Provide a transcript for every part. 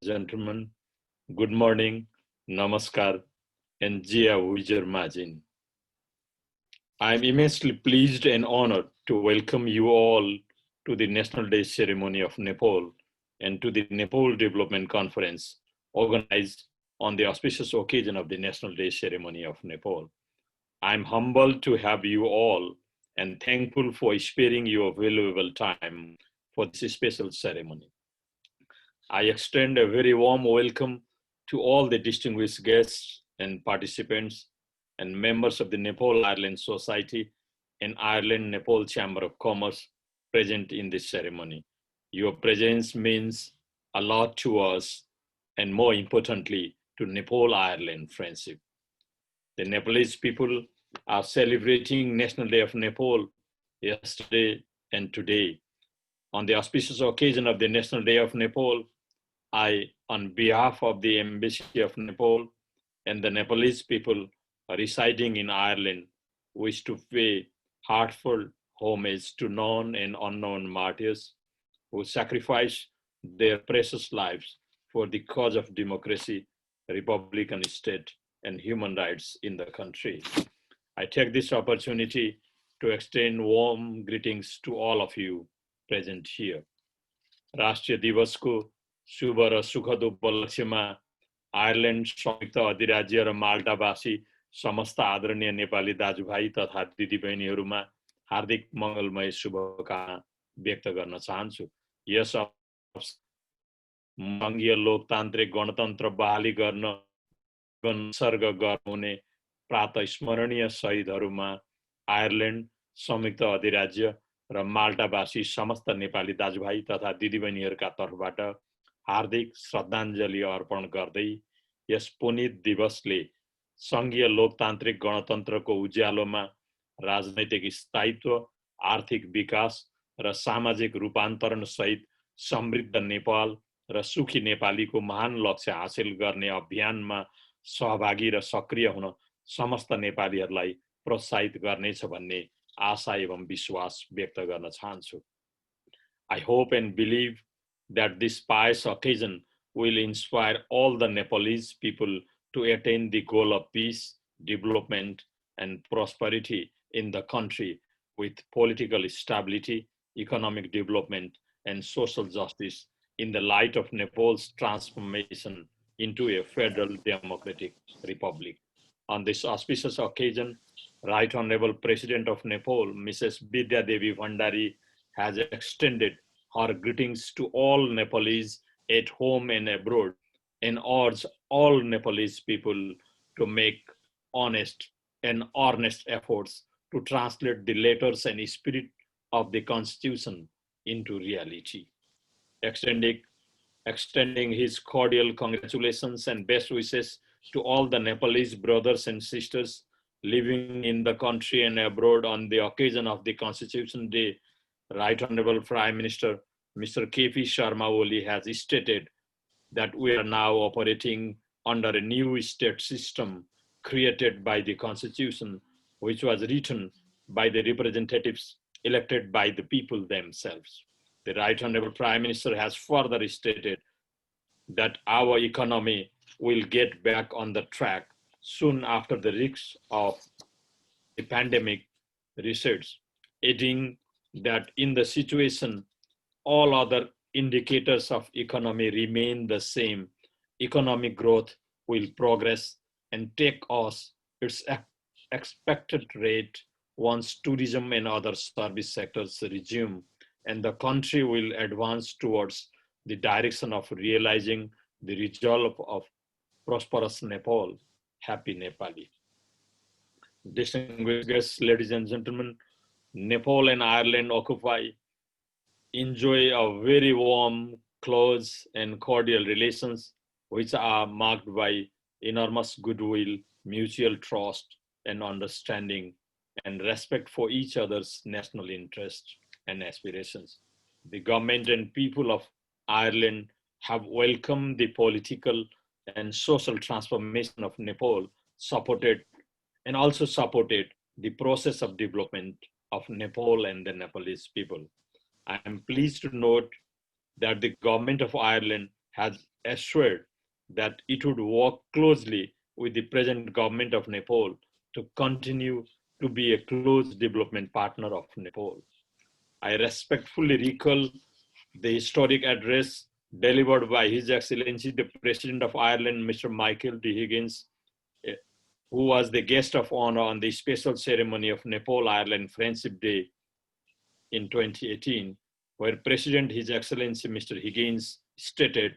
Gentlemen, good morning, namaskar, and Jia Vijay Majin. I am immensely pleased and honored to welcome you all to the National Day ceremony of Nepal and to the Nepal Development Conference organized on the auspicious occasion of the National Day ceremony of Nepal. I am humbled to have you all and thankful for sparing your valuable time for this special ceremony. I extend a very warm welcome to all the distinguished guests and participants and members of the Nepal-Ireland Society and Ireland-Nepal Chamber of Commerce present in this ceremony. Your presence means a lot to us and more importantly to Nepal-Ireland friendship. The Nepalese people are celebrating National Day of Nepal yesterday and today. On the auspicious occasion of the National Day of Nepal, I, on behalf of the Embassy of Nepal and the Nepalese people residing in Ireland, wish to pay heartfelt homage to known and unknown martyrs who sacrificed their precious lives for the cause of democracy, Republican state, and human rights in the country. I take this opportunity to extend warm greetings to all of you present here. राष्ट्रिय दिवसको शुभ र सुखद उपलक्ष्यमा Ireland संयुक्त अधिराज्य र माल्टावासी समस्त आदरणीय नेपाली दाजुभाइ तथा दिदीबहिनीहरूमा हार्दिक मङ्गलमय शुभकामना व्यक्त गर्न चाहन्छु। यस सङ्घीय लोकतान्त्रिक गणतन्त्र बहाली गर्न उत्सर्ग गर्नुहुने प्रात स्मरणीय शहीदहरूमा आयरल्यान्ड संयुक्त अधिराज्य र माल्टावासी समस्त नेपाली दाजुभाइ तथा दिदीबहिनीहरूका तर्फबाट हार्दिक श्रद्धाञ्जली अर्पण गर्दै यस पुनित दिवसले सङ्घीय लोकतान्त्रिक गणतन्त्रको उज्यालोमा राजनैतिक स्थायित्व, आर्थिक विकास र सामाजिक रूपान्तरण सहित समृद्ध नेपाल र सुखी नेपालीको महान लक्ष्य हासिल गर्ने अभियानमा सहभागी र सक्रिय हुन समस्त नेपालीहरूलाई प्रोत्साहित गर्नेछ भन्ने आशा एवं विश्वास व्यक्त गर्न चाहन्छु। I hope and believe that this pious occasion will inspire all the Nepalese people to attain the goal of peace, development, and prosperity in the country with political stability, economic development, and social justice in the light of Nepal's transformation into a federal democratic republic. On this auspicious occasion, Right Honorable President of Nepal, Mrs. Vidya Devi Bhandari, has extended her greetings to all Nepalese at home and abroad and urge all Nepalese people to make honest and earnest efforts to translate the letters and spirit of the Constitution into reality. Extending his cordial congratulations and best wishes to all the Nepalese brothers and sisters living in the country and abroad on the occasion of the Constitution Day, Right Honorable Prime Minister Mr. K.P. Sharma Oli has stated that we are now operating under a new state system created by the Constitution, which was written by the representatives elected by the people themselves. The Right Honorable Prime Minister has further stated that our economy will get back on the track soon after the risks of the pandemic recedes, adding that in the situation, all other indicators of economy remain the same. Economic growth will progress and take us its expected rate once tourism and other service sectors resume, and the country will advance towards the direction of realizing the resolve of prosperous Nepal. Happy Nepali. Distinguished guests, ladies and gentlemen, Nepal and Ireland enjoy a very warm, close, and cordial relations, which are marked by enormous goodwill, mutual trust, and understanding, and respect for each other's national interests and aspirations. The government and people of Ireland have welcomed the political and social transformation of Nepal, supported the process of development of Nepal and the Nepalese people. I am pleased to note that the government of Ireland has assured that it would work closely with the present government of Nepal to continue to be a close development partner of Nepal. I respectfully recall the historic address delivered by His Excellency the President of Ireland, Mr. Michael D. Higgins, eh, who was the guest of honor on the special ceremony of Nepal-Ireland Friendship Day in 2018, where President His Excellency Mr. Higgins stated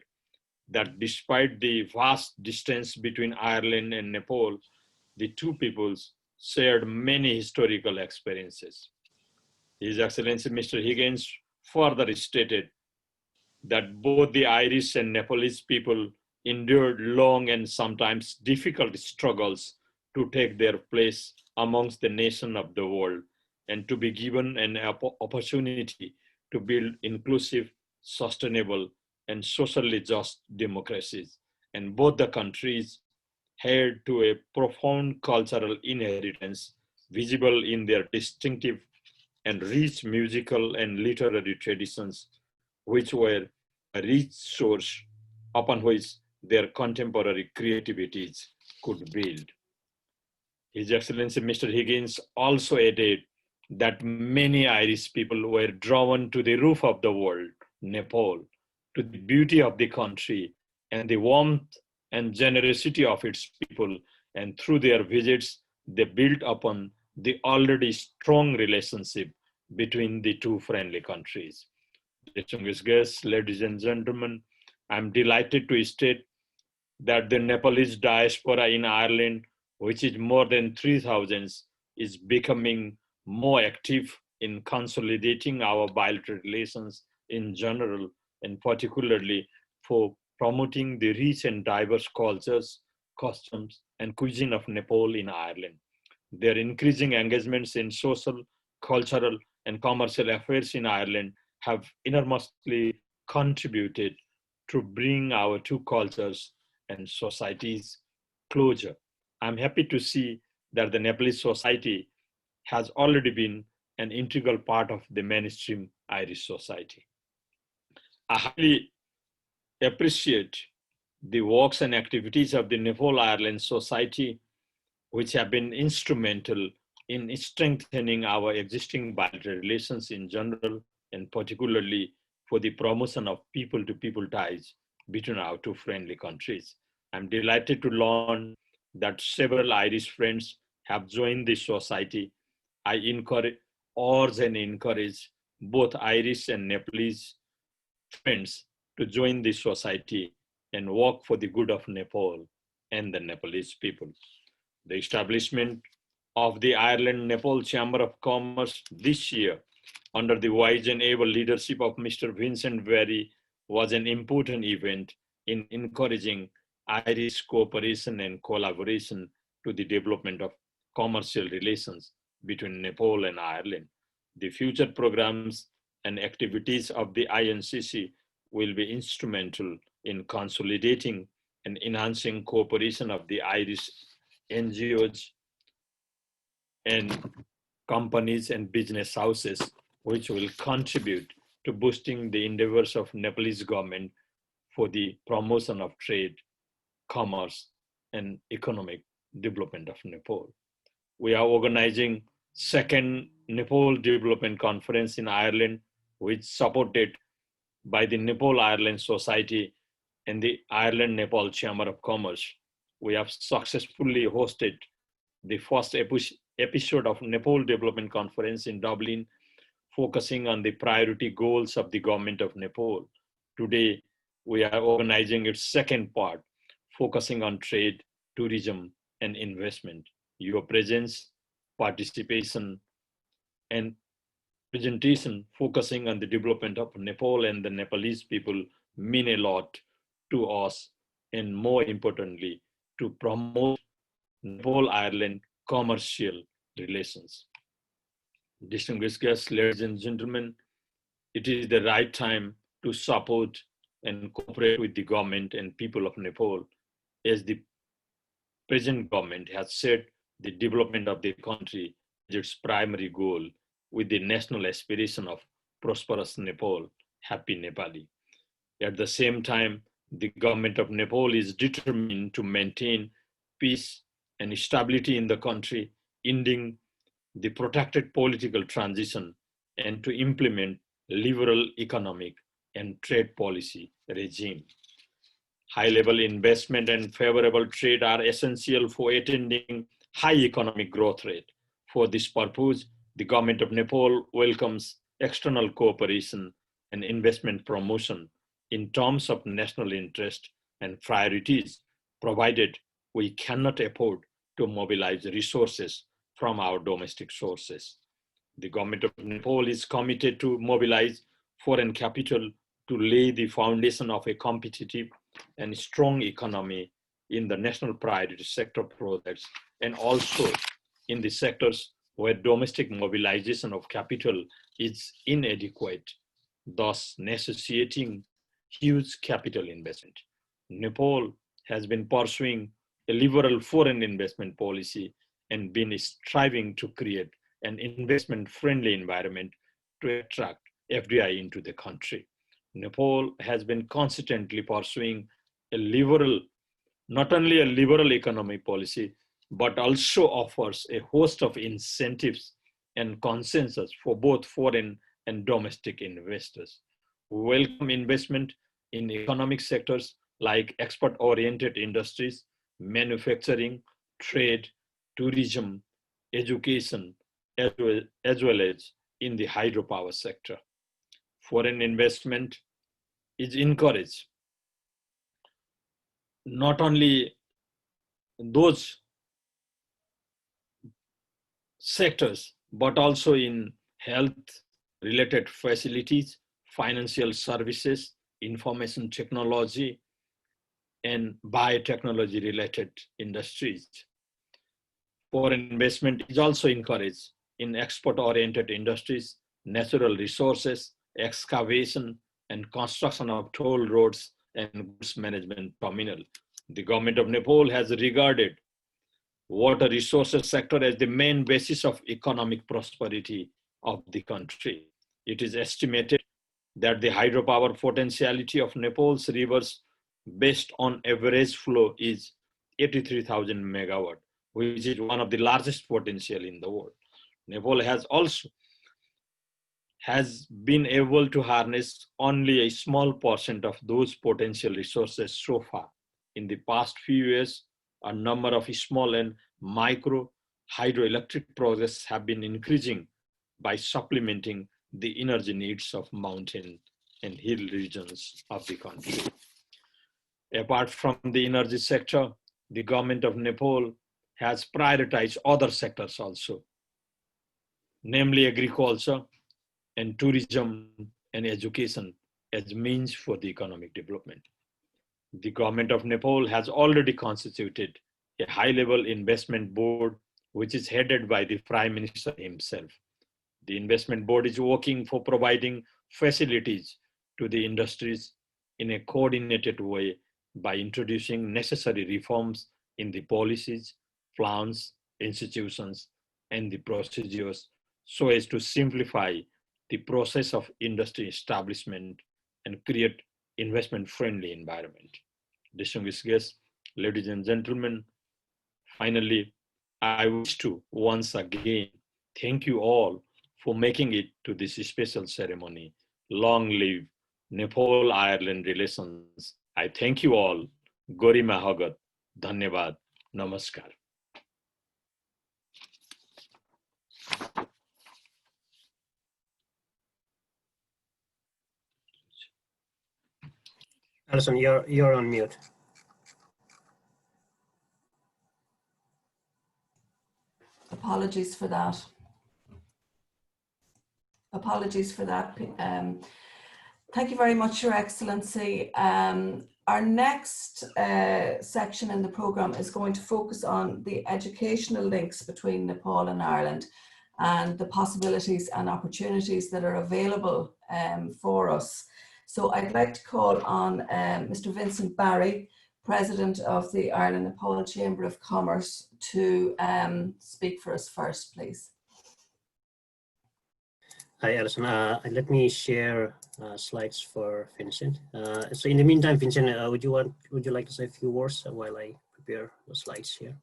that despite the vast distance between Ireland and Nepal, the two peoples shared many historical experiences. His Excellency Mr. Higgins further stated that both the Irish and Nepalese people endured long and sometimes difficult struggles to take their place amongst the nations of the world and to be given an opportunity to build inclusive, sustainable, and socially just democracies. And both the countries held to a profound cultural inheritance visible in their distinctive and rich musical and literary traditions, which were a rich source upon which their contemporary creativities could build. His Excellency Mr. Higgins also added that many Irish people were drawn to the roof of the world, Nepal, to the beauty of the country and the warmth and generosity of its people, and through their visits, they built upon the already strong relationship between the two friendly countries. Distinguished guests, ladies and gentlemen, I'm delighted to state that the Nepalese diaspora in Ireland, which is more than 3,000, is becoming more active in consolidating our bilateral relations in general, and particularly for promoting the rich and diverse cultures, customs, and cuisine of Nepal in Ireland. Their increasing engagements in social, cultural, and commercial affairs in Ireland have enormously contributed to bring our two cultures and societies closer. I'm happy to see that the Nepalese society has already been an integral part of the mainstream Irish society. I highly appreciate the works and activities of the Nepal Ireland Society, which have been instrumental in strengthening our existing bilateral relations in general, and particularly for the promotion of people-to-people ties between our two friendly countries. I'm delighted to learn that several Irish friends have joined this society. I urge and encourage both Irish and Nepalese friends to join this society and work for the good of Nepal and the Nepalese people. The establishment of the Ireland-Nepal Chamber of Commerce this year under the wise and able leadership of Mr. Vincent Berry was an important event in encouraging Irish cooperation and collaboration to the development of commercial relations between Nepal and Ireland. The future programs and activities of the INCC will be instrumental in consolidating and enhancing cooperation of the Irish NGOs and companies and business houses, which will contribute to boosting the endeavors of Nepalese government for the promotion of trade, commerce, and economic development of Nepal. We are organizing second Nepal Development Conference in Ireland, which supported by the Nepal Ireland Society and the Ireland-Nepal Chamber of Commerce. We have successfully hosted the first episode of Nepal Development Conference in Dublin, focusing on the priority goals of the government of Nepal. Today, we are organizing its second part, focusing on trade, tourism, and investment. Your presence, participation, and presentation focusing on the development of Nepal and the Nepalese people mean a lot to us, and more importantly, to promote Nepal-Ireland commercial relations. Distinguished guests, ladies and gentlemen, it is the right time to support and cooperate with the government and people of Nepal, as the present government has set the development of the country as its primary goal, with the national aspiration of prosperous Nepal, happy Nepali. At the same time, the government of Nepal is determined to maintain peace and stability in the country, ending the protracted political transition, and to implement liberal economic and trade policy regime. High-level investment and favorable trade are essential for attaining high economic growth rate. For this purpose, the government of Nepal welcomes external cooperation and investment promotion in terms of national interest and priorities, provided we cannot afford to mobilize resources from our domestic sources. The government of Nepal is committed to mobilize foreign capital to lay the foundation of a competitive and strong economy in the national priority sector projects, and also in the sectors where domestic mobilization of capital is inadequate, thus necessitating huge capital investment. Nepal has been pursuing a liberal foreign investment policy and been striving to create an investment-friendly environment to attract FDI into the country. Nepal has been consistently pursuing a liberal, not only a liberal economic policy, but also offers a host of incentives and consensus for both foreign and domestic investors. We welcome investment in economic sectors like export-oriented industries, manufacturing, trade, tourism, education, as well as in the hydropower sector. Foreign investment is encouraged not only those sectors, but also in health-related facilities, financial services, information technology, and biotechnology-related industries. Foreign investment is also encouraged in export-oriented industries, natural resources, excavation, and construction of toll roads and goods management terminal. The government of Nepal has regarded water resources sector as the main basis of economic prosperity of the country. It is estimated that the hydropower potentiality of Nepal's rivers based on average flow is 83,000 megawatt, which is one of the largest potential in the world. Nepal has been able to harness only a small percent of those potential resources so far. In the past few years, a number of small and micro hydroelectric projects have been increasing by supplementing the energy needs of mountain and hill regions of the country. Apart from the energy sector, the government of Nepal has prioritized other sectors also, namely agriculture and tourism and education as means for the economic development. The government of Nepal has already constituted a high-level investment board, which is headed by the Prime Minister himself. The investment board is working for providing facilities to the industries in a coordinated way by introducing necessary reforms in the policies, plans, institutions, and the procedures so as to simplify the process of industry establishment and create investment-friendly environment. Distinguished guests, ladies and gentlemen, finally, I wish to once again thank you all for making it to this special ceremony. Long live Nepal-Ireland relations. I thank you all. Gorima Hagat. Dhanyavad. Namaskar. Alison, you're on mute. Apologies for that. Apologies for that. Thank you very much, Your Excellency. Our next section in the programme is going to focus on the educational links between Nepal and Ireland and the possibilities and opportunities that are available for us. So I'd like to call on Mr. Vincent Barry, President of the Ireland-Nepal Chamber of Commerce, to speak for us first, please. Hi, Alison. Let me share slides for Vincent. So in the meantime, Vincent, would you like to say a few words while I prepare the slides here?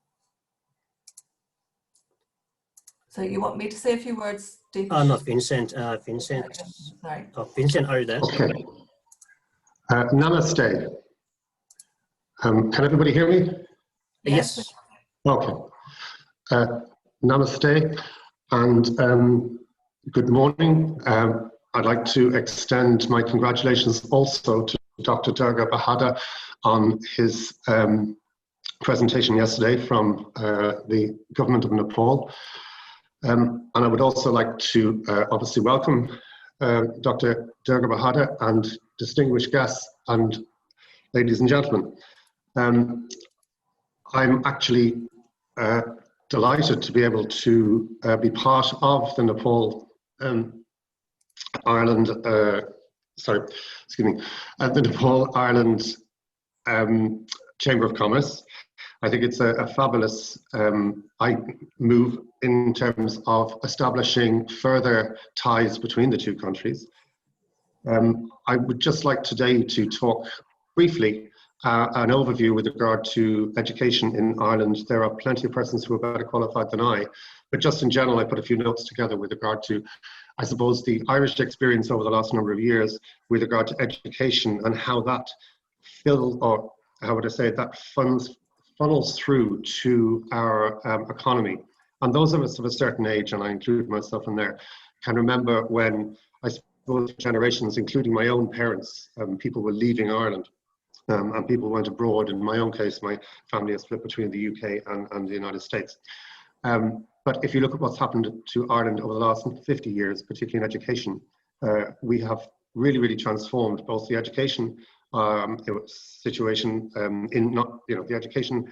So you want me to say a few words, Deepish? Not Vincent. Vincent. Sorry. Oh, Vincent, are you there? Okay. Namaste. Can everybody hear me? Yes. Okay. Namaste and good morning. I'd like to extend my congratulations also to Dr. Durga Bahadur on his presentation yesterday from the government of Nepal. And I would also like to obviously welcome Dr. Durga Bahadur and distinguished guests and ladies and gentlemen. I'm actually delighted to be able to be part of the Nepal, Ireland, the Nepal Ireland Chamber of Commerce. I think it's a fabulous move in terms of establishing further ties between the two countries. I would just like today to talk briefly an overview with regard to education in Ireland. There are plenty of persons who are better qualified than I, but just in general, I put a few notes together with regard to, I suppose, the Irish experience over the last number of years with regard to education and how that funnels through to our economy. And those of us of a certain age, and I include myself in there, can remember when, I suppose, generations, including my own parents, people were leaving Ireland. And people went abroad. In my own case, my family is split between the UK and the United States. But if you look at what's happened to Ireland over the last 50 years, particularly in education, we have really transformed both the education situation the education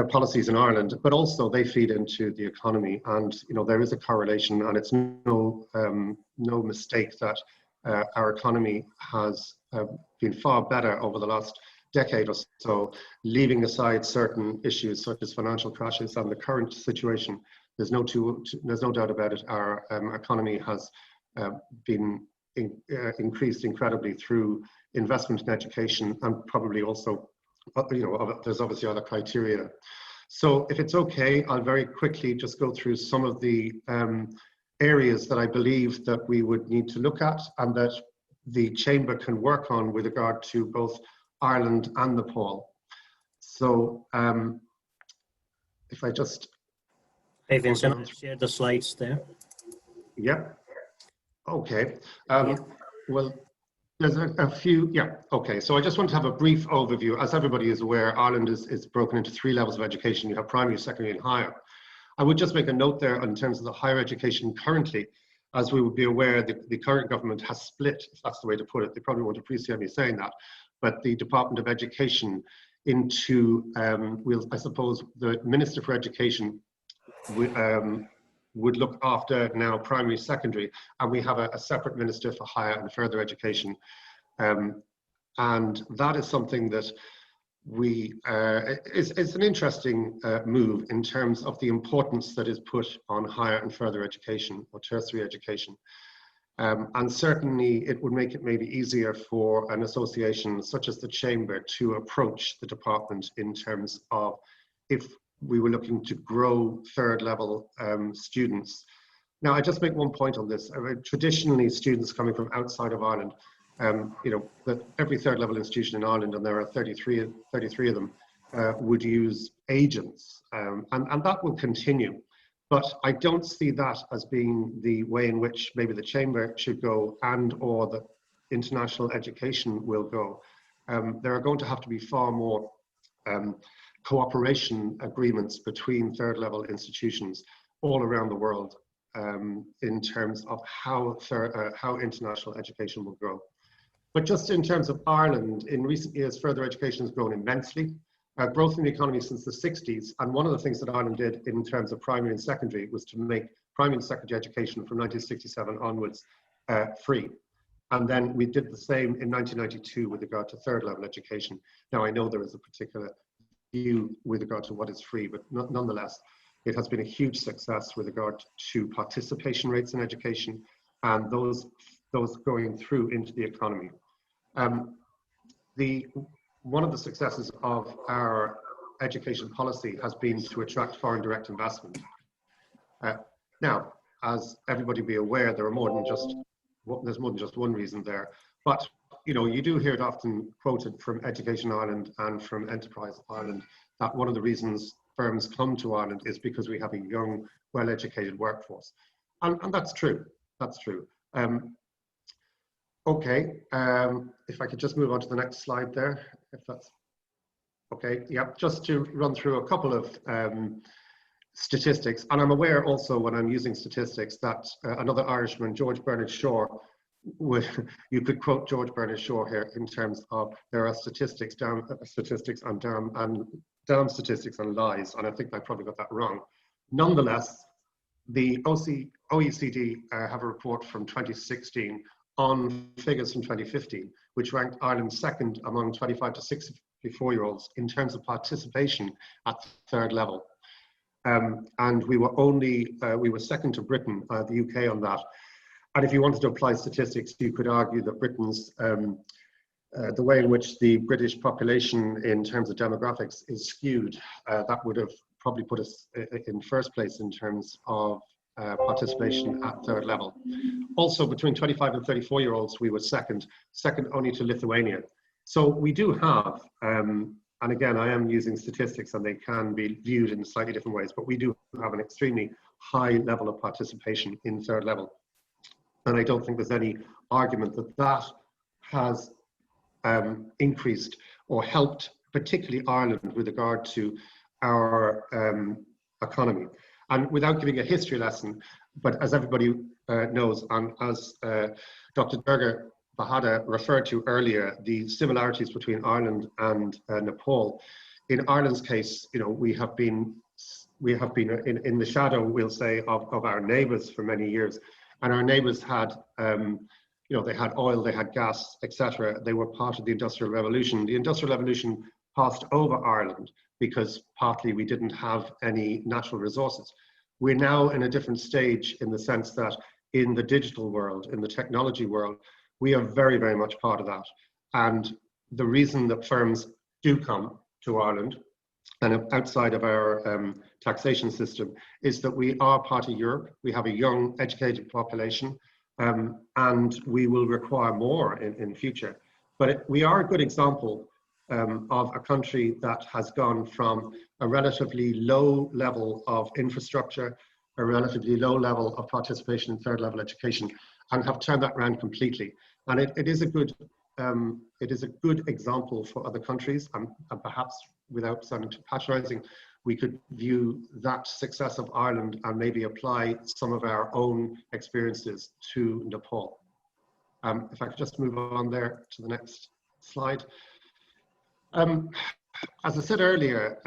policies in Ireland, but also they feed into the economy. And there is a correlation, and it's no mistake that our economy has been far better over the last decade or so, leaving aside certain issues such as financial crashes and the current situation. There's no doubt about it. Our economy has been increased incredibly through investment in education, and probably also, there's obviously other criteria. So if it's okay, I'll very quickly just go through some of the areas that I believe that we would need to look at and that the Chamber can work on with regard to both Ireland and Nepal. So if I just... Hey Vincent, I've shared the slides there. Yep. Okay. Well, there's a few, okay. So I just want to have a brief overview. As everybody is aware, Ireland is broken into 3 levels of education. You have primary, secondary, and higher. I would just make a note there in terms of the higher education currently. As we would be aware, the current government has split, if that's the way to put it. They probably won't appreciate me saying that, but the Department of Education into, I suppose, the Minister for Education would look after now primary, secondary, and we have a separate Minister for Higher and Further Education. And that is something that it's an interesting move in terms of the importance that is put on higher and further education or tertiary education. And certainly it would make it maybe easier for an association such as the Chamber to approach the department in terms of if we were looking to grow third level students. Now, I just make one point on this. Traditionally, students coming from outside of Ireland, that every third level institution in Ireland, and there are 33 of them, would use agents, and that will continue. But I don't see that as being the way in which maybe the Chamber should go and or the international education will go. There are going to have to be far more cooperation agreements between third level institutions all around the world in terms of how international education will grow. But just in terms of Ireland, in recent years, further education has grown immensely. Growth in the economy since the 60s, and one of the things that Ireland did in terms of primary and secondary was to make primary and secondary education from 1967 onwards free. And then we did the same in 1992 with regard to third level education. Now, I know there is a particular view with regard to what is free, but nonetheless, it has been a huge success with regard to participation rates in education and those going through into the economy. One of the successes of our education policy has been to attract foreign direct investment. Now, as everybody be aware, there's more than just one reason there. But you know, you do hear it often quoted from Education Ireland and from Enterprise Ireland that one of the reasons firms come to Ireland is because we have a young, well-educated workforce, and that's true. That's true. Okay, if I could just move on to the next slide there, if that's okay. Yeah, just to run through a couple of statistics, and I'm aware also when I'm using statistics that another Irishman, George Bernard Shaw, you could quote George Bernard Shaw here in terms of there are statistics and damn statistics and lies, and I think I probably got that wrong. Nonetheless, the OECD have a report from 2016 on figures from 2015, which ranked Ireland second among 25 to 64-year-olds in terms of participation at third level. And we were second to Britain, the UK on that. And if you wanted to apply statistics, you could argue that Britain's, the way in which the British population in terms of demographics is skewed, that would have probably put us in first place in terms of participation at third level. Also, between 25 and 34-year-olds, we were second only to Lithuania. So we do have, and again, I am using statistics and they can be viewed in slightly different ways, but we do have an extremely high level of participation in third level. And I don't think there's any argument that that has increased or helped, particularly Ireland, with regard to our economy. And without giving a history lesson, but as everybody knows, and as Dr. Durga BAHADUR referred to earlier, the similarities between Ireland and Nepal. In Ireland's case, you know, we have been in the shadow, we'll say, of our neighbours for many years, and our neighbours had, you know, they had oil, they had gas, etc. They were part of the Industrial Revolution. The Industrial Revolution passed over Ireland because partly we didn't have any natural resources. We're now in a different stage in the sense that in the digital world, in the technology world, we are very, very much part of that. And the reason that firms do come to Ireland and outside of our taxation system is that we are part of Europe. We have a young, educated population, and we will require more in future. But we are a good example of a country that has gone from a relatively low level of infrastructure, a relatively low level of participation in third level education, and have turned that around completely. And it is a good example for other countries, and perhaps without sounding too patronizing, we could view that success of Ireland and maybe apply some of our own experiences to Nepal. If I could just move on there to the next slide. As I said earlier,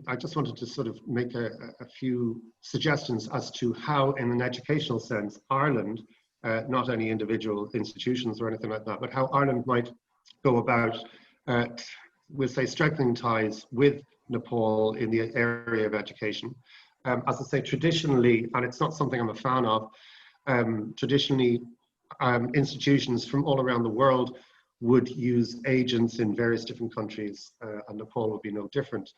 I just wanted to sort of make a few suggestions as to how, in an educational sense, Ireland, not any individual institutions or anything like that, but how Ireland might go about, we'll say, strengthening ties with Nepal in the area of education. As I say, traditionally, and it's not something I'm a fan of, traditionally institutions from all around the world would use agents in various different countries, and Nepal would be no different.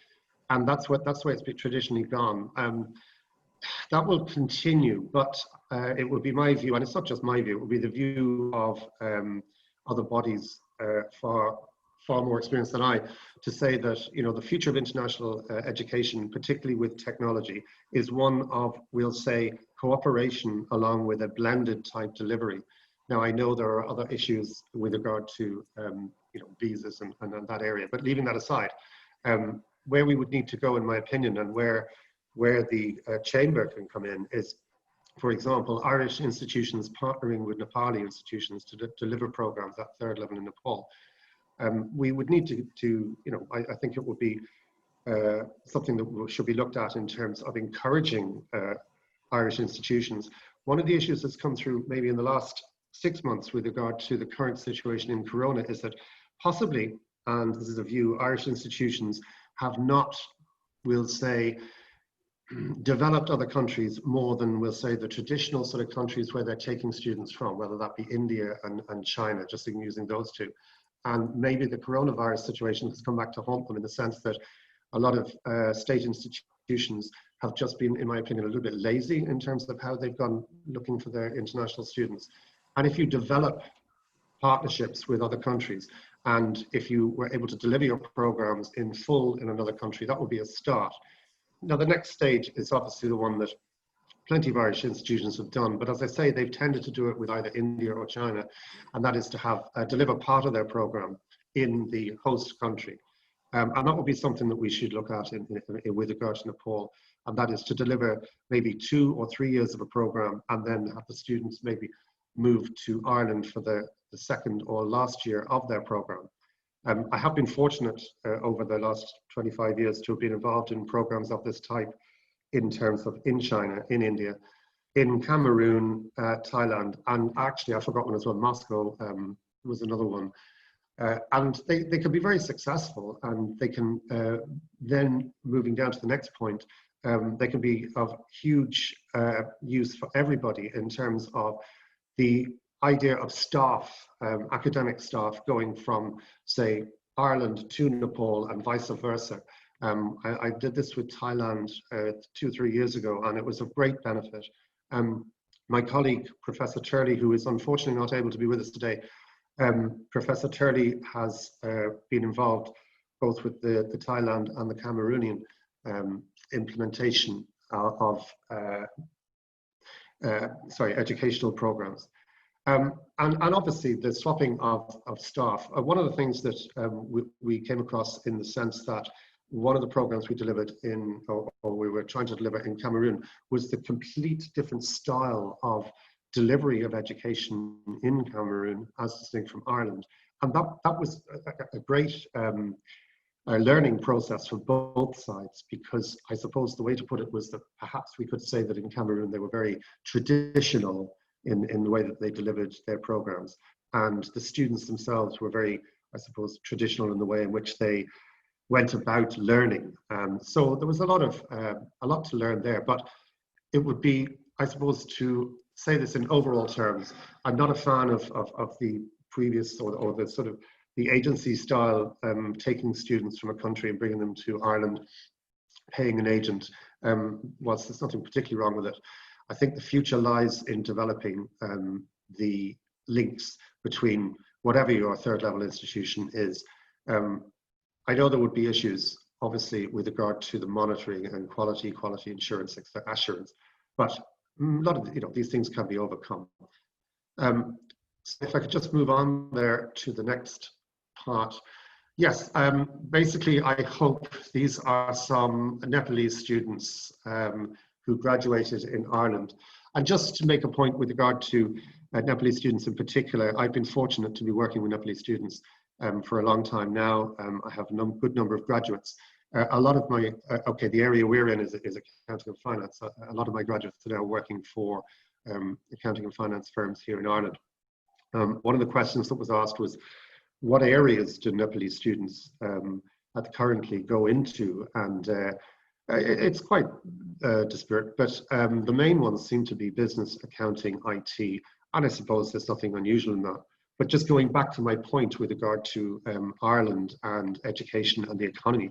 And that's the way it's been traditionally gone. That will continue, but it would be my view, and it's not just my view, it would be the view of other bodies far more experienced than I, to say that, you know, the future of international education, particularly with technology, is one of, we'll say, cooperation along with a blended type delivery. Now, I know there are other issues with regard to you know, visas and that area, but leaving that aside, where we would need to go, in my opinion, and where the chamber can come in is, for example, Irish institutions partnering with Nepali institutions to deliver programs at third level in Nepal. We would need to you know, I think it would be something that should be looked at in terms of encouraging Irish institutions. One of the issues that's come through maybe in the last 6 months with regard to the current situation in Corona is that possibly, and this is a view, Irish institutions have not, we'll say, developed other countries more than, we'll say, the traditional sort of countries where they're taking students from, whether that be India and China, just using those two. And maybe the coronavirus situation has come back to haunt them in the sense that a lot of state institutions have just been, in my opinion, a little bit lazy in terms of how they've gone looking for their international students. And if you develop partnerships with other countries, and if you were able to deliver your programs in full in another country, that would be a start. Now, the next stage is obviously the one that plenty of Irish institutions have done, but as I say, they've tended to do it with either India or China, and that is to have deliver part of their program in the host country. And that would be something that we should look at with regard to Nepal, and that is to deliver maybe 2 or 3 years of a program and then have the students maybe move to Ireland for the second or last year of their program. I have been fortunate over the last 25 years to have been involved in programs of this type in terms of in China, in India, in Cameroon, Thailand, and actually I forgot one as well, Moscow was another one. And they can be very successful, and they can then, moving down to the next point, they can be of huge use for everybody in terms of the idea of staff, academic staff going from, say, Ireland to Nepal and vice versa. I did this with Thailand 2 or 3 years ago, and it was of great benefit. My colleague, Professor Turley, who is unfortunately not able to be with us today, Professor Turley has been involved both with the Thailand and the Cameroonian implementation of educational programs. And obviously the swapping of staff. One of the things that we came across in the sense that one of the programs we delivered in, or we were trying to deliver in Cameroon, was the complete different style of delivery of education in Cameroon as distinct from Ireland. And that was a great learning process for both sides, because I suppose the way to put it was that perhaps we could say that in Cameroon they were very traditional in the way that they delivered their programs, and the students themselves were very, I suppose, traditional in the way in which they went about learning. So there was a lot to learn there, but it would be, I suppose, to say this in overall terms, I'm not a fan of the previous or the sort of the agency style, taking students from a country and bringing them to Ireland, paying an agent. Whilst there's nothing particularly wrong with it, I think the future lies in developing the links between whatever your third level institution is. I know there would be issues, obviously, with regard to the monitoring and quality assurance, but a lot of these things can be overcome. So if I could just move on there to the next part. Yes, basically I hope these are some Nepalese students who graduated in Ireland. And just to make a point with regard to Nepalese students in particular, I've been fortunate to be working with Nepalese students for a long time now. I have a good number of graduates. A lot of my, the area we're in is accounting and finance. A lot of my graduates are now working for accounting and finance firms here in Ireland. One of the questions that was asked was, what areas do Nepalese students currently go into? And it's quite disparate, but the main ones seem to be business, accounting, IT, and I suppose there's nothing unusual in that. But just going back to my point with regard to Ireland and education and the economy,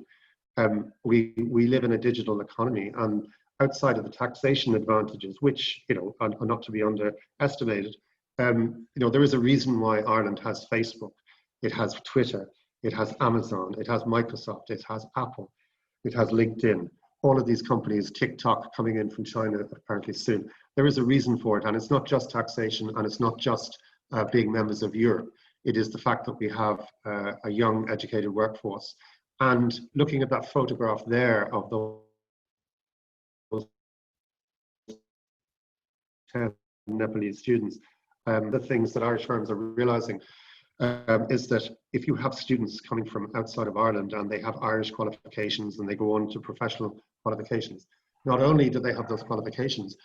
we live in a digital economy, and outside of the taxation advantages, which are not to be underestimated, there is a reason why Ireland has Facebook, it has Twitter, it has Amazon, it has Microsoft, it has Apple, it has LinkedIn. All of these companies, TikTok coming in from China apparently soon. There is a reason for it, and it's not just taxation, and it's not just being members of Europe. It is the fact that we have a young, educated workforce. And looking at that photograph there of those 10 Nepalese students, the things that Irish firms are realizing is that if you have students coming from outside of Ireland and they have Irish qualifications and they go on to professional qualifications, not only do they have those qualifications,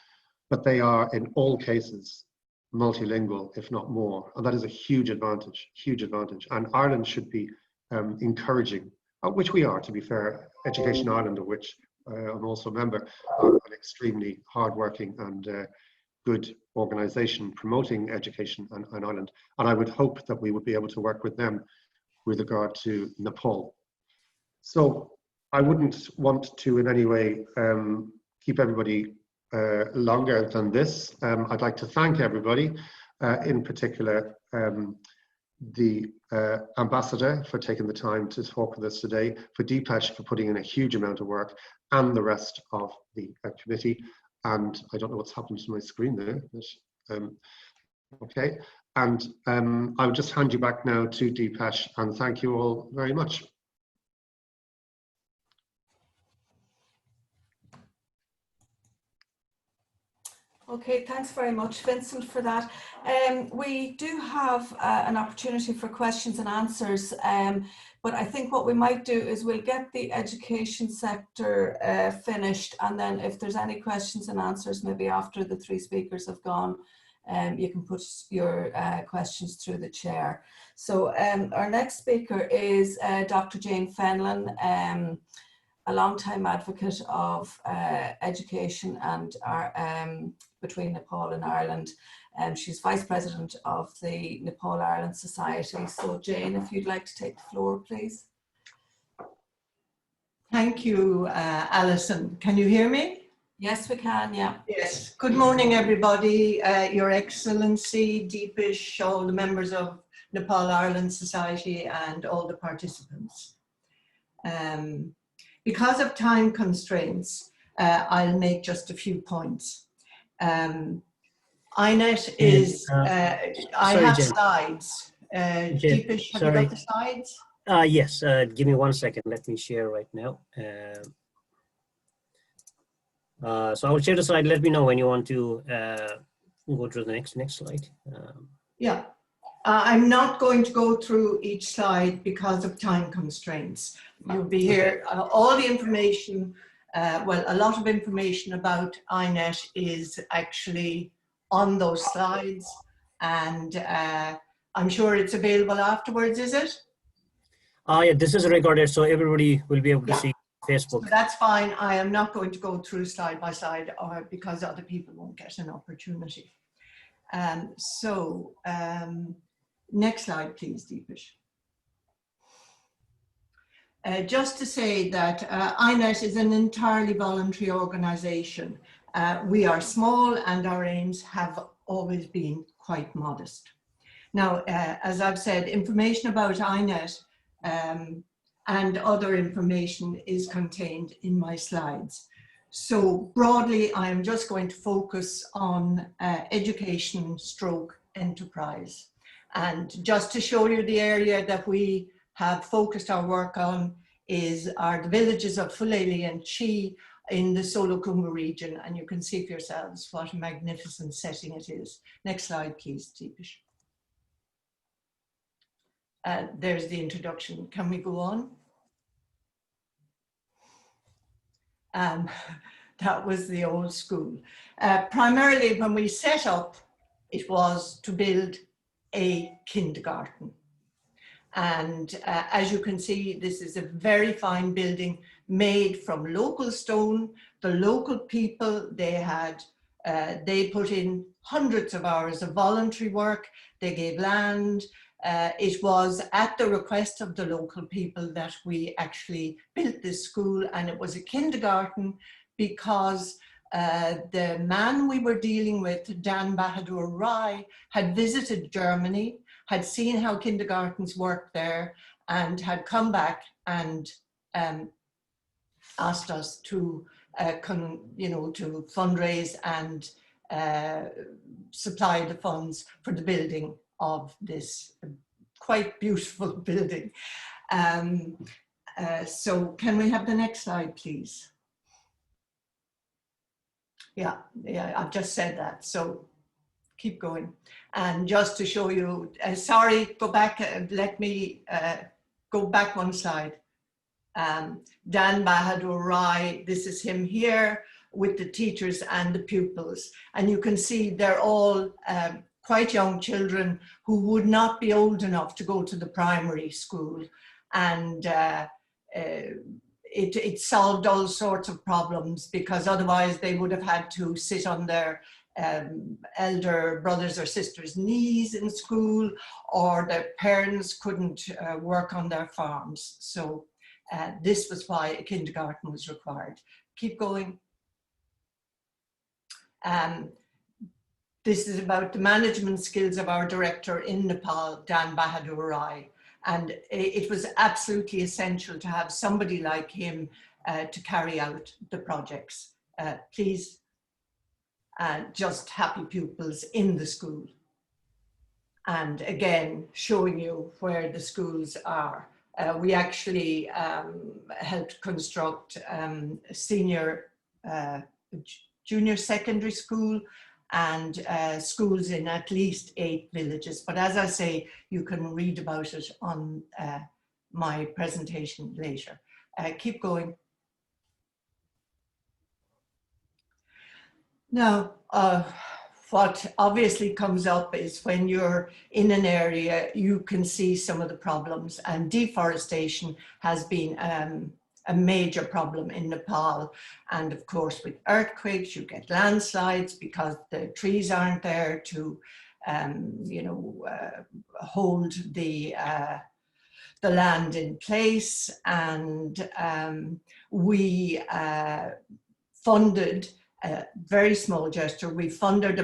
but they are in all cases multilingual, if not more. And that is a huge advantage, huge advantage. And Ireland should be encouraging, which we are, to be fair, Education Ireland, of which I'm also a member of an extremely hardworking and good organisation promoting education in Ireland. And I would hope that we would be able to work with them with regard to Nepal. So I wouldn't want to in any way keep everybody longer than this. I'd like to thank everybody, in particular the ambassador for taking the time to talk with us today, for Deepesh for putting in a huge amount of work, and the rest of the committee. And I don't know what's happened to my screen there. But, okay, and I will just hand you back now to Deepesh, and thank you all very much. Okay, thanks very much, Vincent, for that. We do have an opportunity for questions and answers, but I think what we might do is we'll get the education sector finished, and then if there's any questions and answers, maybe after the three speakers have gone, you can put your questions through the chair. So our next speaker is Dr. Jane Fenlon, a long-time advocate of education and between Nepal and Ireland. She's Vice President of the Nepal-Ireland Society. So Jane, if you'd like to take the floor, please. Thank you, Alison. Can you hear me? Yes, we can, yeah. Yes. Good morning, everybody. Your Excellency, Deepesh, all the members of Nepal-Ireland Society and all the participants. Because of time constraints, I'll make just a few points. INET is, I have Jen. Slides. Deepesh, have you got the slides? Yes, give me 1 second. Let me share right now. So I will share the slide. Let me know when you want to go to the next slide. Yeah. I'm not going to go through each slide because of time constraints. You'll be here, all the information, well, a lot of information about INET is actually on those slides, and I'm sure it's available afterwards, is it? Yeah, this is recorded, so everybody will be able to see Facebook. So that's fine. I am not going to go through slide by slide because other people won't get an opportunity. Next slide, please, Deepesh. Just to say that INET is an entirely voluntary organisation. We are small and our aims have always been quite modest. Now, as I've said, information about INET and other information is contained in my slides. So broadly, I am just going to focus on education stroke enterprise. And just to show you the area that we have focused our work on are the villages of Fuleli and Chi in the Solokhumbu region. And you can see for yourselves what a magnificent setting it is. Next slide, please, Deepesh. There's the introduction. Can we go on? That was the old school. Primarily when we set up, it was to build a kindergarten. And as you can see, this is a very fine building made from local stone. The local people, they put in hundreds of hours of voluntary work. They gave land. It was at the request of the local people that we actually built this school, and it was a kindergarten because the man we were dealing with, DHAN BAHADUR Rai, had visited Germany, had seen how kindergartens worked there, and had come back and asked us to, to fundraise and supply the funds for the building of this quite beautiful building. So can we have the next slide, please? Yeah, I've just said that, so keep going. And just to show you, sorry, go back, let me go back one slide. DHAN BAHADUR Rai, this is him here with the teachers and the pupils. And you can see they're all quite young children who would not be old enough to go to the primary school. And it solved all sorts of problems, because otherwise they would have had to sit on their elder brothers or sisters' knees in school, or their parents couldn't work on their farms. So this was why a kindergarten was required. Keep going. This is about the management skills of our director in Nepal, DHAN BAHADUR. And it was absolutely essential to have somebody like him to carry out the projects. Please, just happy pupils in the school. And again, showing you where the schools are. We actually helped construct junior secondary school and schools in at least 8 villages. But as I say, you can read about it on my presentation later. Keep going. Now, what obviously comes up is when you're in an area, you can see some of the problems, and deforestation has been a major problem in Nepal. And of course, with earthquakes, you get landslides because the trees aren't there to, hold the land in place. And we funded a very small gesture. We funded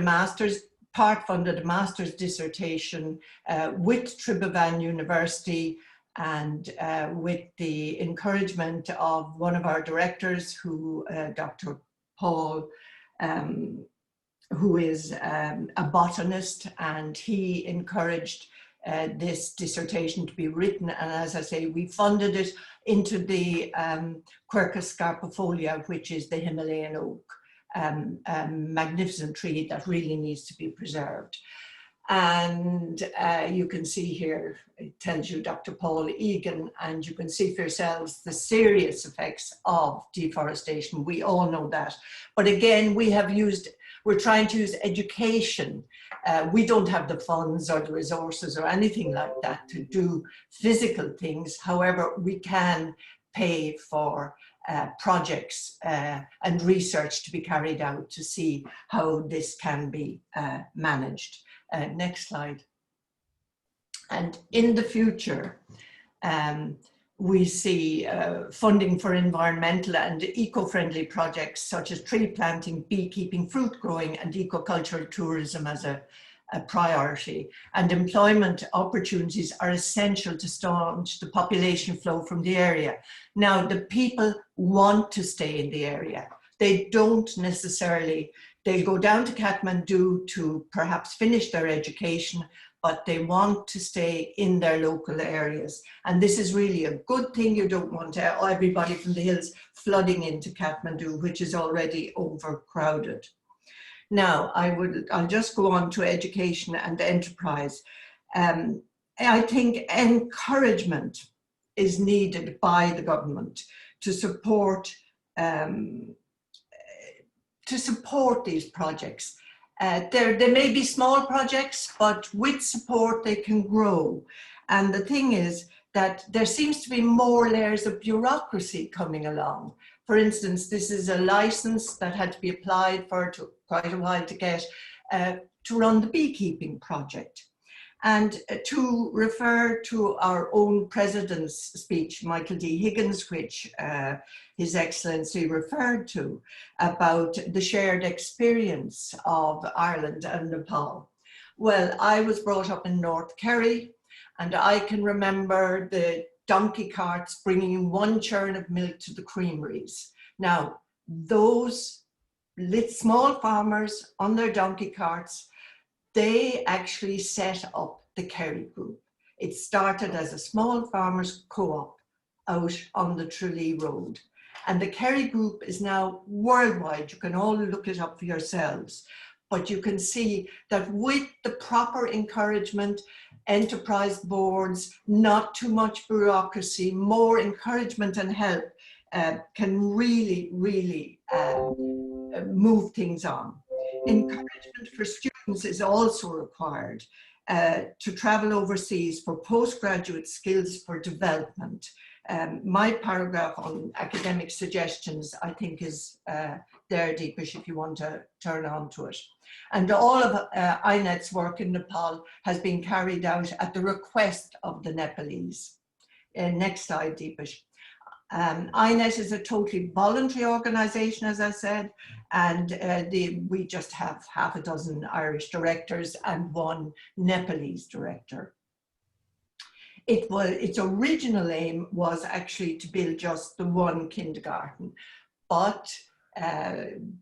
part-funded a master's dissertation with Tribhuvan University, and with the encouragement of one of our directors, Dr. Paul, who is a botanist, and he encouraged this dissertation to be written. And as I say, we funded it into the Quercus scarpifolia, which is the Himalayan oak, a magnificent tree that really needs to be preserved. And you can see here, it tells you Dr. Paul Egan, and you can see for yourselves the serious effects of deforestation. We all know that. But again, we're trying to use education. We don't have the funds or the resources or anything like that to do physical things. However, we can pay for projects and research to be carried out to see how this can be managed. Next slide. And in the future, we see funding for environmental and eco-friendly projects such as tree planting, beekeeping, fruit growing, and eco-cultural tourism as a priority. And employment opportunities are essential to staunch the population flow from the area. Now, the people want to stay in the area. They don't necessarily, they'll go down to Kathmandu to perhaps finish their education, but they want to stay in their local areas. And this is really a good thing. You don't want everybody from the hills flooding into Kathmandu, which is already overcrowded. Now, I'll just go on to education and enterprise. I think encouragement is needed by the government to support these projects. They may be small projects, but with support they can grow. And the thing is that there seems to be more layers of bureaucracy coming along. For instance, this is a license that had to be applied for quite a while to get to run the beekeeping project. And to refer to our own president's speech, Michael D. Higgins, which His Excellency referred to, about the shared experience of Ireland and Nepal. Well, I was brought up in North Kerry, and I can remember the donkey carts bringing 1 churn of milk to the creameries. Now, those small farmers on their donkey carts, they actually set up the Kerry Group. It started as a small farmers co-op out on the Tralee Road. And the Kerry Group is now worldwide. You can all look it up for yourselves. But you can see that with the proper encouragement, enterprise boards, not too much bureaucracy, more encouragement and help can really, really move things on. Encouragement for students is also required to travel overseas for postgraduate skills for development. My paragraph on academic suggestions, I think, is there, Deepish, if you want to turn on to it. And all of INET's work in Nepal has been carried out at the request of the Nepalese. Next slide, Deepish. INET is a totally voluntary organisation, as I said, and we just have half a dozen Irish directors and one Nepalese director. Its original aim was actually to build just the one kindergarten, but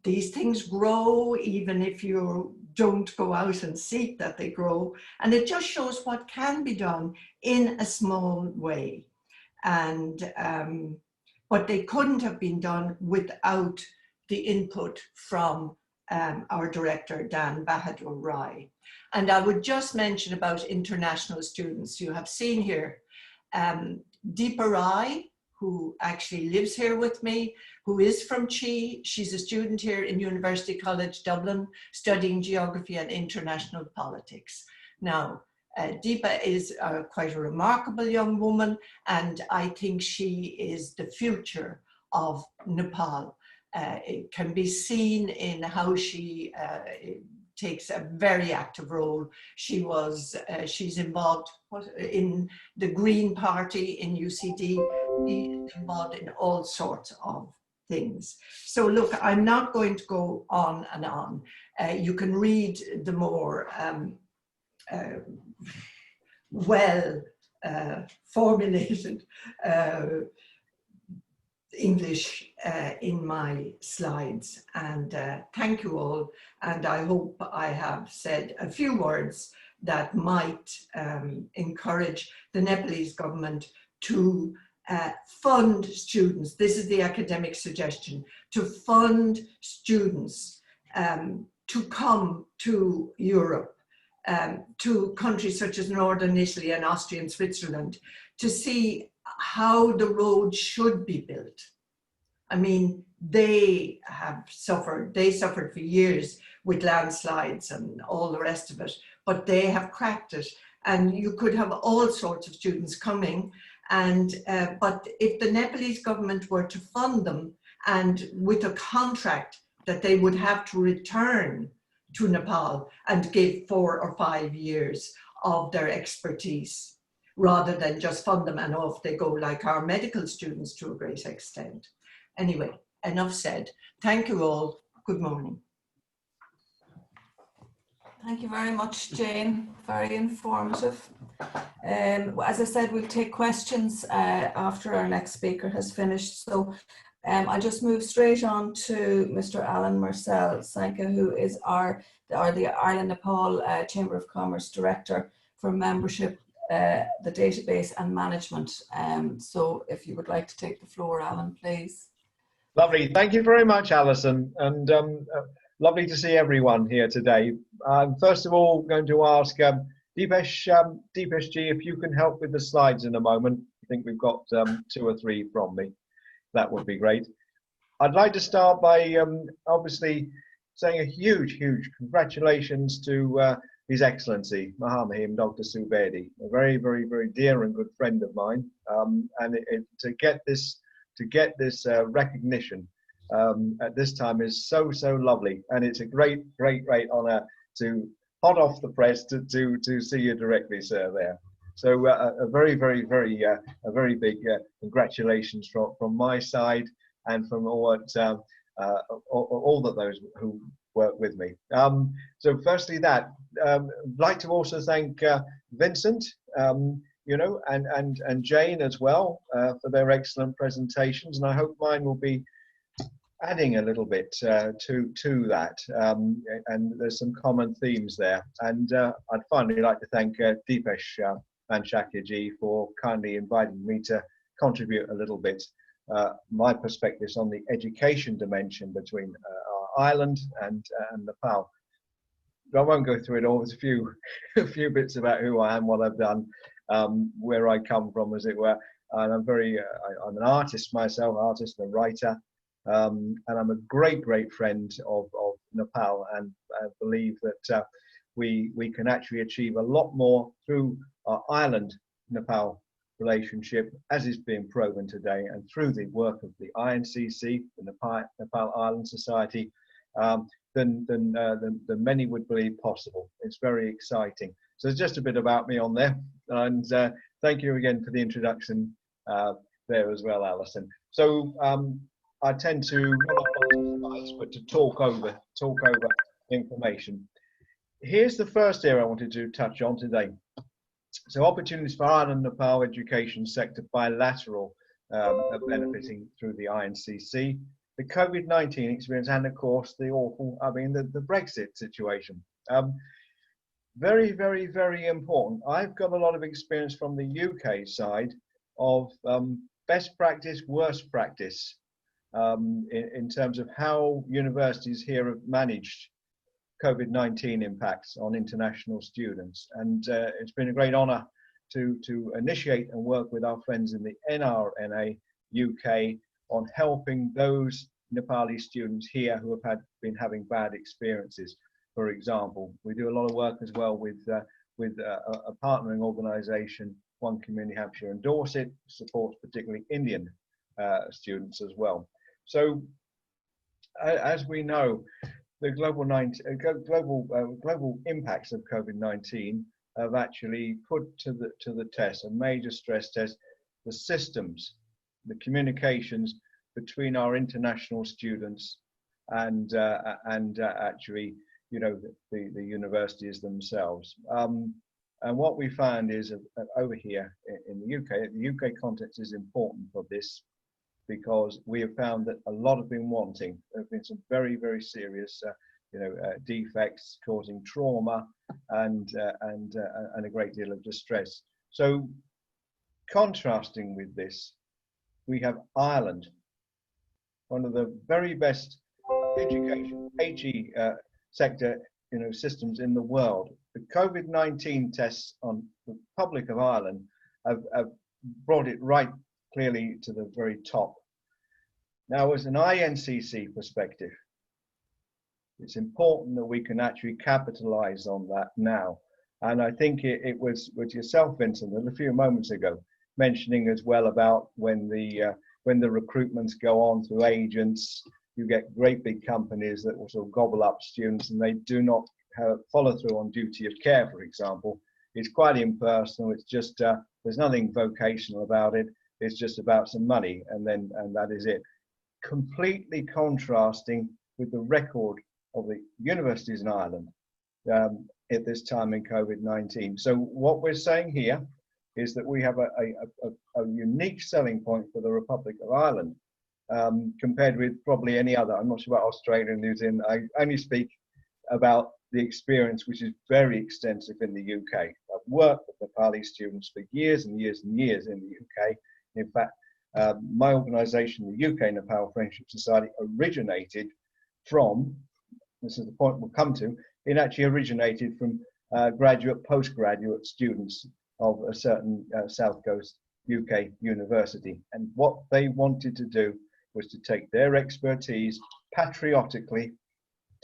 these things grow even if you don't go out and seek that they grow, and it just shows what can be done in a small way. And but they couldn't have been done without the input from our director, Dan Bahadur. And I would just mention about international students. You have seen here Deepa Rai, who actually lives here with me, who is from Chi. She's a student here in University College Dublin, studying geography and international politics. Now, Deepa is quite a remarkable young woman, and I think she is the future of Nepal. It can be seen in how she takes a very active role. She's involved in the Green Party in UCD. She's involved in all sorts of things. So look, I'm not going to go on and on. You can read the more well formulated English in my slides, and thank you all, and I hope I have said a few words that might encourage the Nepalese government to fund students. This is the academic suggestion, to fund students to come to Europe, to countries such as Northern Italy and Austria and Switzerland, to see how the road should be built. I mean, they suffered for years with landslides and all the rest of it, but they have cracked it. And you could have all sorts of students coming, and but if the Nepalese government were to fund them, and with a contract that they would have to return to Nepal and give 4 or 5 years of their expertise, rather than just fund them and off they go, like our medical students to a great extent. Anyway, enough said. Thank you all. Good morning. Thank you very much, Jane. Very informative. As I said, we'll take questions after our next speaker has finished. So I just move straight on to Mr. Alan Marcel Sanka, who is the Ireland-Nepal Chamber of Commerce Director for Membership, the Database and Management. So if you would like to take the floor, Alan, please. Lovely. Thank you very much, Alison. And lovely to see everyone here today. First of all, I'm going to ask Deepesh G, if you can help with the slides in a moment. I think we've got 2 or 3 from me. That would be great. I'd like to start by obviously saying a huge congratulations to His Excellency Mahamahim Dr. Subedi, a very, very, very dear and good friend of mine. And to get this recognition at this time is so lovely, and it's a great honour to hot off the press to see you directly, sir. There, so a very big congratulations from my side and from all that those who work with me. So firstly, I'd like to also thank Vincent, you know, and Jane as well for their excellent presentations, and I hope mine will be adding a little bit to that, and there's some common themes there. And I'd finally like to thank Deepesh Manchakyaji for kindly inviting me to contribute a little bit my perspectives on the education dimension between Ireland and Nepal. I won't go through it all. There's a few bits about who I am, what I've done, where I come from, as it were. And I'm an artist myself, artist and a writer. And I'm a great friend of Nepal, and I believe that we can actually achieve a lot more through our Ireland-Nepal relationship, as is being proven today, and through the work of the INCC, the Nepal Ireland Society, than many would believe possible. It's very exciting. So it's just a bit about me on there, and thank you again for the introduction there as well, Alison. So I tend to not on slides, but to talk over information. Here's the first area I wanted to touch on today. So opportunities for Ireland-Nepal education sector bilateral benefiting through the INCC, the COVID-19 experience, and of course the awful, the Brexit situation. Very, very, very important. I've got a lot of experience from the UK side of best practice, worst practice in terms of how universities here have managed COVID-19 impacts on international students. And it's been a great honour to initiate and work with our friends in the NRNA UK on helping those Nepali students here who have been having bad experiences. For example, we do a lot of work as well with a partnering organisation, One Community Hampshire and Dorset, supports particularly Indian students as well. So as we know, the global impacts of COVID-19 have actually put to the test, a major stress test, the systems, the communications between our international students and actually, you know, the universities themselves. And what we found is over here in the UK context is important for this, because we have found that a lot have been wanting. There have been some very, very serious, defects causing trauma and a great deal of distress. So, contrasting with this, we have Ireland, one of the very best education HE sector, systems in the world. The COVID-19 tests on the Republic of Ireland have brought it right clearly to the very top. Now, as an INCC perspective, it's important that we can actually capitalize on that now. And I think it was with yourself, Vincent, a few moments ago, mentioning as well about when the recruitments go on through agents, you get great big companies that will sort of gobble up students, and they do not follow through on duty of care, for example. It's quite impersonal. It's just there's nothing vocational about it. It's just about some money, and that is it. Completely contrasting with the record of the universities in Ireland at this time in COVID-19. So what we're saying here is that we have a unique selling point for the Republic of Ireland compared with probably any other. I'm not sure about Australia and New Zealand. I only speak about the experience, which is very extensive in the UK. I've worked with Nepali students for years and years and years in the UK. In fact, my organisation, the UK Nepal Friendship Society, originated from, this is the point we'll come to, it actually originated from graduate, postgraduate students of a certain South Coast UK university. And what they wanted to do was to take their expertise patriotically,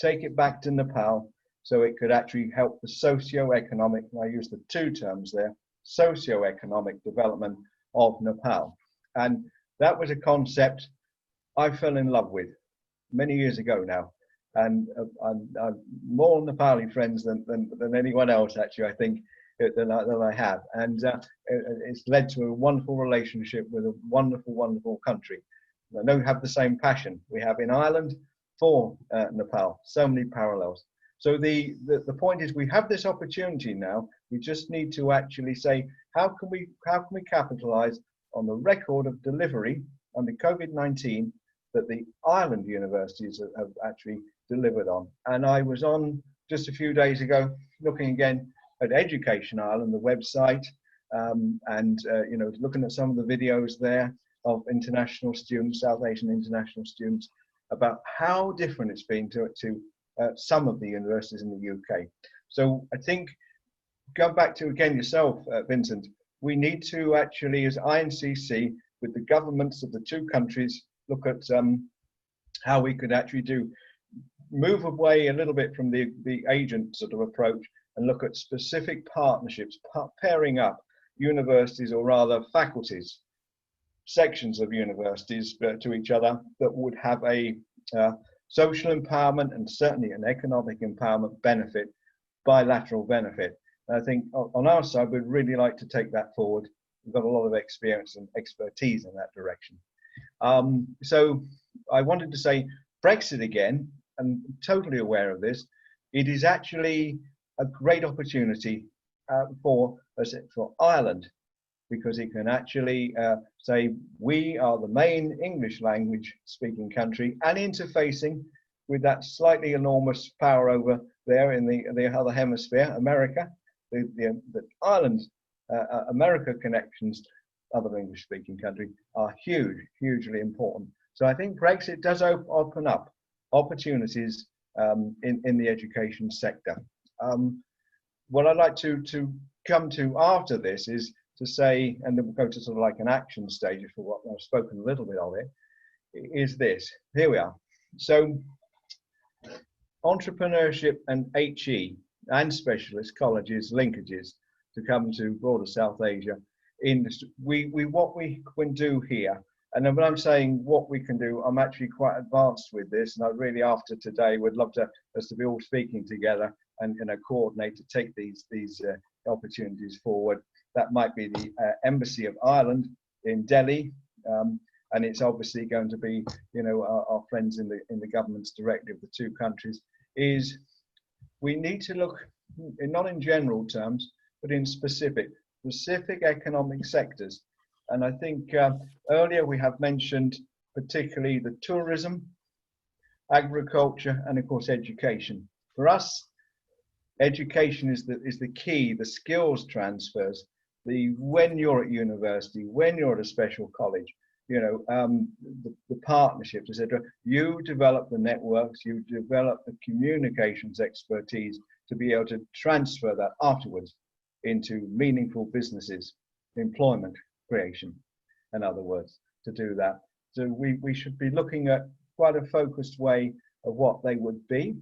take it back to Nepal, so it could actually help the socio-economic, and I use the two terms there, socio-economic development of Nepal. And that was a concept I fell in love with many years ago now. And I'm more Nepali friends than anyone else, actually, I think, than I have. And it's led to a wonderful relationship with a wonderful, wonderful country. I know we have the same passion we have in Ireland for Nepal, so many parallels. So the point is, we have this opportunity now. We just need to actually say, how can we capitalize on the record of delivery under COVID-19 that the Ireland universities have actually delivered on. And I was on just a few days ago looking again at Education Ireland, the website, looking at some of the videos there of international students, South Asian international students, about how different it's been to some of the universities in the UK. So I think, go back to again yourself, Vincent, we need to actually, as INCC, with the governments of the two countries, look at how we could actually move away a little bit from the agent sort of approach and look at specific partnerships, pairing up universities, or rather faculties, sections of universities to each other that would have a social empowerment and certainly an economic empowerment benefit, bilateral benefit. And I think on our side, we'd really like to take that forward. We've got a lot of experience and expertise in that direction. So I wanted to say Brexit again, and totally aware of this. It is actually a great opportunity for Ireland, because it can actually say we are the main English language speaking country and interfacing with that slightly enormous power over there in the other hemisphere, America. The Ireland, America connections, other English speaking country, are huge, hugely important. So I think Brexit does open up opportunities in the education sector. What I'd like to come to after this is to say, and then we'll go to sort of like an action stage for what I've spoken a little bit of it, is this. Here we are. So entrepreneurship and HE and specialist colleges linkages to come to broader South Asia industry. What we can do here, and when I'm saying what we can do, I'm actually quite advanced with this, and I really, after today, would love us to be all speaking together and coordinate to take these opportunities forward. That might be the Embassy of Ireland in Delhi, and it's obviously going to be, our friends in the government's directive of the two countries. Is we need to look not in general terms, but in specific economic sectors. And I think earlier we have mentioned particularly the tourism, agriculture, and of course education. For us, education is the key, the skills transfers, when you're at university, when you're at a special college, the partnerships, etc. You develop the networks, you develop the communications expertise to be able to transfer that afterwards into meaningful businesses, employment creation, in other words, to do that. So we should be looking at quite a focused way of what they would be.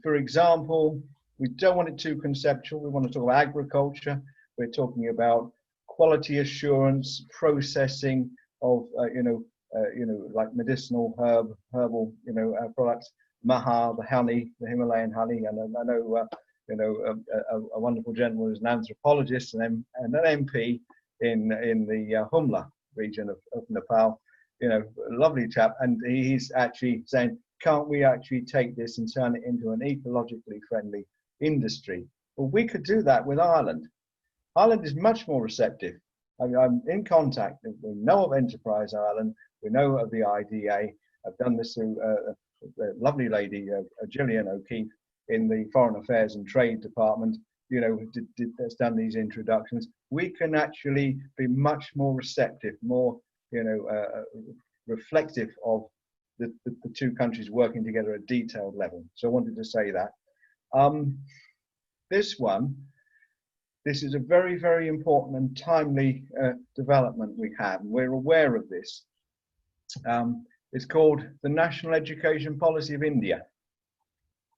For example, we don't want it too conceptual. We want to talk about agriculture. We're talking about quality assurance, processing of like medicinal herbal products, maha, the honey, the Himalayan honey, and I know a wonderful gentleman who's an anthropologist and an MP in the Humla region of Nepal, a lovely chap, and he's actually saying, can't we actually take this and turn it into an ecologically friendly industry? Well, we could do that with Ireland. Ireland is much more receptive. I'm in contact. We know of Enterprise Ireland. We know of the IDA. I've done this through the lovely lady, Gillian O'Keefe, in the Foreign Affairs and Trade Department, has done these introductions. We can actually be much more receptive, more, reflective of the two countries working together at a detailed level. So I wanted to say that. This is a very, very important and timely development we have. We're aware of this. It's called the National Education Policy of India.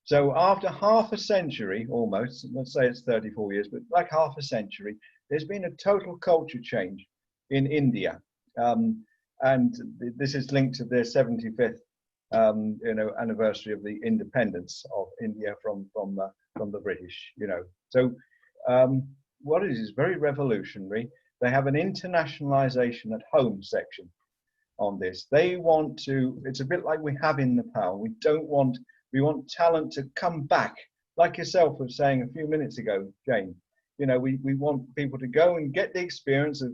So after half a century, almost, let's say it's 34 years, but like half a century, there's been a total culture change in India. And this is linked to their 75th anniversary of the independence of India from the British, So what it is very revolutionary. They have an internationalization at home section on this. They want to, it's a bit like we have in Nepal. We want talent to come back, like yourself was saying a few minutes ago, Jane. We want people to go and get the experience of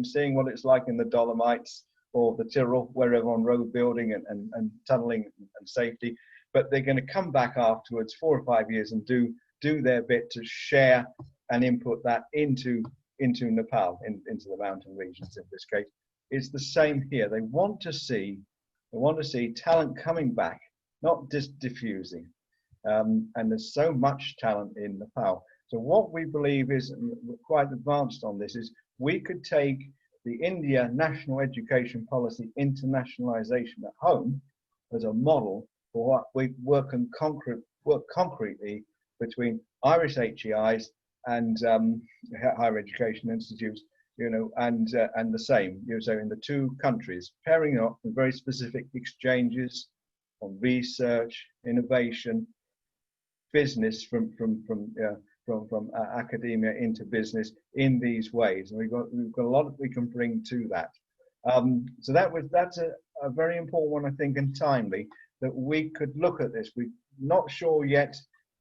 seeing what it's like in the Dolomites or the Tyrol, wherever, on road building and tunneling and safety. But they're going to come back afterwards, 4 or 5 years, and do their bit to share and input that into Nepal, into the mountain regions in this case. It's the same here. They want to see talent coming back, not just diffusing. And there's so much talent in Nepal. So what we believe is, and we're quite advanced on this, is we could take the India National Education Policy internationalization at home as a model for what we work concretely between Irish HEIs and higher education institutes, you know, and the same, you know, so in the two countries, pairing up with very specific exchanges on research, innovation, business from academia into business in these ways, and we've got a lot that we can bring to that. So that's a very important one, I think, and timely, that we could look at this. We're not sure yet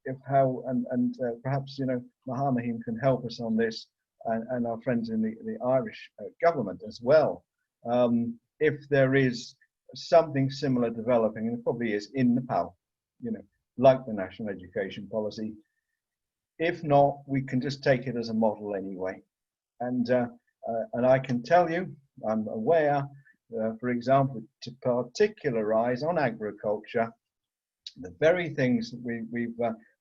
if how, and perhaps, you know, Mahamahim can help us on this, and our friends in the Irish government as well. If there is something similar developing, and it probably is in Nepal, you know, like the national education policy. If not, we can just take it as a model anyway. And I can tell you, I'm aware, for example, to particularize on agriculture, the very things that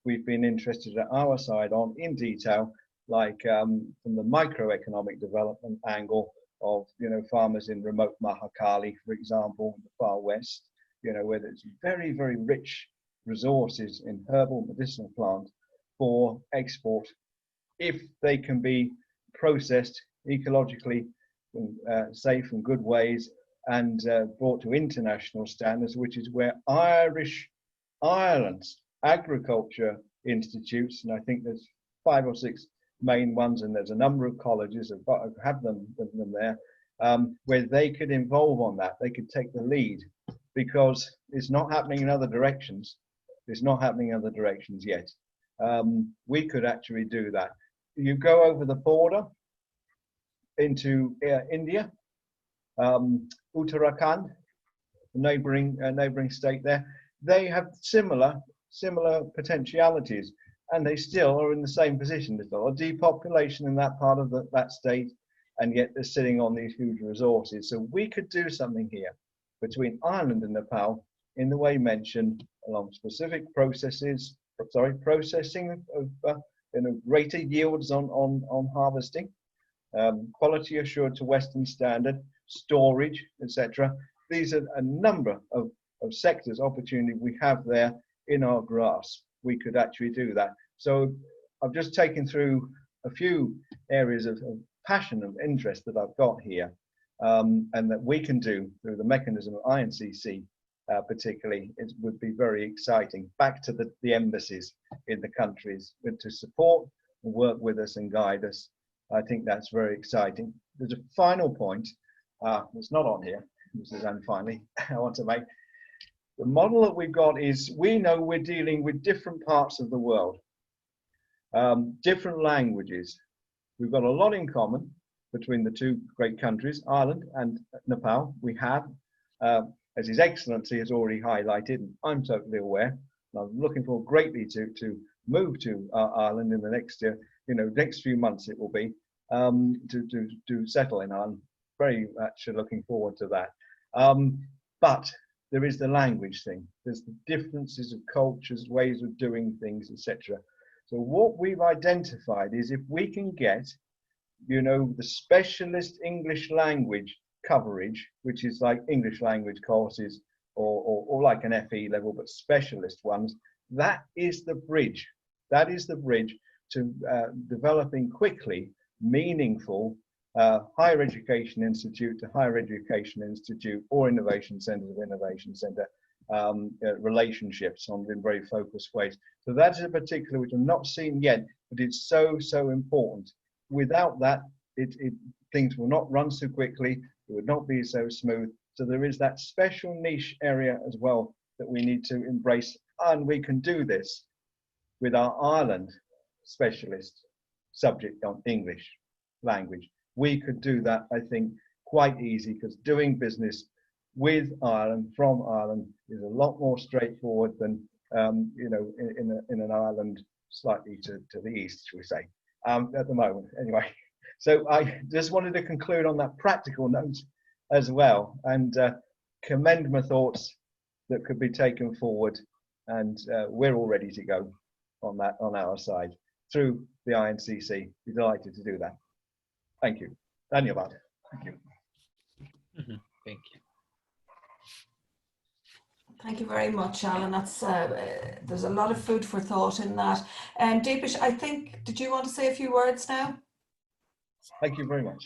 we've been interested at our side on in detail, like from the microeconomic development angle of, you know, farmers in remote Mahakali, for example, in the far west, you know, where there's very, very rich resources in herbal medicinal plants for export, if they can be processed ecologically safe and good ways, and brought to international standards, which is where Ireland's agriculture institutes, and I think there's 5 or 6 main ones, and there's a number of colleges that have them there, where they could involve on that. They could take the lead, because it's not happening in other directions. It's not happening in other directions yet. We could actually do that. You go over the border into India, Uttarakhand, neighboring state there. They have similar potentialities, and they still are in the same position. There's a lot of depopulation in that part of that state, and yet they're sitting on these huge resources. So we could do something here between Ireland and Nepal in the way mentioned, along specific processing of you know, greater yields on harvesting, quality assured to Western standard, storage, etc. These are a number of sectors, opportunity we have there in our grasp. We could actually do that. So I've just taken through a few areas of passion and interest that I've got here, and that we can do through the mechanism of INCC, particularly. It would be very exciting. Back to the embassies in the countries to support and work with us and guide us. I think that's very exciting. There's a final point that's not on here, Suzanne, finally, I want to make. The model that we've got is, we know we're dealing with different parts of the world, different languages. We've got a lot in common between the two great countries, Ireland and Nepal. We have, as His Excellency has already highlighted, and I'm totally aware, and I'm looking forward greatly to move to Ireland in the next few months. It will be to settle in Ireland. Very much looking forward to that. But there is the language thing. There's the differences of cultures, ways of doing things, etc. So what we've identified is, if we can get, you know, the specialist English language coverage, which is like English language courses or like an FE level, but specialist ones, that is the bridge. That is the bridge to developing quickly meaningful higher education institute to higher education institute or innovation centers of innovation center relationships in very focused ways. So that is a particular which I've not seen yet, but it's so important. Without that, things will not run so quickly. It would not be so smooth. So there is that special niche area as well that we need to embrace, and we can do this with our Ireland specialist subject on English language. We could do that, I think, quite easy, because doing business with Ireland, from Ireland, is a lot more straightforward than you know, in an Ireland slightly to the east, shall we say, at the moment. Anyway, so I just wanted to conclude on that practical note as well, and commend my thoughts that could be taken forward, and we're all ready to go on that on our side through the INCC. Be delighted to do that. Thank you. Dhanyavad. Thank you. Thank you. Thank you very much, Alan. That's there's a lot of food for thought in that. Deepish, I think, did you want to say a few words now? Thank you very much.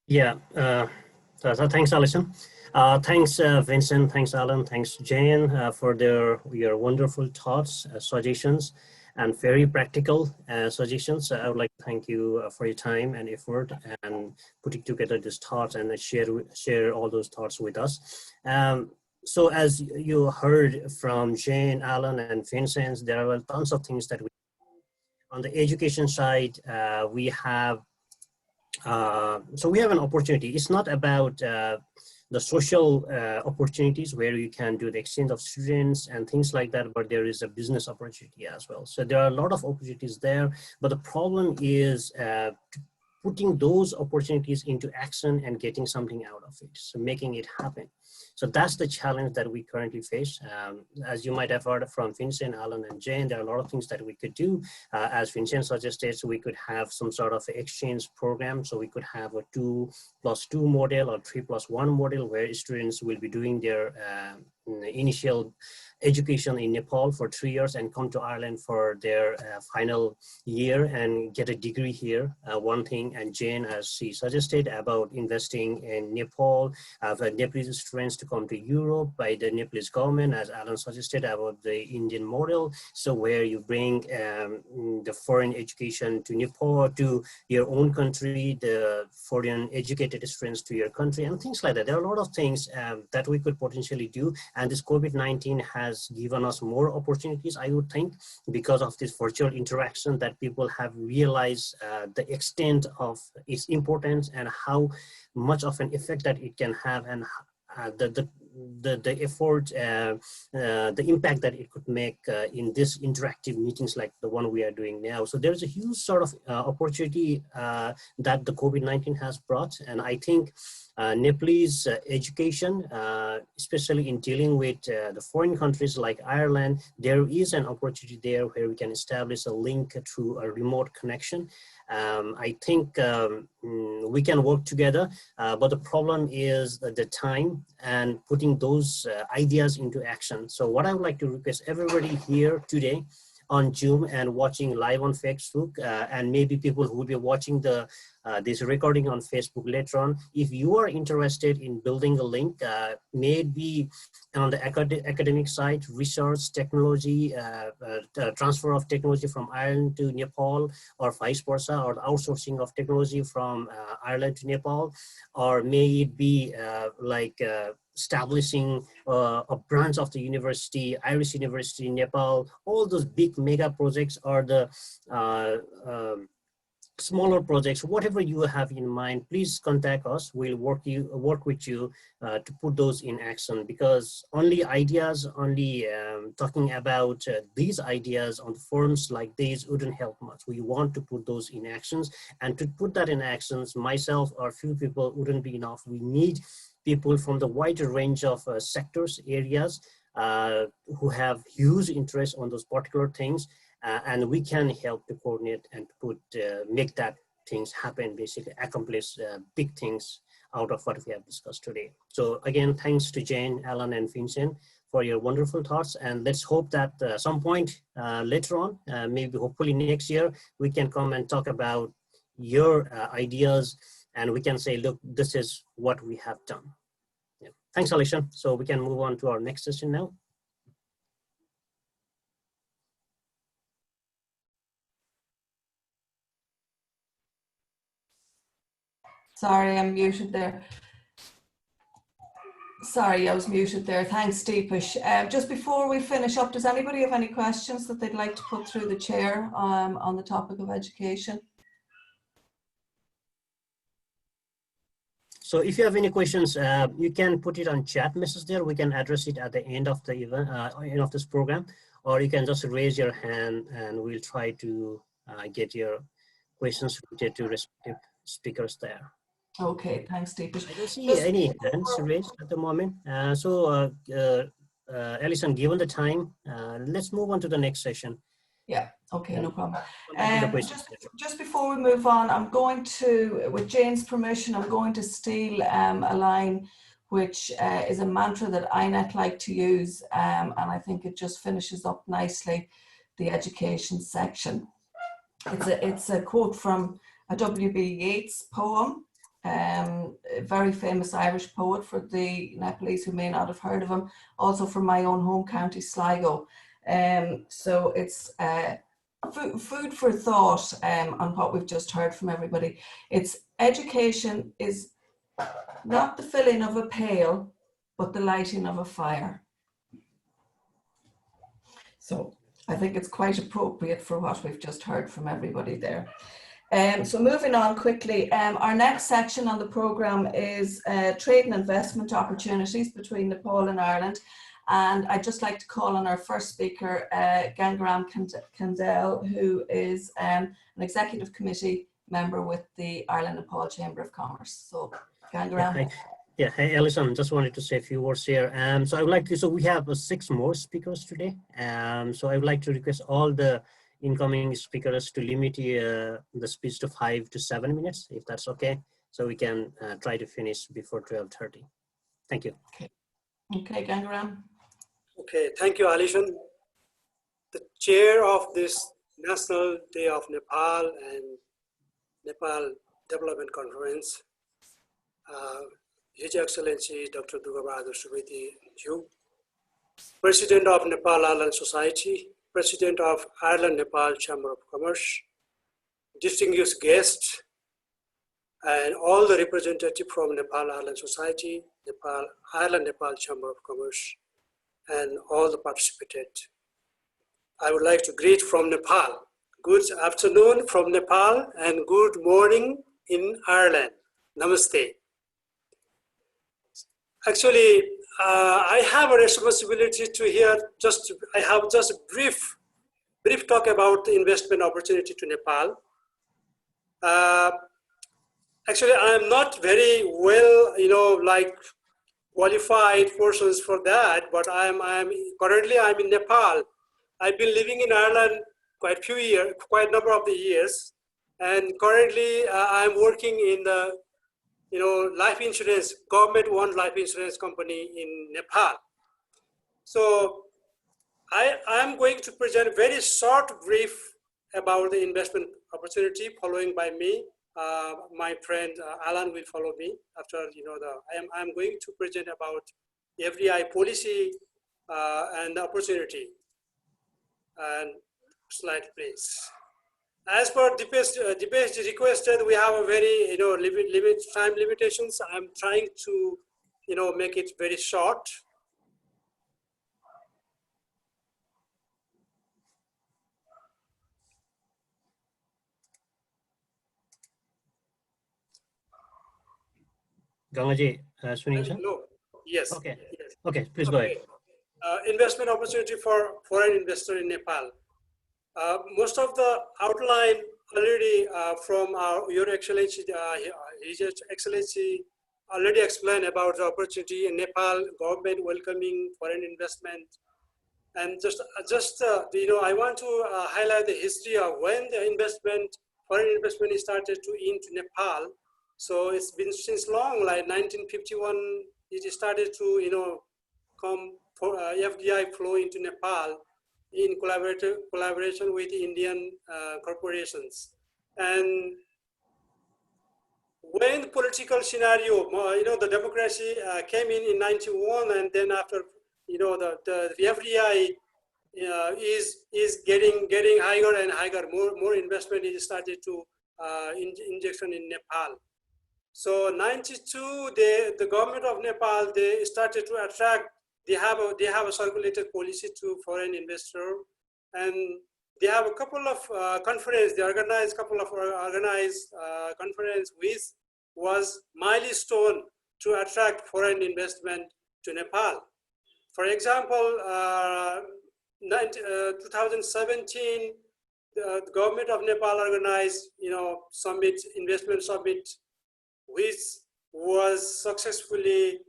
Yeah, so thanks, Alison. Thanks, Vincent. Thanks, Alan. Thanks, Jane, for your wonderful thoughts, suggestions, and very practical suggestions. I would like to thank you for your time and effort and putting together these thoughts and share all those thoughts with us. So as you heard from Jane, Alan, and Vincent, there are tons of things that we on the education side, we have an opportunity. It's not about the social opportunities where you can do the exchange of students and things like that, but there is a business opportunity as well. So there are a lot of opportunities there, but the problem is putting those opportunities into action and getting something out of it, so making it happen. So that's the challenge that we currently face. As you might have heard from Vincent, Alan, and Jane, there are a lot of things that we could do. As Vincent suggested, so we could have some sort of exchange program. So we could have a 2+2 model or 3+1 model where students will be doing their initial education in Nepal for 3 years and come to Ireland for their final year and get a degree here. One thing, and Jane, as she suggested, about investing in Nepal, for Nepalese students to come to Europe by the Nepalese government, as Alan suggested, about the Indian model. So where you bring the foreign education to Nepal, to your own country, the foreign educated students to your country, and things like that. There are a lot of things that we could potentially do. And this COVID-19 has given us more opportunities, I would think, because of this virtual interaction, that people have realized the extent of its importance and how much of an effect that it can have, and the effort, the impact that it could make in this interactive meetings like the one we are doing now. So there's a huge sort of opportunity that the COVID-19 has brought. And I think Nepalese education, especially in dealing with the foreign countries like Ireland, there is an opportunity there where we can establish a link through a remote connection. I think we can work together, but the problem is the time and putting those ideas into action. So what I would like to request everybody here today on Zoom and watching live on Facebook, and maybe people who will be watching this recording on Facebook later on, if you are interested in building a link, maybe on the academic side, research, technology, transfer of technology from Ireland to Nepal, or vice versa, or the outsourcing of technology from Ireland to Nepal, or may it be establishing a branch of the university, Irish University in Nepal, all those big mega projects, or the smaller projects, whatever you have in mind, please contact us. We'll work with you to put those in action, because only ideas, only talking about these ideas on forums like these wouldn't help much. We want to put those in actions, and to put that in actions, myself or few people wouldn't be enough. We need people from the wider range of sectors, areas, who have huge interest on those particular things, and we can help to coordinate and put make that things happen, basically accomplish big things out of what we have discussed today. So again, thanks to Jane, Alan, and Vincent for your wonderful thoughts, and let's hope that some point later on, maybe hopefully next year, we can come and talk about your ideas, and we can say, look, this is what we have done. Yeah. Thanks, Alicia. So we can move on to our next session now. Sorry, I'm muted there. Sorry, I was muted there. Thanks, Deepish. Just before we finish up, does anybody have any questions that they'd like to put through the chair on the topic of education? So if you have any questions, you can put it on chat message there. We can address it at the end of the event, end of this program, or you can just raise your hand and we'll try to get your questions related to respective speakers there. Okay, thanks, Deepish. I don't see any hands raised at the moment. Alison, given the time, let's move on to the next session. Yeah, okay, no problem. Just before we move on, I'm going to, with Jane's permission, I'm going to steal a line which is a mantra that INET like to use, and I think it just finishes up nicely the education section. It's a quote from a W.B. Yeats poem, a very famous Irish poet, for the Nepalese who may not have heard of him, also from my own home county, Sligo. So it's food for thought on what we've just heard from everybody. It's education is not the filling of a pail, but the lighting of a fire. So I think it's quite appropriate for what we've just heard from everybody there. So moving on quickly, our next section on the programme is trade and investment opportunities between Nepal and Ireland. And I'd just like to call on our first speaker, Gangaram Kandel, who is an executive committee member with the Ireland-Nepal Chamber of Commerce. So Gangaram. Yeah, hey, Alison, just wanted to say a few words here. So I would like to, so we have 6 more speakers today. So I would like to request all the incoming speakers to limit the speech to 5 to 7 minutes, if that's okay. So we can try to finish before 12:30. Thank you. Okay, Gangaram. Okay, thank you, Alison. The chair of this National Day of Nepal and Nepal Development Conference, His Excellency Dr. BAHADUR Subedi, President of Nepal Ireland Society, President of Ireland-Nepal Chamber of Commerce, distinguished guests, and all the representatives from Nepal Ireland Society, Ireland-Nepal Chamber of Commerce, and all the participants. I would like to greet from Nepal. Good afternoon from Nepal and good morning in Ireland. Namaste. Actually, I have a responsibility to hear I have just a brief talk about the investment opportunity to Nepal. Actually, I am not very well, qualified persons for that, but currently I'm in Nepal. I've been living in Ireland quite a number of the years, and currently I'm working in the life insurance, government-owned life insurance company in Nepal. So I'm going to present a very short brief about the investment opportunity, following by me. My friend Alan will follow me after, I'm going to present about FDI policy and the opportunity. And slide, please. As per debate requested, we have a very, time limitations. I'm trying to, make it very short. Gangaji, No, yes. Okay. Yes. Okay, please go ahead. Investment opportunity for foreign investor in Nepal. Most of the outline already from Your Excellency, His Excellency already explained about the opportunity in Nepal, government welcoming foreign investment. And I want to highlight the history of when the foreign investment started into Nepal. So it's been since long, like 1951, it started to, come for FDI flow into Nepal in collaboration with Indian corporations. And when the political scenario, the democracy came in 91, and then after, the FDI is getting higher and higher, more investment is started to injection in Nepal. So 92, the government of Nepal, they started to attract. They have a circulated policy to foreign investor, and they have a couple of conference. They organized a couple of organized conference, which was milestone to attract foreign investment to Nepal. For example, 2017, the government of Nepal organized, investment summit, which was successfully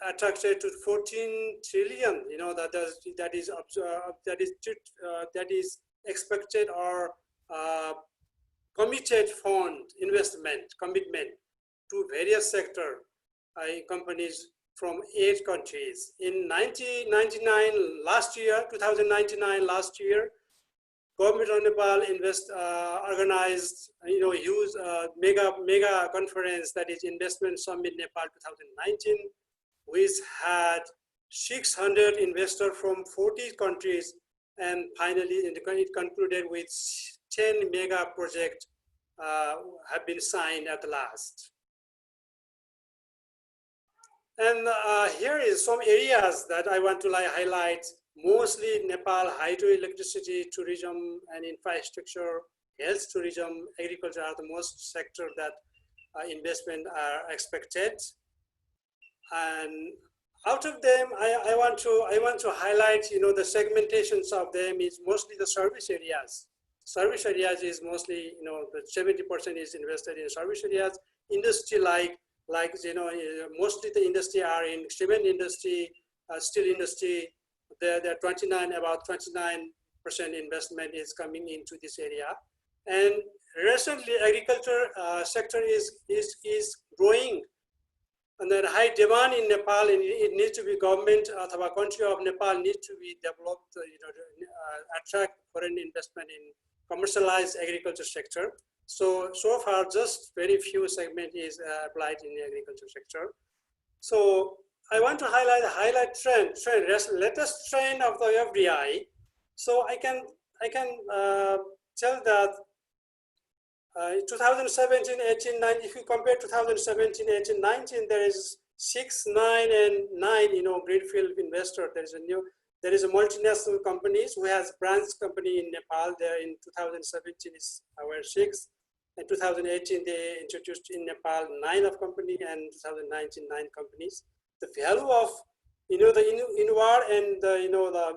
attracted to 14 trillion. That is expected or committed fund investment commitment to various sectors. companies from 8 countries. In 2099 last year, Government of Nepal organized, huge mega conference, that is Investment Summit Nepal 2019, which had 600 investors from 40 countries, and finally it concluded with 10 mega projects have been signed at last. And here is some areas that I want to highlight. Mostly Nepal, hydroelectricity, tourism and infrastructure, health, tourism, agriculture are the most sector that investment are expected. And out of them, I want to highlight, the segmentations of them is mostly the service areas. Service areas is mostly, the 70% is invested in service areas. Industry mostly the industry are in cement industry, steel industry. About 29% investment is coming into this area. And recently agriculture sector is growing, and the high demand in Nepal, and it needs to be government or country of Nepal needs to be developed, attract foreign investment in commercialized agriculture sector. So far just very few segment is applied in the agriculture sector. So I want to highlight latest trend of the FDI. So I can tell that 2017, 18, 19. If you compare 2017, 18, 19, there is 6, 9, and 9. Greenfield investor. There is a multinational companies who has branch company in Nepal. There in 2017 is our 6. In 2018 they introduced in Nepal 9 of company, and 2019 9 companies. The value of the inward and the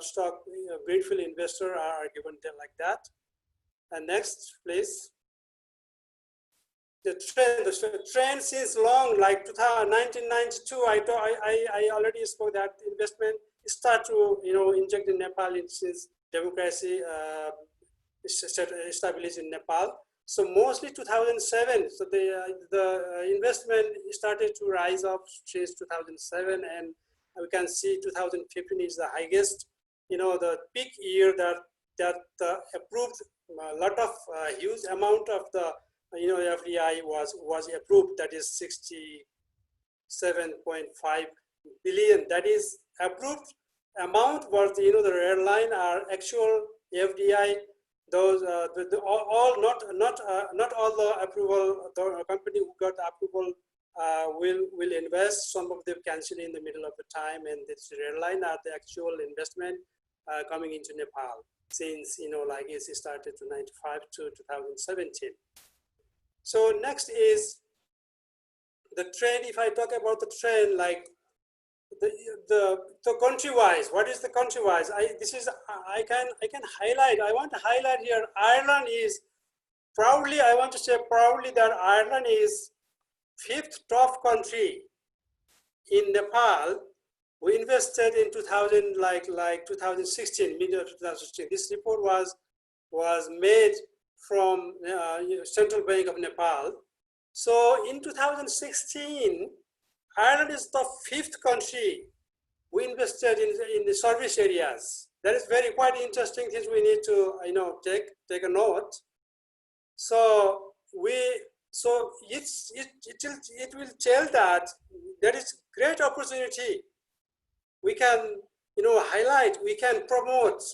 stock greenfield investor are given there like that. And next, please. The trend since long, like 1992. I already spoke that investment start to inject in Nepal since democracy established in Nepal. So mostly 2007. So the investment started to rise up since 2007, and we can see 2015 is the highest. The peak year that approved a lot of huge amount of the FDI was approved. That is 67.5 billion. That is approved amount. Was the airline are actual FDI. Those not all the approval, the company who got approval will invest. Some of them cancel in the middle of the time, and this airline are the actual investment coming into Nepal since it started to 95 to 2017. So next is the trend. If I talk about the trend, like the country-wise, what is the country-wise? I can highlight. I want to highlight here. Ireland is proudly. I want to say proudly that Ireland is 5th top country in Nepal. We invested in 2016, mid of 2016. This report was made from Central Bank of Nepal. So in 2016. Ireland is the 5th country we invested in the service areas. That is quite interesting things we need to take a note. So it will tell that there is great opportunity. We can highlight, we can promote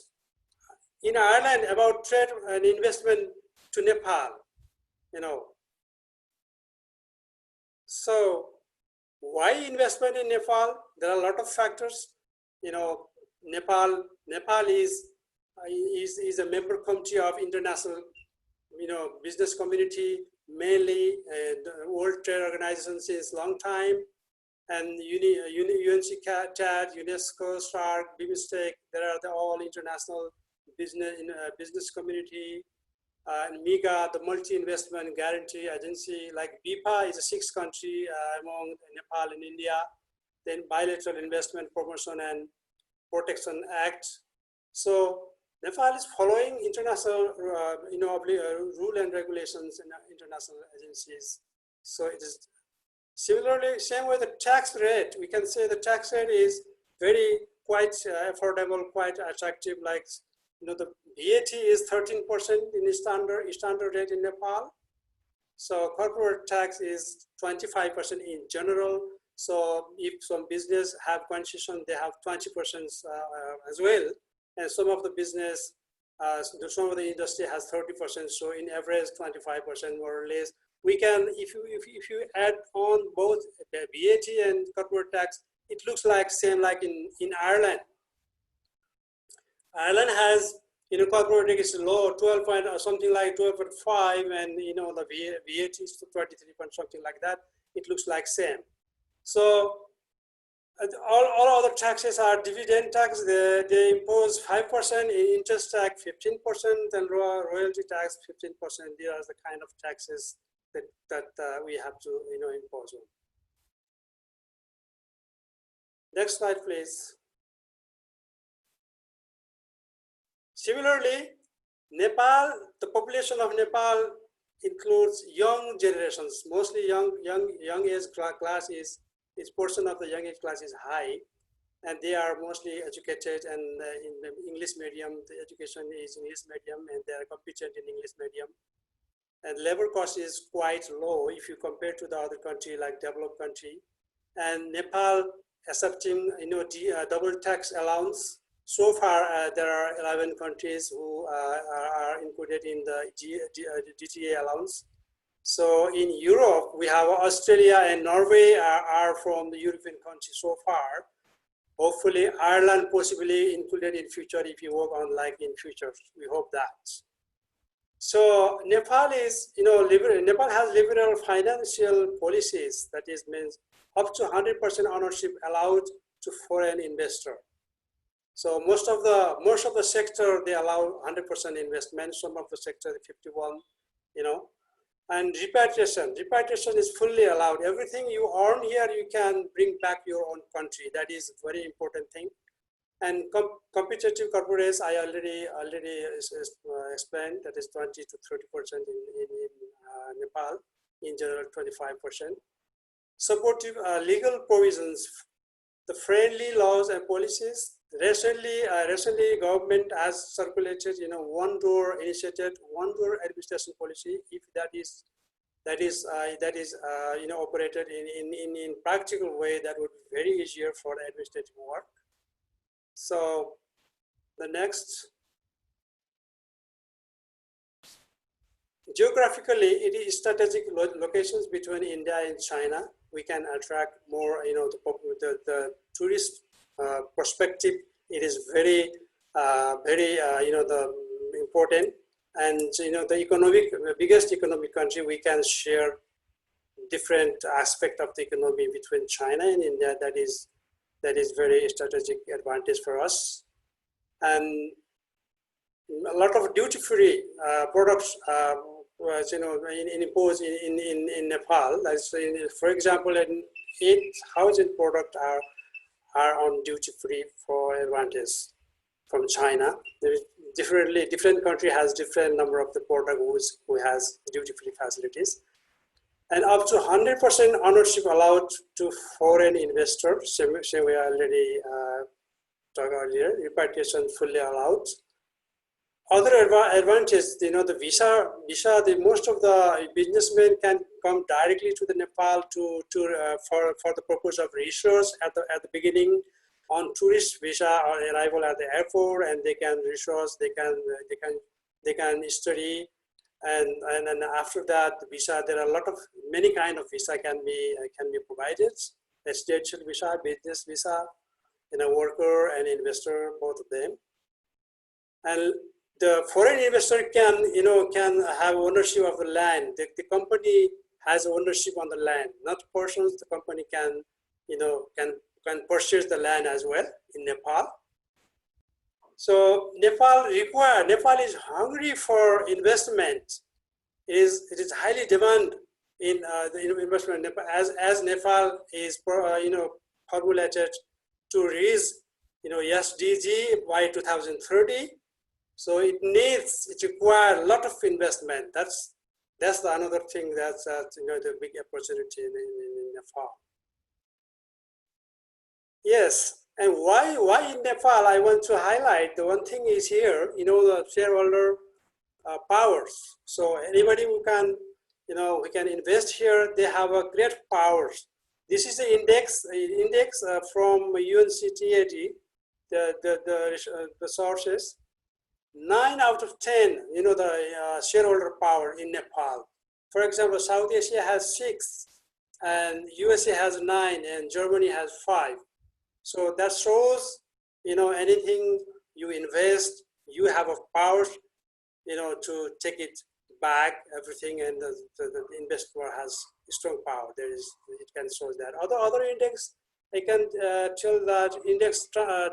in Ireland about trade and investment to Nepal. So. Why investment in Nepal? There are a lot of factors. Nepal is a member country of international, business community, mainly the World Trade Organization since long time, and UNCC, UNESCO, SARC, BIMSTEC. There are all international business community. And MIGA, the multi-investment guarantee agency, like BIPA is a 6th country among Nepal and India. Then bilateral investment promotion and protection act. So Nepal is following international, rule and regulations in international agencies. So it is Similarly, same with the tax rate, we can say the tax rate is very quite affordable, quite attractive. Like, you know, the VAT is 13% in standard rate in Nepal. So corporate tax is 25% in general. So if some business have concession, they have 20% as well. And some of the business, some of the industry has 30%. So in average, 25% more or less. We can, if you add on both the VAT and corporate tax, it looks like same like in Ireland. Ireland has, you know, corporate tax is low, 12 point or something like 12.5, and you know the VAT is 23 point something like that. It looks like same. So all other taxes are dividend tax. They impose 5%, interest tax 15%, and royalty tax 15%. These are the kind of taxes that we have to, you know, impose on. Next slide, please. Similarly, Nepal, the population of Nepal includes young generations, mostly young age class is portion of the young age class is high, and they are mostly educated, and in the English medium, the education is English medium, and they are competent in English medium. And labor cost is quite low if you compare to the other country like developed country. And Nepal accepting, you know, double tax allowance. So far, there are 11 countries who are included in the DTA allowance. So in Europe, we have Australia and Norway are from the European countries so far. Hopefully, Ireland possibly included in future if you work on like in future. We hope that. So Nepal is, you know, Nepal has liberal financial policies. That is means up to 100% ownership allowed to foreign investor. So most of the sector they allow 100% investment. Some of the sector 51, you know, and repatriation is fully allowed. Everything you earn here you can bring back your own country. That is a very important thing. And competitive corporates, I already explained, that is 20 to 30% in Nepal, in general 25%. Supportive legal provisions, the friendly laws and policies. Recently government has circulated, you know, one door initiated, one door administration policy. If that is you know, operated in practical way, that would be very easier for administrative work. So the next, geographically, it is strategic locations between India and China. We can attract more, you know, the tourist perspective. It is very, you know, the important, and you know, the biggest economic country. We can share different aspect of the economy between China and India. That is very strategic advantage for us. And a lot of duty-free products, you know, imposed in Nepal. For example, 8,000 products are on duty-free for advantage from China. Different country has different number of the product who has duty-free facilities. And up to 100% ownership allowed to foreign investors. Same we already talked earlier. Repatriation fully allowed. Other advantages, you know, the visa. Most of the businessmen can come directly to the Nepal for the purpose of research at the beginning on tourist visa or arrival at the airport, and they can research. They can study. And then after that, the visa, there are many kind of visa can be provided. Residential visa, business visa, you know, worker and investor, both of them. And the foreign investor can have ownership of the land. The company has ownership on the land, not persons. The company can purchase the land as well in Nepal. So Nepal is hungry for investment. It is highly demand in the investment. As Nepal is formulated to reach SDG by 2030. So it requires a lot of investment. That's the another thing that's the big opportunity in Nepal. Yes, and why in Nepal? I want to highlight the one thing is here, the shareholder powers. So anybody who can, we can invest here, they have a great powers. This is the index from UNCTAD, the sources. 9 out of 10, the shareholder power in Nepal. For example, South Asia has 6, and USA has 9, and Germany has 5. So that shows, anything you invest, you have a power, to take it back, everything, and the investor has strong power. It can show that. Other index, I can tell that index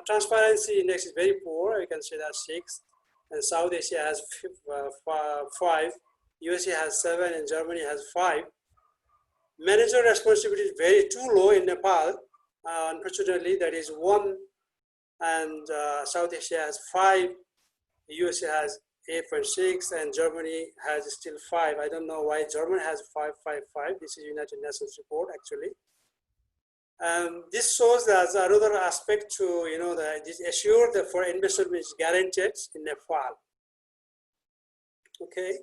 transparency index is very poor. I can say that 6, and South Asia has 5, USA has 7, and Germany has 5. Manager responsibility is very too low in Nepal. Unfortunately, that is 1, and South Asia has 5, USA has 8.6, and Germany has still 5. I don't know why Germany has 5.55. This is United Nations report actually. This shows that another aspect to, this assured that for investment is guaranteed in Nepal. Okay,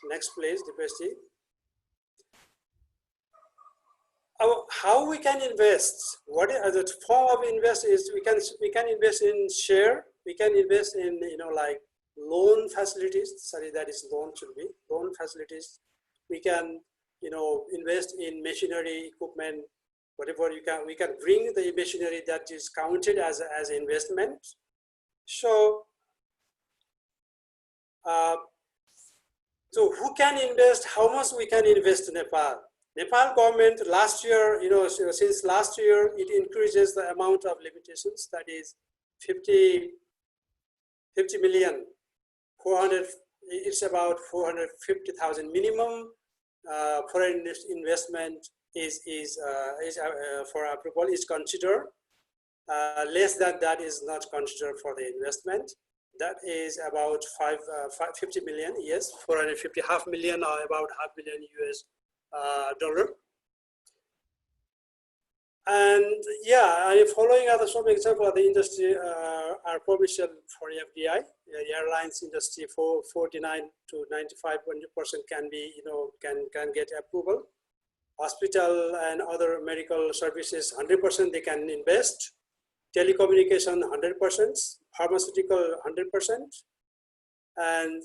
next please, Dipesti. How we can invest? What is the form of invest is we can invest in share. We can invest in like loan facilities. Sorry, that is loan should be loan facilities. We can invest in machinery, equipment, whatever you can. We can bring the machinery that is counted as investment. So, so who can invest? How much we can invest in Nepal? Nepal government last year, since last year, it increases the amount of limitations. That is 50 million, 400. It's about 450,000 minimum. Foreign investment is for approval is considered. Less than that is not considered for the investment. That is about 50 million. Yes, 450, half million, or about $500 million US. Dollar. And yeah, I'm following other some example of the industry are permission for FDI. The airlines industry for 49 to 95% can be can get approval. Hospital and other medical services 100% they can invest. Telecommunication 100%, pharmaceutical 100%, and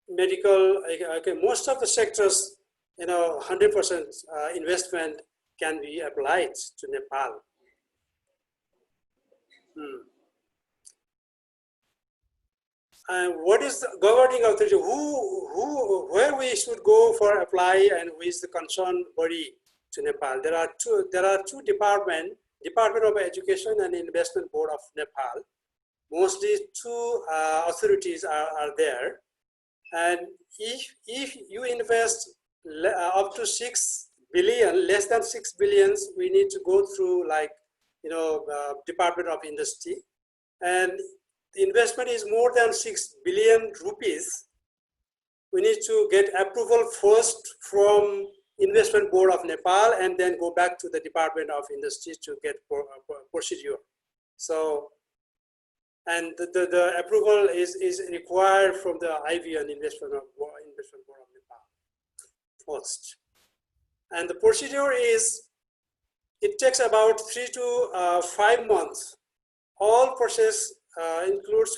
medical. Okay, most of the sectors. 100% investment can be applied to Nepal. And what is the governing authority? Where we should go for apply, and who is the concerned body to Nepal? There are two departments: Department of Education and Investment Board of Nepal. Mostly two authorities are there, and if you invest up to 6 billion, less than 6 billions, we need to go through like, Department of Industry. And the investment is more than 6 billion rupees. We need to get approval first from Investment Board of Nepal and then go back to the Department of Industry to get procedure. So, and the approval is required from the IVN Investment Board of Nepal first. And the procedure is, it takes about 3 to 5 months. All process includes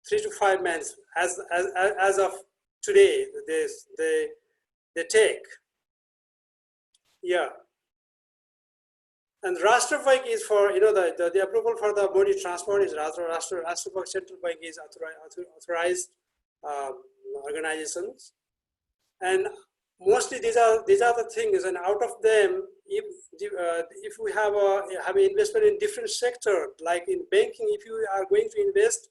3 to 5 months as of today. They take. Yeah. And Rashtra Bank is for, the approval for the money transfer is Rashtra Bank Central Bank is authorized organizations. And mostly these are the things, and out of them, if we have an investment in different sector, like in banking, if you are going to invest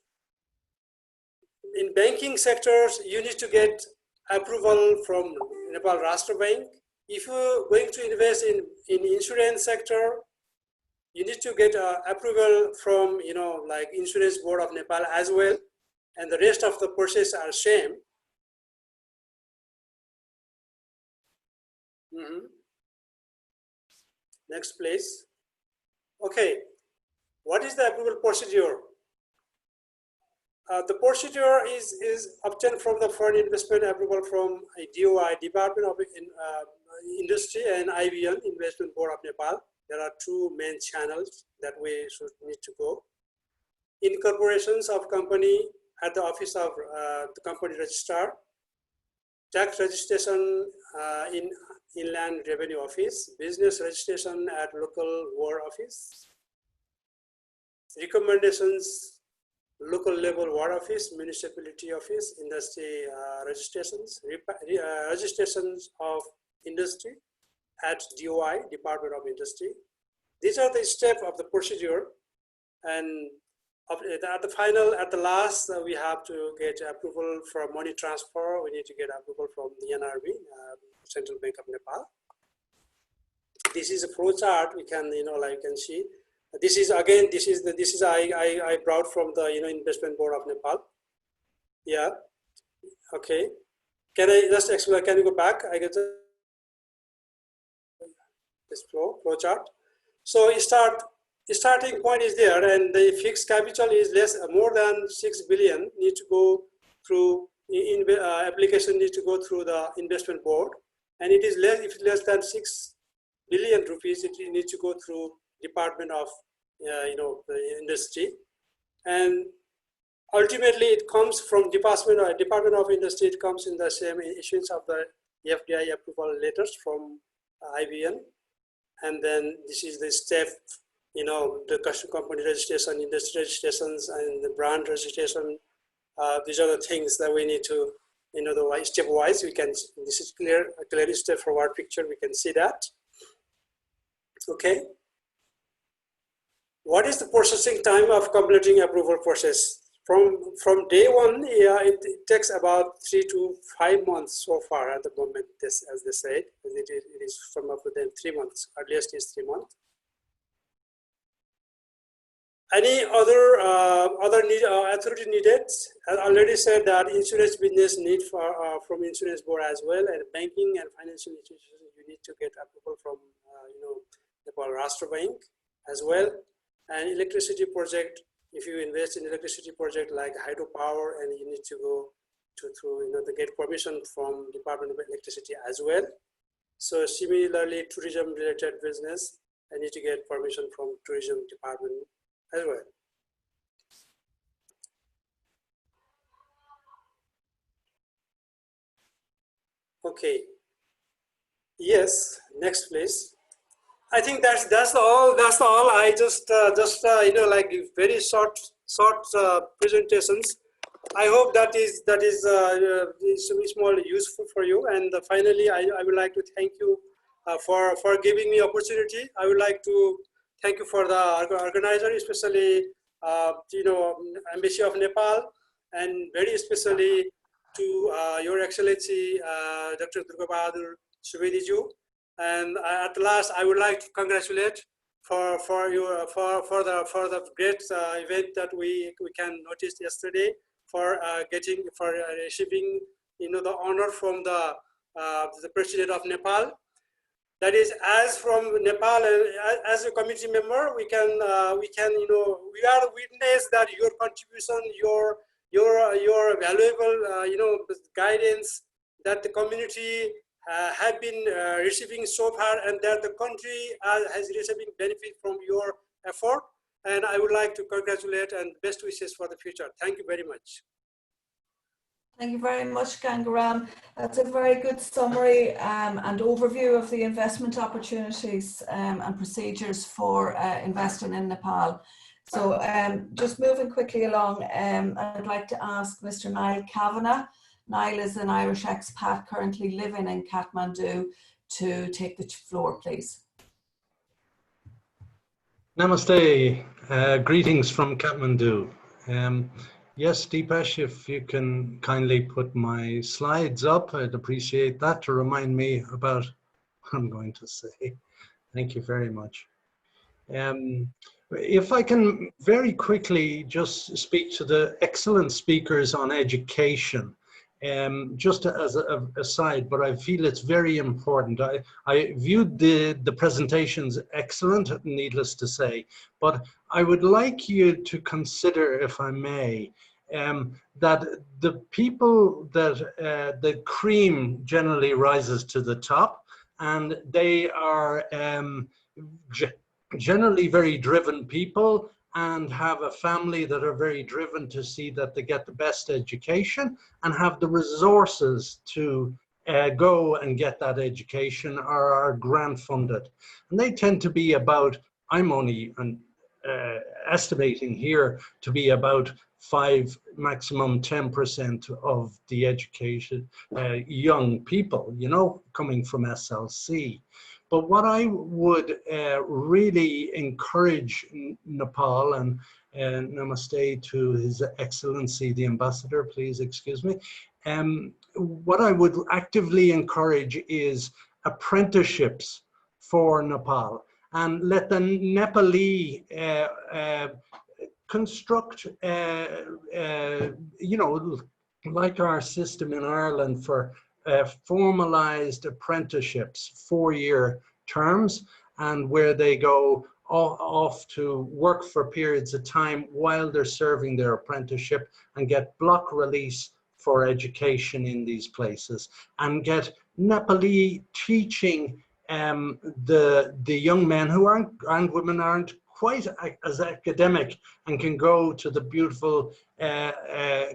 in banking sectors, you need to get approval from Nepal Rashtra Bank. If you're going to invest in insurance sector, you need to get approval from like Insurance Board of Nepal as well, and the rest of the process are same. Next, please. Okay, what is the approval procedure? The procedure is obtained from the foreign investment approval from DOI, Department of Industry, and IBN, Investment Board of Nepal. There are two main channels that we should need to go. Incorporations of company at the office of the company registrar, tax registration in Inland Revenue Office, business registration at local war office, recommendations, local level war office, municipality office, industry registrations, registrations of industry at DOI, Department of Industry. These are the steps of the procedure, and at the last, we have to get approval for money transfer. We need to get approval from the NRB, Central Bank of Nepal. This is a flow chart. We can, like you can see. This is again. This is I brought from the Investment Board of Nepal. Yeah. Okay. Can I just explain? Can you go back? I get this flow chart. So starting point is there, and the fixed capital is more than 6 billion. Need to go through application. Needs to go through the investment board, and it is less. If it's less than 6 billion rupees, it needs to go through Department of the Industry, and ultimately it comes from Department of Industry. It comes in the same issuance of the FDI approval letters from IBN, and then this is the step. The custom company registration, industry registrations, and the brand registration. These are the things that we need to, the stepwise. We can. This is a clear step forward picture. We can see that. Okay. What is the processing time of completing approval process? From day one, it takes about 3 to 5 months so far at the moment. This, as they said, it is from up to then 3 months. Earliest is 3 months. Any other authority needed? I already said that insurance business need from insurance board as well, and banking and financial institutions you need to get approval from Nepal Rashtra Bank as well, and electricity project. If you invest in electricity project like hydropower, and you need to go through to get permission from Department of Electricity as well. So similarly, tourism related business, I need to get permission from tourism department as well. Okay. Yes. Next, please. I think that's all. That's all. I just like very short presentations. I hope that is small useful for you. And finally, I would like to thank you for giving me opportunity. I would like to thank you for the organizer, especially Embassy of Nepal, and very especially to Your Excellency Dr. Durga Bahadur Subediju. And at last, I would like to congratulate for the great event that we can notice yesterday, for receiving the honor from the President of Nepal. That is, as from Nepal, as a committee member, we are witness that your contribution, your valuable guidance that the community have been receiving so far, and that the country has receiving benefit from your effort. And I would like to congratulate and best wishes for the future. Thank you very much. Thank you very much, Gangaram. That's a very good summary and overview of the investment opportunities and procedures for investing in Nepal. So just moving quickly along, I'd like to ask Mr. Niall Kavanagh. Niall is an Irish expat currently living in Kathmandu, to take the floor, please. Namaste. Greetings from Kathmandu. Yes, Deepesh, if you can kindly put my slides up, I'd appreciate that to remind me about what I'm going to say. Thank you very much. If I can very quickly just speak to the excellent speakers on education. just as a aside, but I feel it's very important. I viewed the presentations excellent, needless to say, but I would like you to consider, if I may, that the people that the cream generally rises to the top, and they are generally very driven people and have a family that are very driven to see that they get the best education and have the resources to go and get that education or are grant funded. And they tend to be about, I'm only estimating here to be about 5, maximum 10% of the educated young people, you know, coming from SLC. But what I would really encourage Nepal, and namaste to His Excellency the Ambassador, please excuse me. What I would actively encourage is apprenticeships for Nepal, and let the Nepali construct, you know, like our system in Ireland for formalized apprenticeships, 4-year terms, and where they go off to work for periods of time while they're serving their apprenticeship and get block release for education in these places, and get Nepali teaching the young men who aren't, and women aren't quite as academic and can go to the beautiful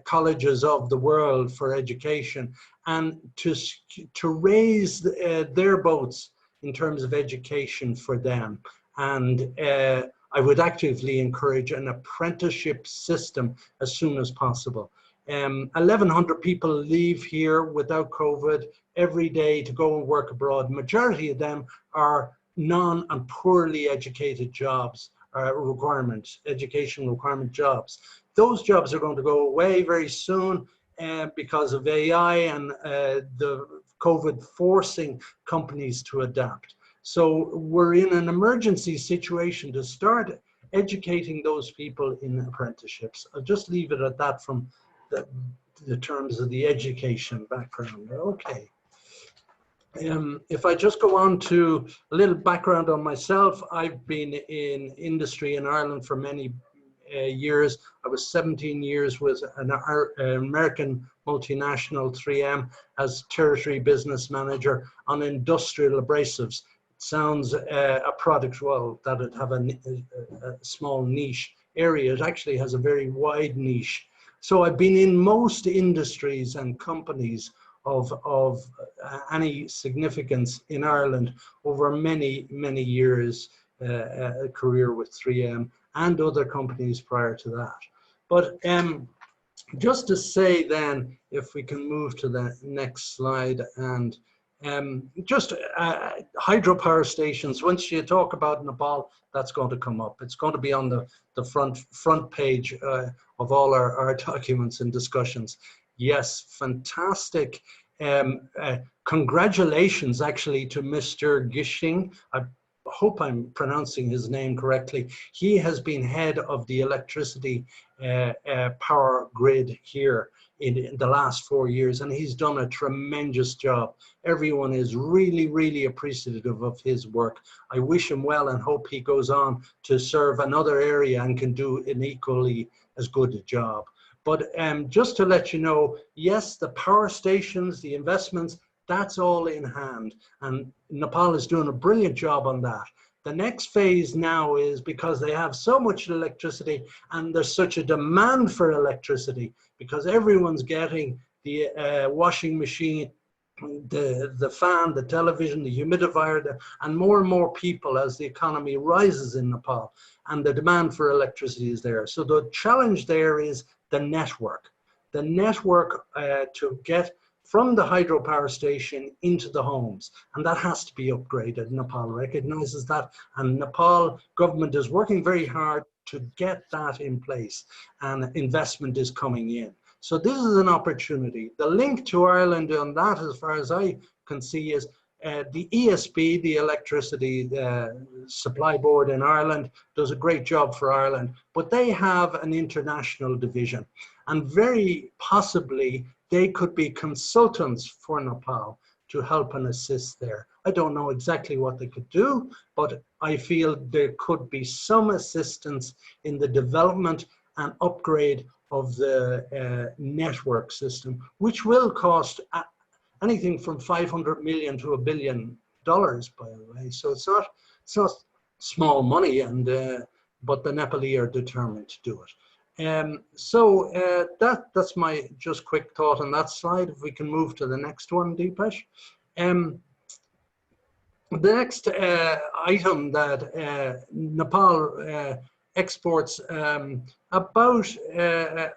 colleges of the world for education, and to raise their boats in terms of education for them. And I would actively encourage an apprenticeship system as soon as possible. 1,100 people leave here without COVID every day to go and work abroad. Majority of them are non and poorly educated jobs, requirements, education requirement jobs. Those jobs are going to go away very soon because of AI and the COVID forcing companies to adapt. So we're in an emergency situation to start educating those people in apprenticeships. I'll just leave it at that from the terms of the education background. Okay. If I just go on to a little background on myself, I've been in industry in Ireland for many years. I was 17 years with an American multinational 3M as territory business manager on industrial abrasives. It sounds a product, well, that would have a small niche area. It actually has a very wide niche. So I've been in most industries and companies of any significance in Ireland over many, many years, a career with 3M and other companies prior to that. But just to say then, if we can move to the next slide, and just hydropower stations, once you talk about Nepal, that's going to come up. It's going to be on the front page of all our documents and discussions. Yes, fantastic. Congratulations actually to Mr. Gishing. I hope I'm pronouncing his name correctly. He has been head of the electricity power grid here in the last 4 years, and he's done a tremendous job. Everyone is really, really appreciative of his work. I wish him well and hope he goes on to serve another area and can do an equally as good a job. But just to let you know, yes, the power stations, the investments, that's all in hand. And Nepal is doing a brilliant job on that. The next phase now is, because they have so much electricity and there's such a demand for electricity, because everyone's getting the washing machine, the fan, the television, the humidifier, and more people as the economy rises in Nepal, and the demand for electricity is there. So the challenge there is the network to get from the hydropower station into the homes, and that has to be upgraded. Nepal recognizes that, and Nepal government is working very hard to get that in place, and investment is coming in. So this is an opportunity. The link to Ireland on that, as far as I can see, is the ESB, the Electricity Supply Board in Ireland, does a great job for Ireland, but they have an international division, and very possibly they could be consultants for Nepal to help and assist there. I don't know exactly what they could do, but I feel there could be some assistance in the development and upgrade of the network system, which will cost anything from 500 million to $1 billion, by the way. So it's not small money, and but the Nepali are determined to do it. That's my just quick thought on that slide. If we can move to the next one, Deepesh. The next item that Nepal exports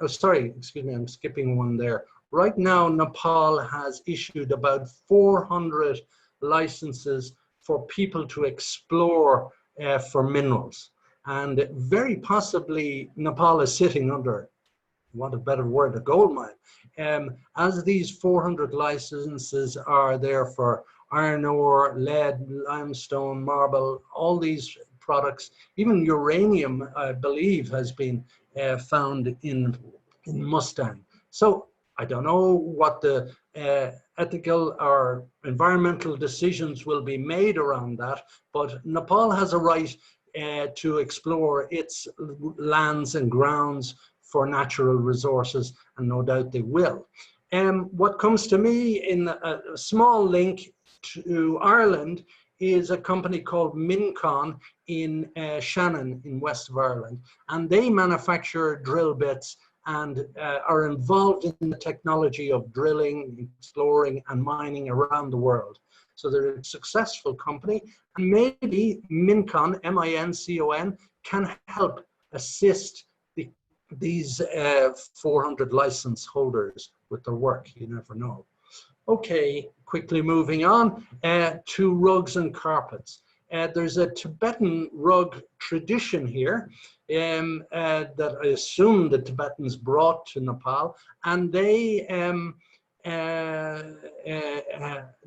sorry, excuse me, I'm skipping one there. Right now, Nepal has issued about 400 licenses for people to explore for minerals. And very possibly Nepal is sitting under, want a better word, a gold mine. As these 400 licenses are there for iron ore, lead, limestone, marble, all these products, even uranium, I believe, has been found in Mustang. So I don't know what the ethical or environmental decisions will be made around that, but Nepal has a right to explore its lands and grounds for natural resources, and no doubt they will. What comes to me in a small link to Ireland is a company called Mincon in Shannon in west of Ireland, and they manufacture drill bits and are involved in the technology of drilling, exploring, and mining around the world. So they're a successful company, and maybe Mincon, M-I-N-C-O-N, can help assist these 400 license holders with their work. You never know. Okay, quickly moving on to rugs and carpets. There's a Tibetan rug tradition here that I assume the Tibetans brought to Nepal, and they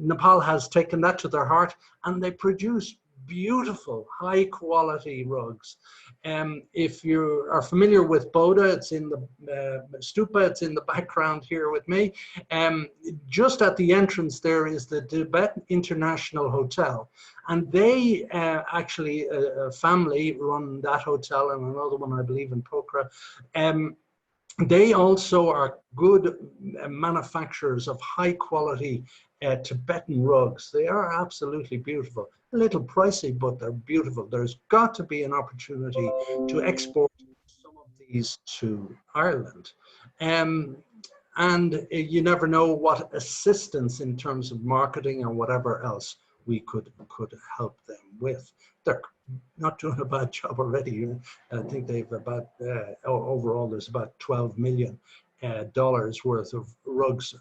Nepal has taken that to their heart, and they produce beautiful, high quality rugs. If you are familiar with Bodha, it's in the stupa, it's in the background here with me. Just at the entrance there is the Tibet International Hotel, and they actually, a family run that hotel, and another one I believe in Pokhara. They also are good manufacturers of high quality Tibetan rugs. They are absolutely beautiful. A little pricey, but they're beautiful. There's got to be an opportunity to export some of these to Ireland. And you never know what assistance in terms of marketing or whatever else we could help them with. They're not doing a bad job already. I think they've about, overall there's about $12 million worth of rugs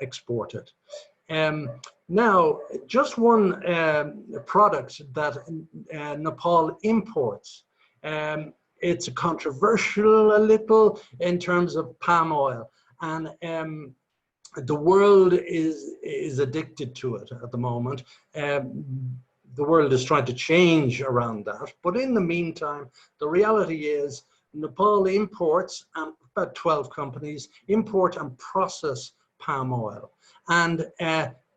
exported. Now, just one product that Nepal imports. It's controversial a little in terms of palm oil, and the world is addicted to it at the moment. The world is trying to change around that, but in the meantime, the reality is Nepal imports, and about 12 companies import and process palm oil. And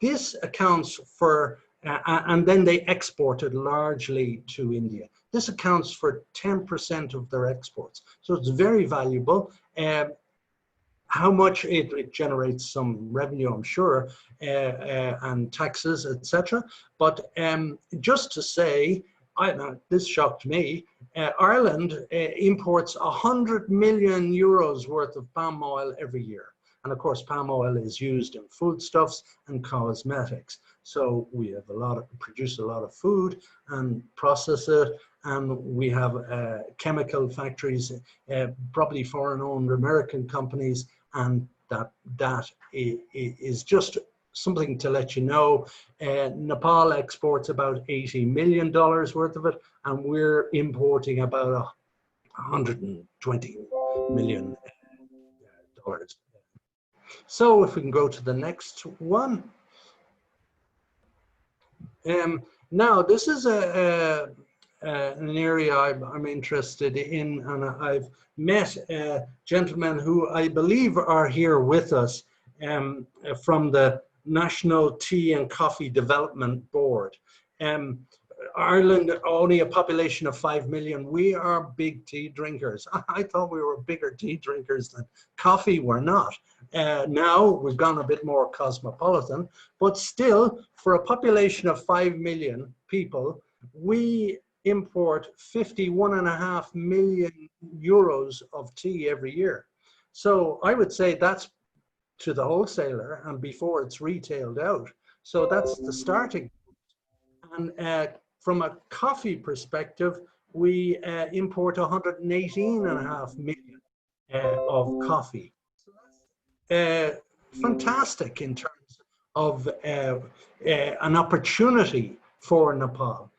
this accounts for, and then they export it largely to India. This accounts for 10% of their exports. So it's very valuable. How much it generates some revenue, I'm sure, and taxes, etc. But just to say, this shocked me, Ireland imports 100 million euros worth of palm oil every year. And of course, palm oil is used in foodstuffs and cosmetics. So we have produce a lot of food and process it. And we have chemical factories, probably foreign-owned American companies, and that is just something to let you know. Nepal exports about $80 million worth of it, and we're importing about $120 million. So if we can go to the next one. Now, this is an area I'm interested in, and I've met gentlemen who I believe are here with us from the National Tea and Coffee Development Board. Ireland, only a population of 5 million. We are big tea drinkers. I thought we were bigger tea drinkers than coffee. We're not. Now we've gone a bit more cosmopolitan, but still, for a population of 5 million people, we import 51.5 million euros of tea every year. So I would say that's to the wholesaler and before it's retailed out. So that's the starting. And from a coffee perspective, we import 118.5 million of coffee. So that's fantastic in terms of an opportunity for Nepal.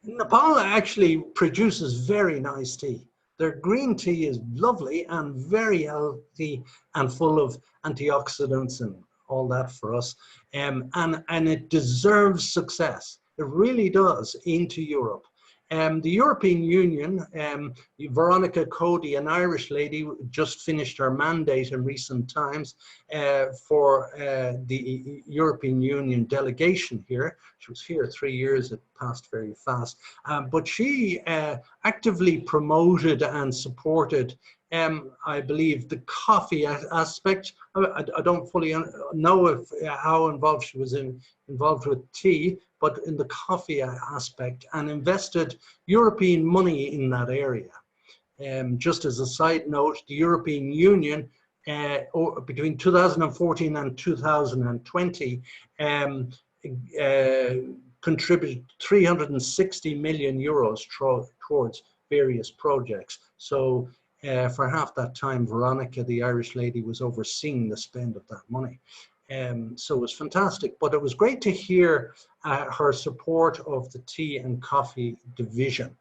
Nepal actually produces very nice tea. Their green tea is lovely and very healthy and full of antioxidants and all that for us. And it deserves success. It really does into Europe. The European Union, Veronica Cody, an Irish lady, just finished her mandate in recent times for the European Union delegation here. She was here 3 years, it passed very fast. But she actively promoted and supported, I believe, the coffee aspect. I don't fully know how involved she was involved with tea, but in the coffee aspect, and invested European money in that area. Just as a side note, the European Union, between 2014 and 2020, contributed 360 million euros towards various projects. So for half that time, Veronica, the Irish lady, was overseeing the spend of that money. So it was fantastic, but it was great to hear her support of the tea and coffee division,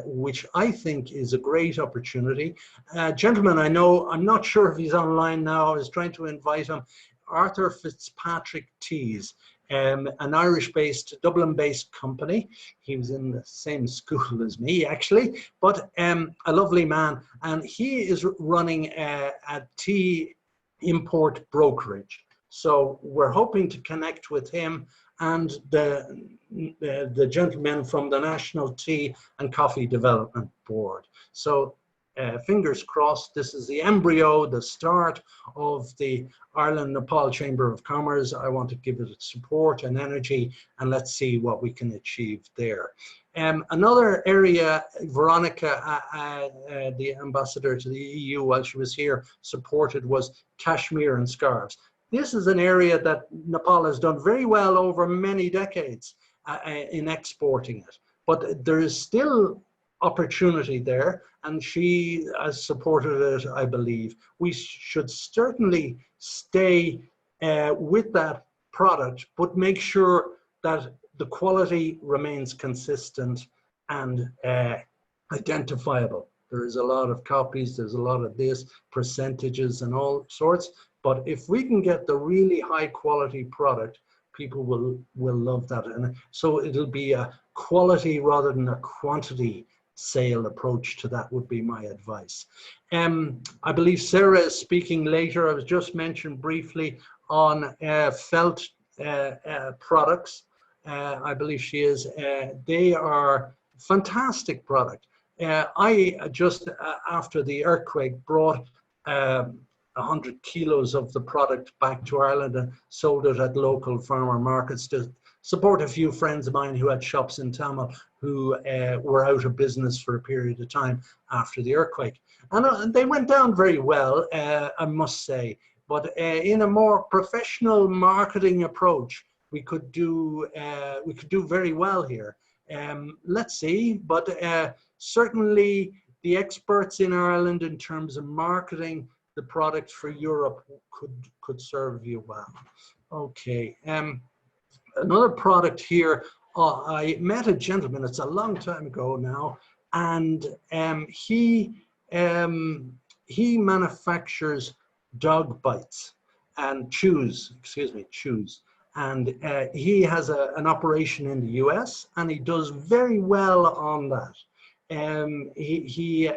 which I think is a great opportunity. Gentlemen, I know, I'm not sure if he's online now, I was trying to invite him, Arthur Fitzpatrick Teas, an Irish-based, Dublin-based company. He was in the same school as me, actually, but a lovely man, and he is running a tea import brokerage. So we're hoping to connect with him and the gentleman from the National Tea and Coffee Development Board. So fingers crossed, this is the embryo, the start of the Ireland-Nepal Chamber of Commerce. I want to give it support and energy, and let's see what we can achieve there. Another area, Veronica, the ambassador to the EU while she was here, supported was cashmere and scarves. This is an area that Nepal has done very well over many decades in exporting it, but there is still opportunity there, and she has supported it, I believe. We should certainly stay with that product, but make sure that the quality remains consistent and identifiable. There is a lot of copies, there's a lot of this, percentages and all sorts, but if we can get the really high quality product, people will love that. And so it'll be a quality rather than a quantity sale approach to that would be my advice. I believe Sarah is speaking later. I was just mentioned briefly on felt products. I believe she is. They are fantastic product. I just after the earthquake brought 100 kilos of the product back to Ireland and sold it at local farmer markets to support a few friends of mine who had shops in Tamil who were out of business for a period of time after the earthquake. And they went down very well, I must say, but in a more professional marketing approach, we could do very well here. Let's see, but certainly the experts in Ireland in terms of marketing the product for Europe could serve you well. Okay, another product here. I met a gentleman, it's a long time ago now, and he manufactures dog bites and chews, chews. And he has an operation in the US, and he does very well on that. He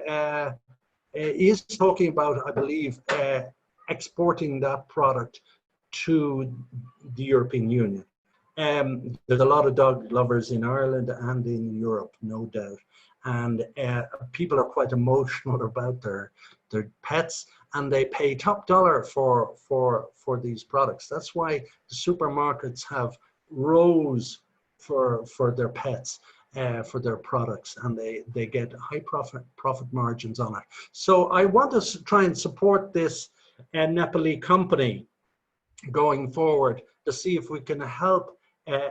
is talking about, I believe, exporting that product to the European Union. There's a lot of dog lovers in Ireland and in Europe, no doubt. And people are quite emotional about their pets, and they pay top dollar for these products. That's why the supermarkets have rows for their pets, for their products, and they get high profit margins on it. So I want to try and support this Nepali company going forward to see if we can help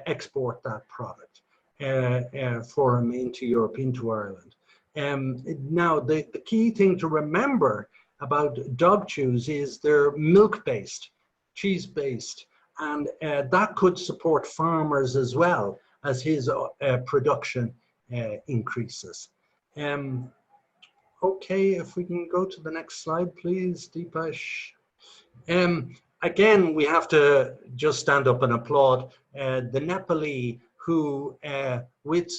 export that product for them into Europe, into Ireland. Now, the key thing to remember about dog chews is they're milk-based, cheese-based, and that could support farmers as well as his production increases. Okay, if we can go to the next slide, please, Deepesh. Again, we have to just stand up and applaud the Nepali who, with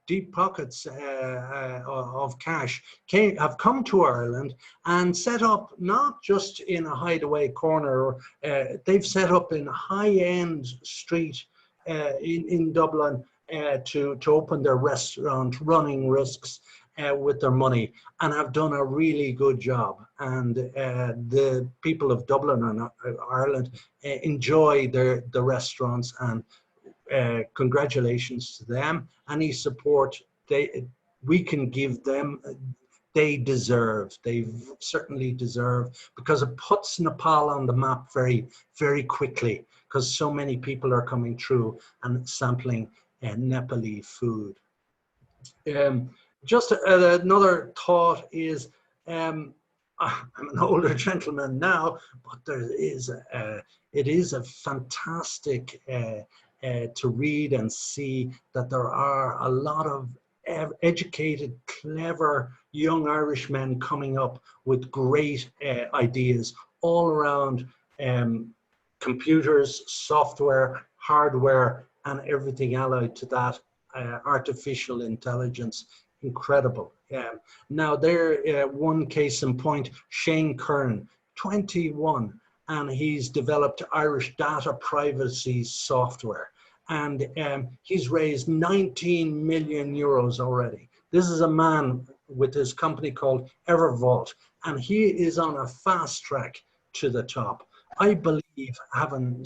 deep pockets of cash, have come to Ireland and set up not just in a hideaway corner, they've set up in high-end street in Dublin to open their restaurant, running risks with their money, and have done a really good job. And the people of Dublin and Ireland enjoy the restaurants, and congratulations to them. Any support we can give them, they deserve. They certainly deserve, because it puts Nepal on the map very, very quickly, because so many people are coming through and sampling Nepali food. Just another thought is, I'm an older gentleman now, but it is a fantastic to read and see that there are a lot of educated, clever young Irishmen coming up with great ideas all around computers, software, hardware, and everything allied to that, artificial intelligence. Incredible. Now there, one case in point, Shane Kern, 21, and he's developed Irish data privacy software, and he's raised 19 million euros already. This is a man with his company called Evervault, and he is on a fast track to the top. I believe, having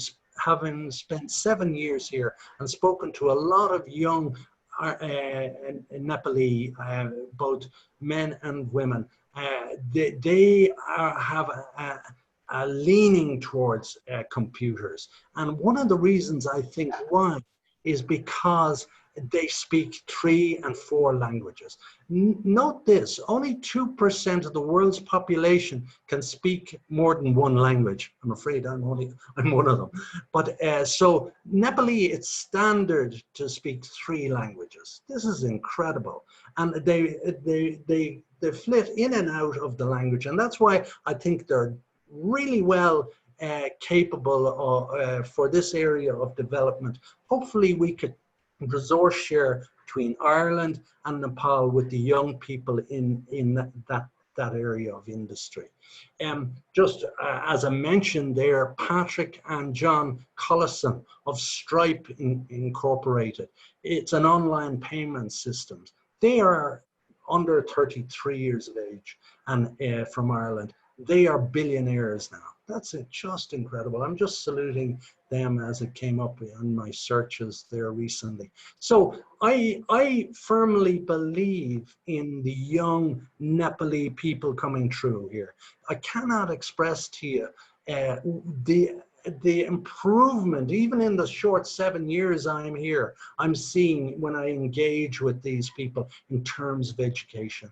spent 7 years here and spoken to a lot of young Nepali, both men and women, they have a leaning towards computers. And one of the reasons I think why is because they speak 3 and 4 languages. Note this, only 2% of the world's population can speak more than 1 language. I'm afraid I'm one of them. But so Nepali, it's standard to speak 3 languages. This is incredible. And they flit in and out of the language. And that's why I think they're really well capable of, for this area of development. Hopefully we could resource share between Ireland and Nepal with the young people in that area of industry. Just as I mentioned there, Patrick and John Collison of Stripe Incorporated. It's an online payment system. They are under 33 years of age and from Ireland. They are billionaires now. That's just incredible. I'm just saluting them as it came up in my searches there recently. So I firmly believe in the young Nepali people coming through here. I cannot express to you the improvement, even in the short 7 years I'm here, I'm seeing when I engage with these people in terms of education.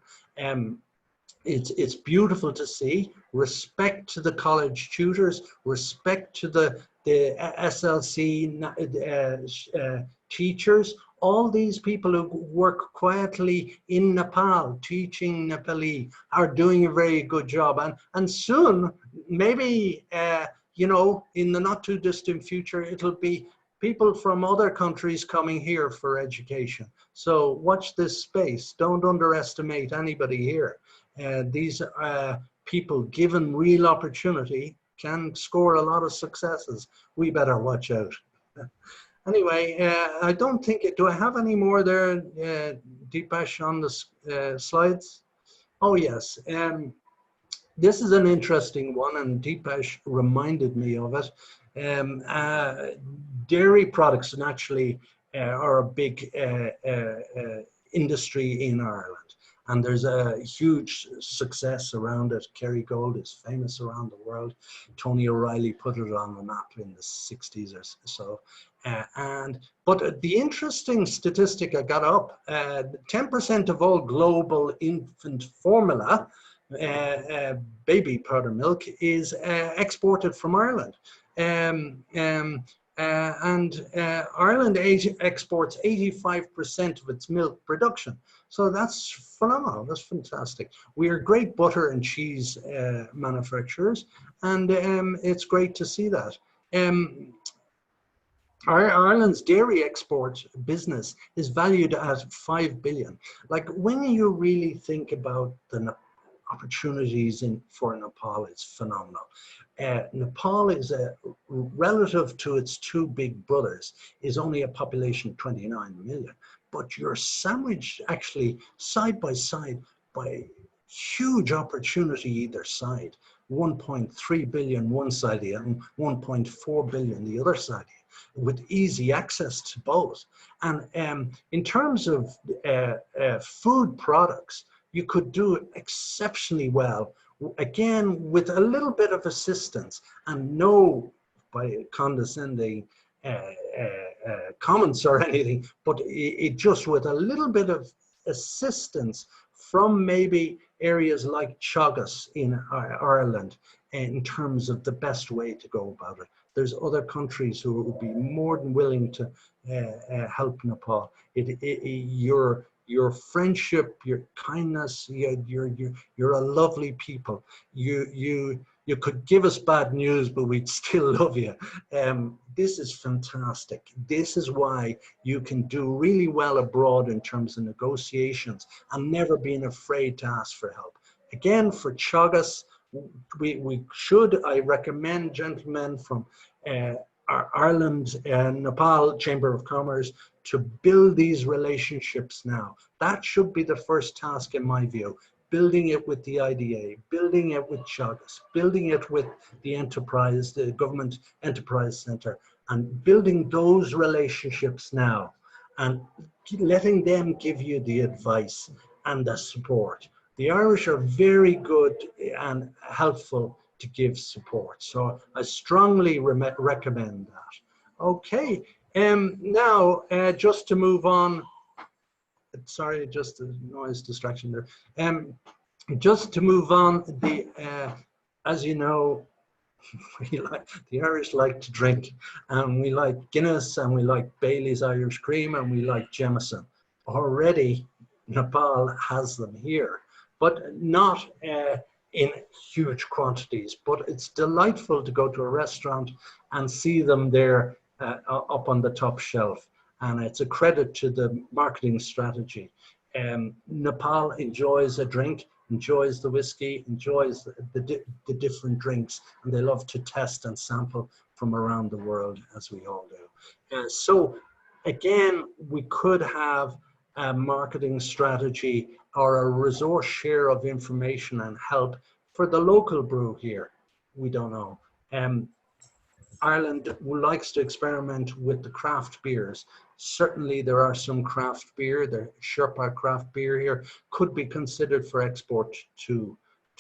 It's beautiful to see. Respect to the college tutors, respect to the SLC teachers, all these people who work quietly in Nepal, teaching Nepali, are doing a very good job. And soon, maybe, you know, in the not too distant future, it'll be people from other countries coming here for education. So watch this space. Don't underestimate anybody here. These people given real opportunity can score a lot of successes. We better watch out. Anyway, I don't think, do I have any more there, Deepesh, on the slides? Oh yes, this is an interesting one, and Deepesh reminded me of it. Dairy products naturally are a big industry in Ireland, and there's a huge success around it. Kerrygold is famous around the world. Tony O'Reilly put it on the map in the 60s or so. But the interesting statistic I got up, 10% of all global infant formula, baby powder milk, is exported from Ireland. Ireland exports 85% of its milk production. So that's phenomenal, that's fantastic. We are great butter and cheese manufacturers, and it's great to see that. Ireland's dairy export business is valued at 5 billion. Like, when you really think about the opportunities for Nepal, it's phenomenal. Nepal is relative to its two big brothers, is only a population of 29 million, but you're sandwiched actually side by side by huge opportunity either side. 1.3 billion one side and 1.4 billion the other side, with easy access to both. And in terms of food products, you could do exceptionally well, again, with a little bit of assistance, and no by condescending comments or anything, but it just with a little bit of assistance from maybe areas like Teagasc in Ireland in terms of the best way to go about it. There's other countries who would be more than willing to help Nepal. Your friendship, your kindness, you're a lovely people. You could give us bad news, but we'd still love you. This is fantastic. This is why you can do really well abroad in terms of negotiations and never being afraid to ask for help. Again, for Teagasc, I recommend gentlemen from Ireland-Nepal Chamber of Commerce to build these relationships now. That should be the first task in my view. Building it with the IDA, building it with Teagasc, building it with the enterprise, the Government Enterprise Centre, and building those relationships now and letting them give you the advice and the support. The Irish are very good and helpful to give support. So I strongly recommend that. Okay, now just to move on, sorry, just a noise distraction there. Just to move on, as you know, the Irish like to drink, and we like Guinness, and we like Bailey's Irish Cream, and we like Jameson. Already, Nepal has them here, but not in huge quantities. But it's delightful to go to a restaurant and see them there up on the top shelf. And it's a credit to the marketing strategy. Nepal enjoys a drink, enjoys the whiskey, enjoys the different drinks, and they love to test and sample from around the world, as we all do. So again, we could have a marketing strategy or a resource share of information and help for the local brew here. We don't know. Ireland likes to experiment with the craft beers. Certainly there are some craft beer, the Sherpa craft beer here could be considered for export to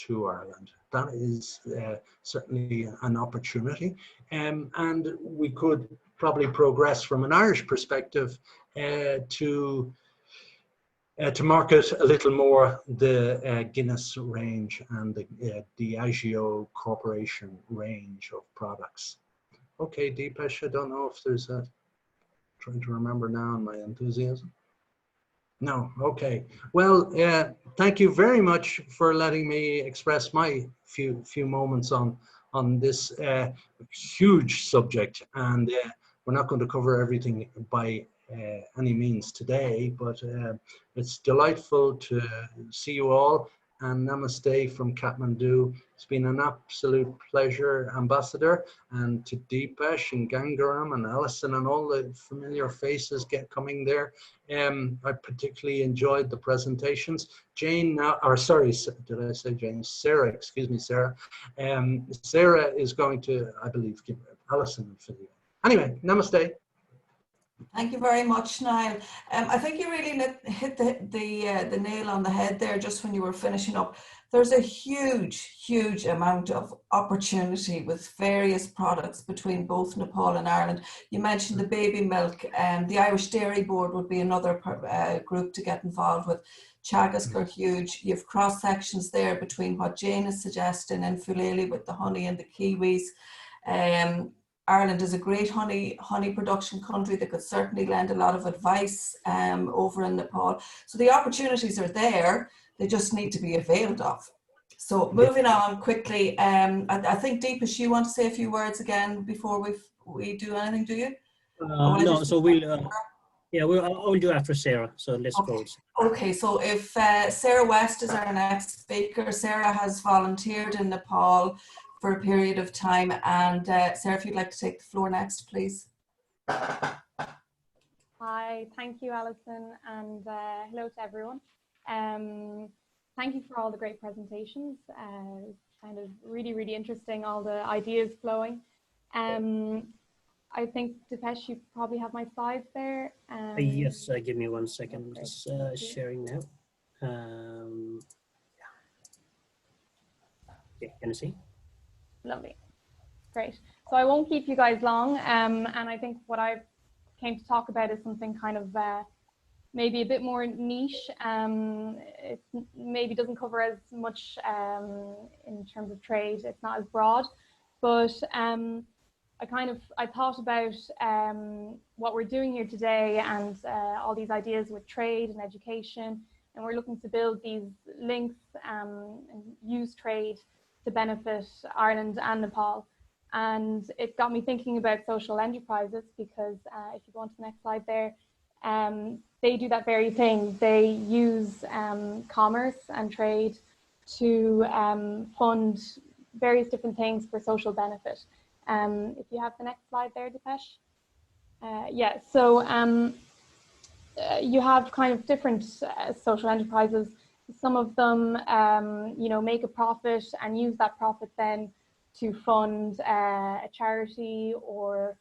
Ireland. That is certainly an opportunity. And we could probably progress from an Irish perspective to market a little more the Guinness range and the Diageo Corporation range of products. Okay, Deepesh, I don't know if there's a, trying to remember now in my enthusiasm. No, okay. Well, thank you very much for letting me express my few moments on this huge subject. And we're not going to cover everything by any means today, but it's delightful to see you all. and namaste from Kathmandu. It's been an absolute pleasure, Ambassador, and to Deepesh and Gangaram and Alison and all the familiar faces coming there. I particularly enjoyed the presentations. Jane, or sorry, did I say Jane? Sarah, excuse me, Sarah. Sarah is going to, I believe, give Alison a video. Anyway, namaste. Thank you very much, Niall. I think you really hit the nail on the head there just when you were finishing up. There's a huge amount of opportunity with various products between both Nepal and Ireland. You mentioned the baby milk, and the Irish Dairy Board would be another group to get involved with. Teagasc are huge. You have cross sections there between what Jane is suggesting and Fulele with the honey and the kiwis. Ireland is a great honey production country that could certainly lend a lot of advice over in Nepal. So the opportunities are there, they just need to be availed of. So moving on quickly, I think Deepesh, you want to say a few words again before we do anything, do you? No, so we'll, I'll do after Sarah, so let's go. Okay, so if Sarah West is our next speaker, Sarah has volunteered in Nepal for a period of time, and Sarah, if you'd like to take the floor next, please. Hi, thank you, Alison, and hello to everyone. Thank you for all the great presentations. Kind of really interesting, all the ideas flowing. I think, Deepesh, you probably have my slides there. Yes, give me 1 second. Just sharing now. Okay, can you see? Lovely, great. So I won't keep you guys long, and I think what I came to talk about is something kind of maybe a bit more niche. It maybe doesn't cover as much in terms of trade. It's not as broad, but I thought about what we're doing here today and all these ideas with trade and education, and we're looking to build these links and use trade to benefit Ireland and Nepal. And it got me thinking about social enterprises, because if you go on to the next slide there, they do that very thing. They use commerce and trade to fund various different things for social benefit. If you have the next slide there, Deepesh. So you have kind of different social enterprises. Some of them, make a profit and use that profit then to fund a charity or,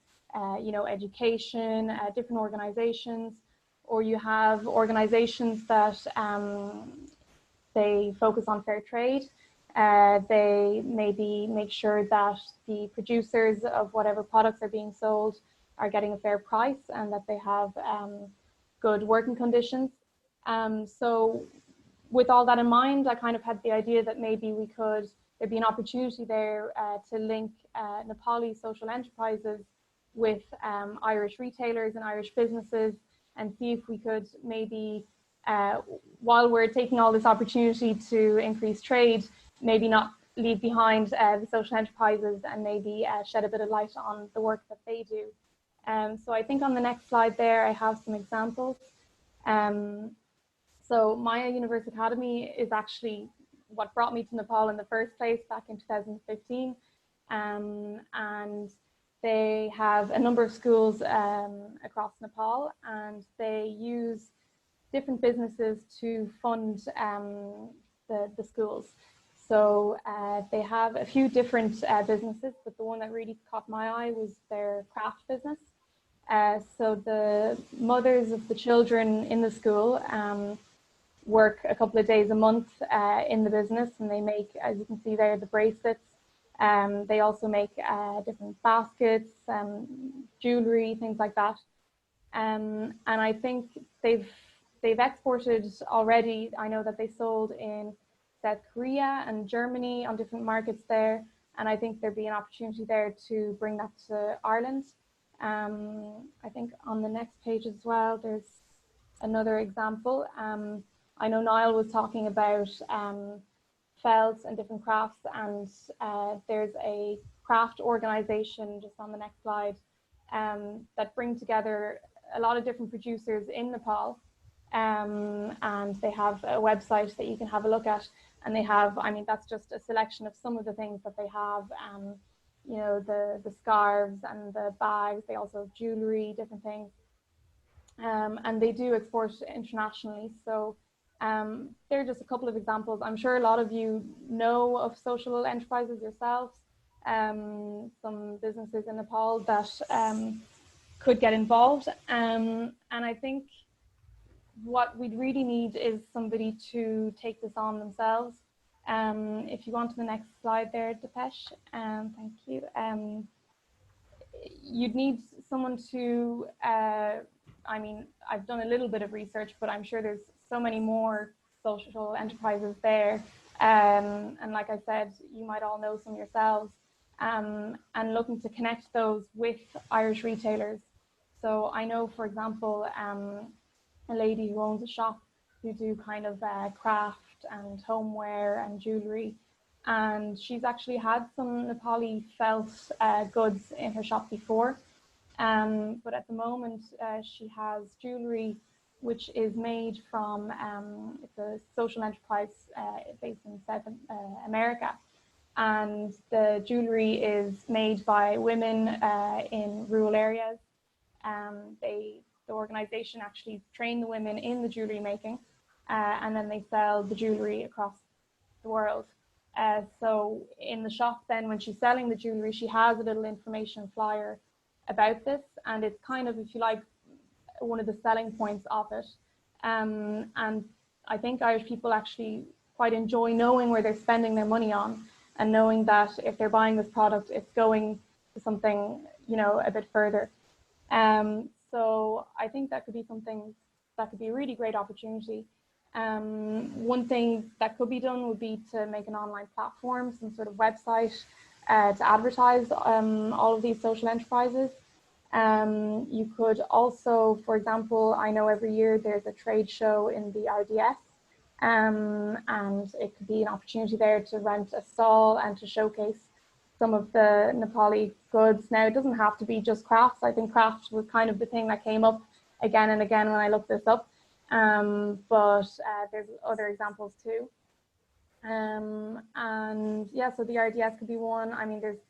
education, different organizations. Or you have organizations that they focus on fair trade. They maybe make sure that the producers of whatever products are being sold are getting a fair price and that they have good working conditions. So with all that in mind, I kind of had the idea that maybe there'd be an opportunity there to link Nepali social enterprises with Irish retailers and Irish businesses, and see if we could maybe, while we're taking all this opportunity to increase trade, maybe not leave behind the social enterprises and maybe shed a bit of light on the work that they do. So I think on the next slide there, I have some examples. So Maya Universe Academy is actually what brought me to Nepal in the first place back in 2015. And they have a number of schools across Nepal, and they use different businesses to fund the schools. So they have a few different businesses, but the one that really caught my eye was their craft business. So the mothers of the children in the school work a couple of days a month in the business, and they make, as you can see there, the bracelets. They also make different baskets, jewelry, things like that. And I think they've exported already. I know that they sold in South Korea and Germany on different markets there, and I think there'd be an opportunity there to bring that to Ireland. I think on the next page as well, there's another example. I know Niall was talking about felt and different crafts, and there's a craft organization just on the next slide that bring together a lot of different producers in Nepal, and they have a website that you can have a look at. And they have, I mean, that's just a selection of some of the things that they have. You know, the scarves and the bags. They also have jewelry, different things. And they do export internationally. So they're just a couple of examples. I'm sure a lot of you know of social enterprises yourselves, some businesses in Nepal that could get involved. And I think what we'd really need is somebody to take this on themselves. If you go on to the next slide there, Depesh, thank you. You'd need someone to, I mean, I've done a little bit of research, but I'm sure there's so many more social enterprises there. And like I said, you might all know some yourselves, and looking to connect those with Irish retailers. So I know, for example, a lady who owns a shop who do kind of craft and homeware and jewelry. And she's actually had some Nepali felt goods in her shop before. But at the moment, she has jewelry which is made from, it's a social enterprise based in South America. And the jewelry is made by women in rural areas. The organization actually train the women in the jewelry making, and then they sell the jewelry across the world. So in the shop then, when she's selling the jewelry, she has a little information flyer about this, and it's kind of, if you like, one of the selling points of it. And I think Irish people actually quite enjoy knowing where they're spending their money on, and knowing that if they're buying this product, it's going to something, you know, a bit further. So I think that could be something that could be a really great opportunity. One thing that could be done would be to make an online platform, some sort of website to advertise all of these social enterprises. You could also, for example, I know every year there's a trade show in the RDS, and it could be an opportunity there to rent a stall and to showcase some of the Nepali goods. Now, it doesn't have to be just crafts. I think crafts was kind of the thing that came up again and again when I looked this up. But there's other examples too. And yeah, so the RDS could be one. I mean, there's,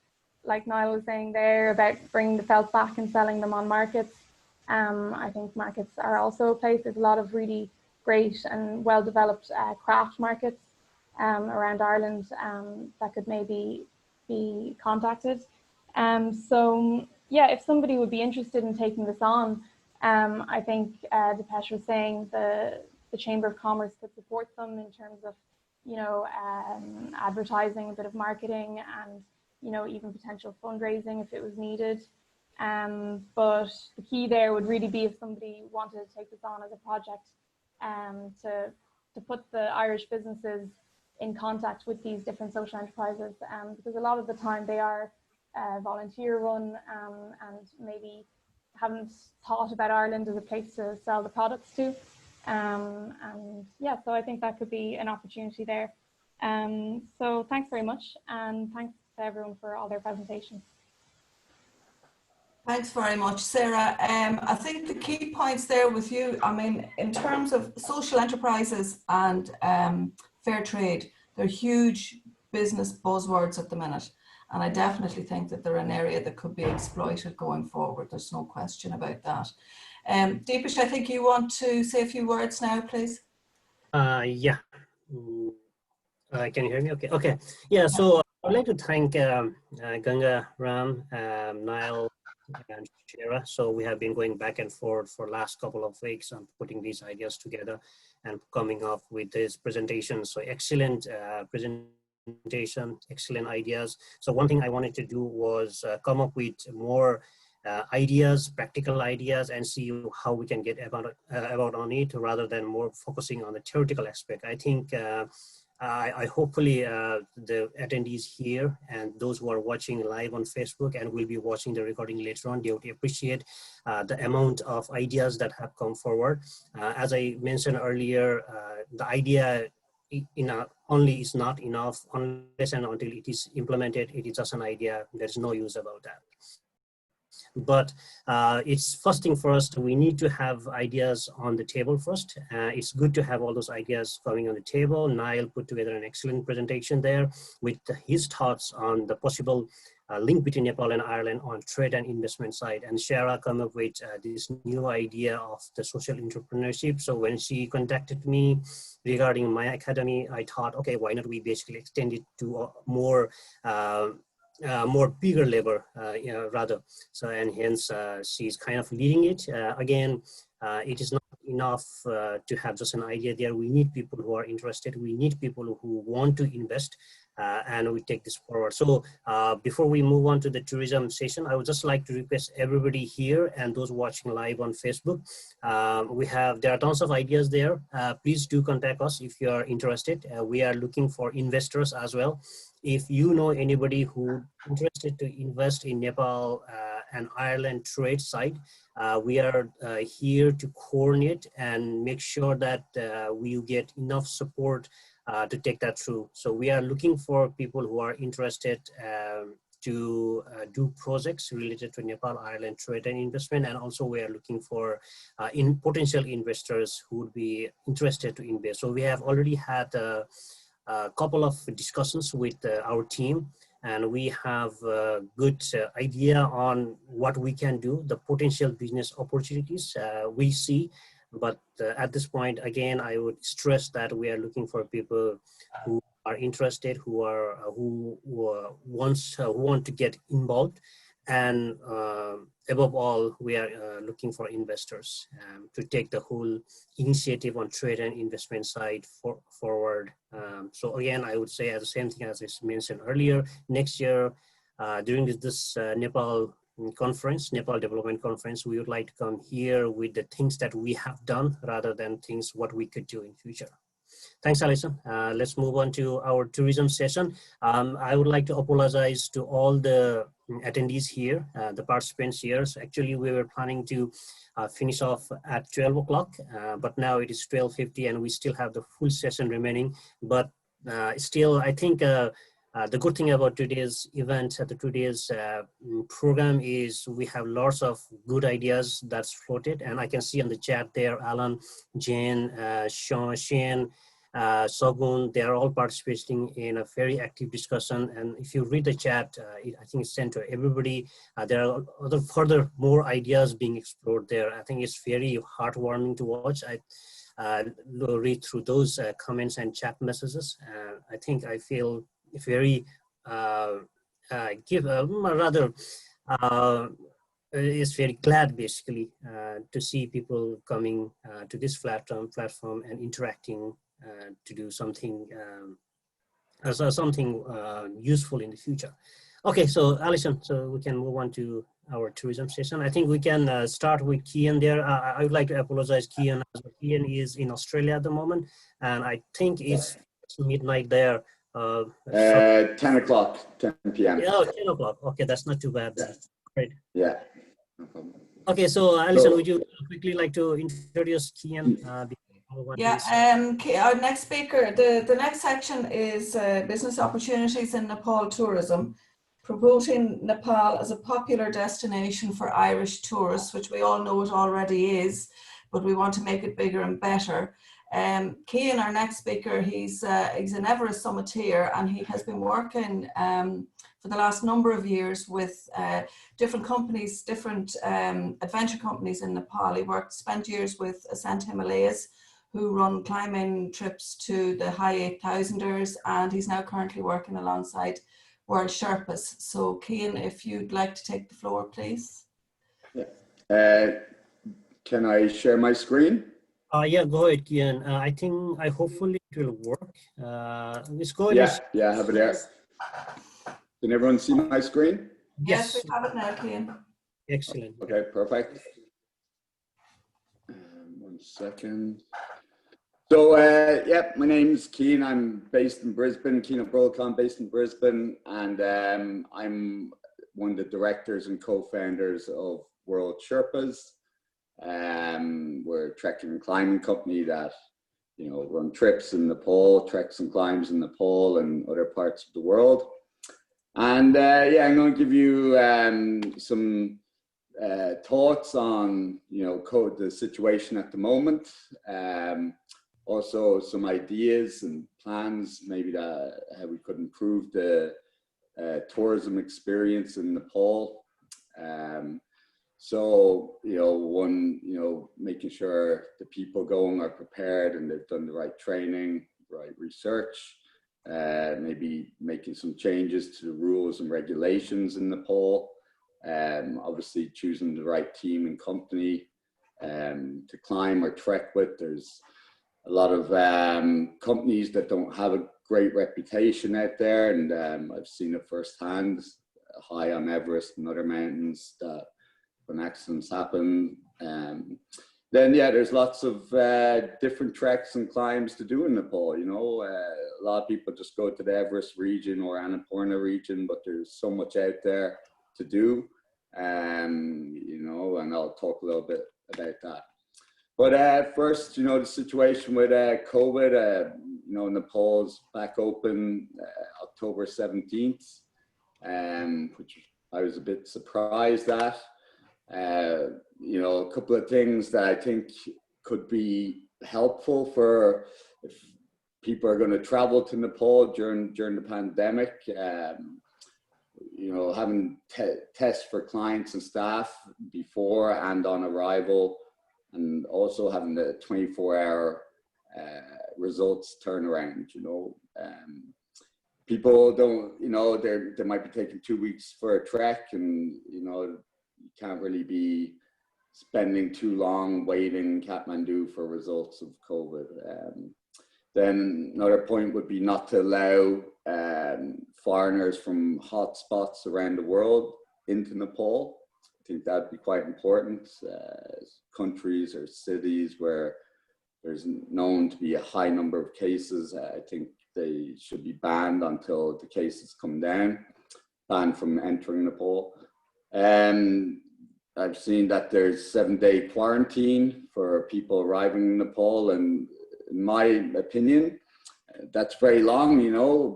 like Niall was saying there, about bringing the felt back and selling them on markets. I think markets are also a place. There's a lot of really great and well-developed craft markets around Ireland that could maybe be contacted. So yeah, if somebody would be interested in taking this on, I think Depesh was saying the Chamber of Commerce could support them in terms of, you know, advertising, a bit of marketing, and, you know, even potential fundraising if it was needed. But the key there would really be if somebody wanted to take this on as a project, to put the Irish businesses in contact with these different social enterprises, because a lot of the time they are volunteer run, and maybe haven't thought about Ireland as a place to sell the products to. And yeah, so I think that could be an opportunity there. So thanks very much, and thanks to everyone for all their presentations. Thanks very much, Sarah. I think the key points there with you, I mean, in terms of social enterprises and fair trade, they're huge business buzzwords at the minute. And I definitely think that they're an area that could be exploited going forward. There's no question about that. Deepish, I think you want to say a few words now, please. Yeah. Can you hear me? Okay. Okay. Yeah. So I'd like to thank Ganga, Ram, Niall, and Shira. So we have been going back and forth for last couple of weeks on putting these ideas together and coming up with this presentation. So excellent presentation, excellent ideas. So one thing I wanted to do was come up with more ideas, practical ideas, and see how we can get about on it, rather than more focusing on the theoretical aspect. I think I hopefully the attendees here and those who are watching live on Facebook and will be watching the recording later on, they would appreciate the amount of ideas that have come forward. As I mentioned earlier, the idea only is not enough unless and until it is implemented. It is just an idea. There's no use about that. But it's first thing first, we need to have ideas on the table first. It's good to have all those ideas coming on the table. Niall put together an excellent presentation there with his thoughts on the possible link between Nepal and Ireland on trade and investment side. And Shara come up with this new idea of the social entrepreneurship. So when she contacted me regarding my academy, I thought, okay, why not we basically extend it to more bigger level, rather. So, and hence she's kind of leading it. Again, it is not enough to have just an idea there. We need people who are interested. We need people who want to invest, and we take this forward. So before we move on to the tourism session, I would just like to request everybody here and those watching live on Facebook. There are tons of ideas there. Please do contact us if you are interested. We are looking for investors as well. If you know anybody who interested to invest in Nepal and Ireland trade side, we are here to coordinate and make sure that we get enough support to take that through. So we are looking for people who are interested to do projects related to Nepal, Ireland trade and investment, and also we are looking for potential investors who would be interested to invest. So we have already had a couple of discussions with our team, and we have a good idea on what we can do, the potential business opportunities we see. But at this point, again, I would stress that we are looking for people who are interested, who want to get involved, and above all, we are looking for investors to take the whole initiative on trade and investment side forward. So again, I would say the same thing as I mentioned earlier. Next year, during this Nepal conference, Nepal Development Conference, we would like to come here with the things that we have done rather than things what we could do in future. Thanks, Alison. Let's move on to our tourism session. I would like to apologize to all the attendees here, the participants here. So actually, we were planning to finish off at 12 o'clock, but now it is 12:50 and we still have the full session remaining. But still, I think the good thing about today's event, today's program is we have lots of good ideas that's floated. And I can see on the chat there, Alan, Jane, Shane, Sogun, they are all participating in a very active discussion. And if you read the chat, I think it's sent to everybody. There are further more ideas being explored there. I think it's very heartwarming to watch. I read through those comments and chat messages. I think I feel very is very glad basically to see people coming to this platform and interacting to do something useful in the future. Okay, so Alison, so we can move on to our tourism session. I think we can start with Kian there. I would like to apologize, Kian. Kian is in Australia at the moment, and I think it's midnight there. 10 o'clock, 10 p.m. Yeah, 10 o'clock. Okay, that's not too bad. Great. Yeah, no problem. Okay, so Alison, would you quickly like to introduce Kian? Our next speaker, the next section is business opportunities in Nepal tourism, promoting Nepal as a popular destination for Irish tourists, which we all know it already is, but we want to make it bigger and better. Cian, our next speaker, he's an Everest summiteer, and he has been working for the last number of years with different companies, different adventure companies in Nepal. He spent years with Ascent Himalayas, who run climbing trips to the high 8,000ers, and he's now currently working alongside World Sherpas. So Cian, if you'd like to take the floor, please. Yeah. Can I share my screen? Yeah, go ahead, Cian. I hopefully it will work. Let's go ahead. Yeah, I have it there. Can everyone see my screen? Yes, we have it now, Cian. Excellent. Okay, perfect. 1 second. So, my name's Cian. I'm based in Brisbane, Cian O'Brolcon, based in Brisbane, and I'm one of the directors and co-founders of World Sherpas. We're a trekking and climbing company that, run trips in Nepal, treks and climbs in Nepal and other parts of the world. And I'm going to give you some thoughts on, the situation at the moment. Also some ideas and plans, maybe that how we could improve the tourism experience in Nepal. So, making sure the people going are prepared and they've done the right training, right research, maybe making some changes to the rules and regulations in Nepal. Obviously choosing the right team and company to climb or trek with. There's a lot of companies that don't have a great reputation out there, and I've seen it firsthand, high on Everest and other mountains, that when accidents happen. Then there's lots of different treks and climbs to do in Nepal. A lot of people just go to the Everest region or Annapurna region, but there's so much out there to do. And I'll talk a little bit about that. But first, the situation with COVID, Nepal's back open October 17th, which I was a bit surprised at. A couple of things that I think could be helpful for if people are going to travel to Nepal during the pandemic. Having tests for clients and staff before and on arrival, and also having the 24-hour results turnaround. People don't, they might be taking 2 weeks for a trek, and you can't really be spending too long waiting in Kathmandu for results of COVID. Then another point would be not to allow foreigners from hotspots around the world into Nepal. I think that'd be quite important. Countries or cities where there's known to be a high number of cases, I think they should be banned until the cases come down, banned from entering Nepal. I've seen that there's 7-day quarantine for people arriving in Nepal, and in my opinion, that's very long.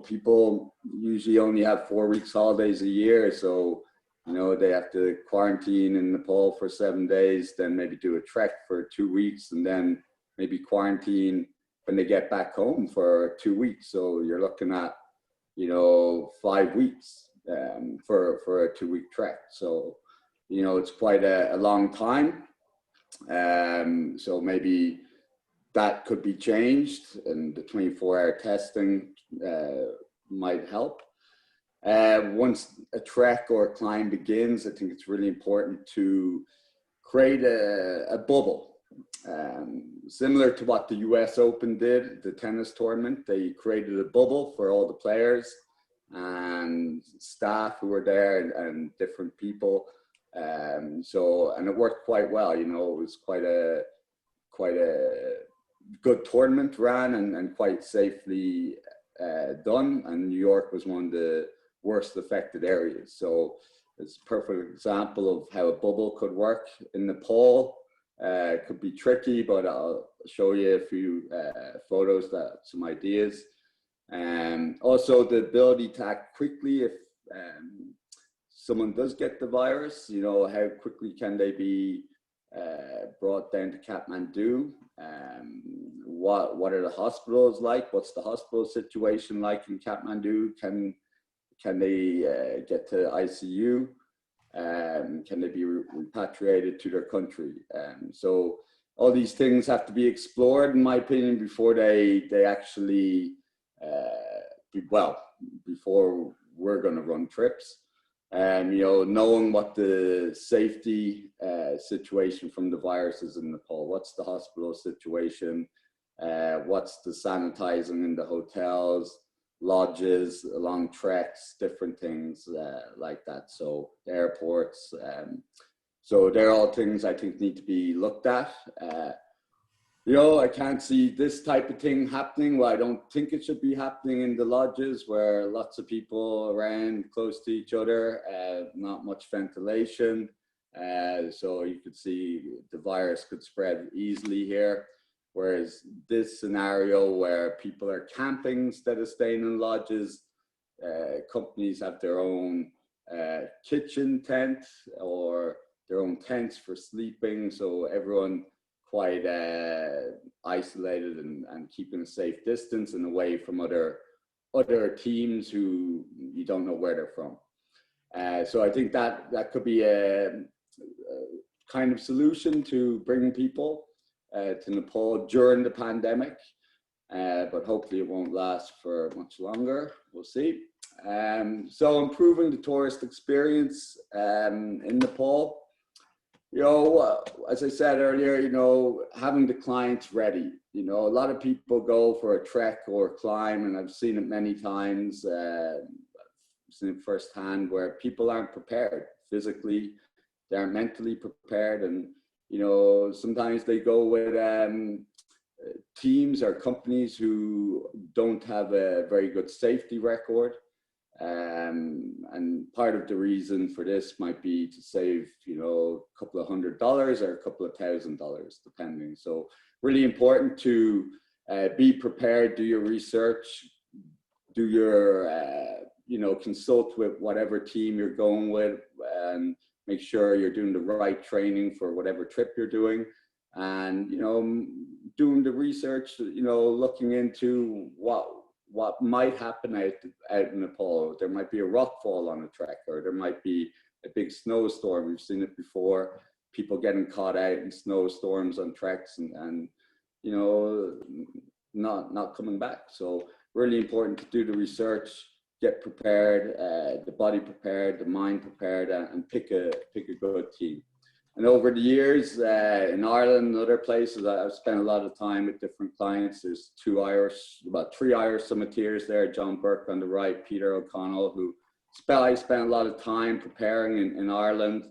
People usually only have 4 weeks holidays a year, so they have to quarantine in Nepal for 7 days, then maybe do a trek for 2 weeks, and then maybe quarantine when they get back home for 2 weeks. So you're looking at 5 weeks for a 2-week trek. So it's quite a long time. So maybe that could be changed, and the 24-hour testing might help. Once a trek or a climb begins, I think it's really important to create a bubble. Similar to what the US Open did, the tennis tournament, they created a bubble for all the players and staff who were there and different people. And it worked quite well. It was quite a good tournament ran and quite safely done. And New York was one of the worst affected areas. So it's a perfect example of how a bubble could work. In Nepal, it could be tricky, but I'll show you a few photos, some ideas. Also the ability to act quickly if someone does get the virus, how quickly can they be brought down to Kathmandu? What are the hospitals like? What's the hospital situation like in Kathmandu? Can they get to ICU? Can they be repatriated to their country? So all these things have to be explored, in my opinion, before they actually, before we're going to run trips. Knowing what the safety situation from the virus is in Nepal, what's the hospital situation, what's the sanitizing in the hotels, lodges, along treks, different things like that. So the airports. So they're all things I think need to be looked at. I can't see this type of thing happening. Well, I don't think it should be happening in the lodges where lots of people around close to each other, not much ventilation. So you could see the virus could spread easily here. Whereas this scenario where people are camping instead of staying in lodges, companies have their own kitchen tent or their own tents for sleeping, so everyone quite isolated and keeping a safe distance and away from other teams who you don't know where they're from. So I think that could be a kind of solution to bringing people to Nepal during the pandemic, but hopefully it won't last for much longer. We'll see. So improving the tourist experience in Nepal. You know, as I said earlier, you know, having the clients ready. You know, a lot of people go for a trek or climb, and I've seen it many times, seen it firsthand, where people aren't prepared physically, they aren't mentally prepared, and you know, sometimes they go with teams or companies who don't have a very good safety record. And part of the reason for this might be to save, you know, a couple of $100 or a couple of $1,000, depending. So really important to be prepared, do your research, do your, you know, consult with whatever team you're going with, and make sure you're doing the right training for whatever trip you're doing. And, you know, doing the research, you know, looking into what might happen out in Nepal. There might be a rock fall on a trek, or there might be a big snowstorm. We've seen it before, people getting caught out in snowstorms on treks and you know, not coming back. So really important to do the research, get prepared, the body prepared, the mind prepared, and pick a good team. And over the years in Ireland and other places, I've spent a lot of time with different clients. There's about three Irish summiteers there, John Burke on the right, Peter O'Connell, who I spent a lot of time preparing in Ireland,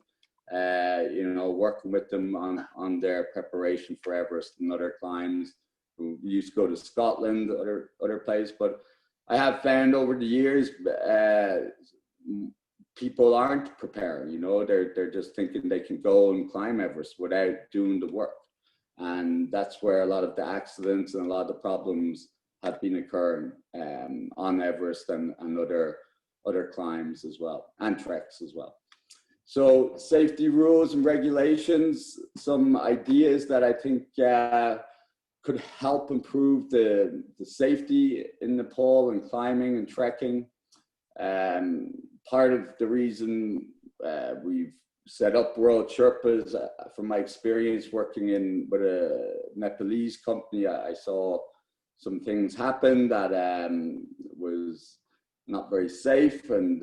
you know, working with them on their preparation for Everest and other climbs, who used to go to Scotland, other places. But I have found over the years, people aren't preparing, you know, they're just thinking they can go and climb Everest without doing the work. And that's where a lot of the accidents and a lot of the problems have been occurring on Everest and other climbs as well, and treks as well. So safety rules and regulations, some ideas that I think could help improve the safety in Nepal and climbing and trekking. Part of the reason we've set up World Sherpas, from my experience working with a Nepalese company, I saw some things happen that was not very safe, and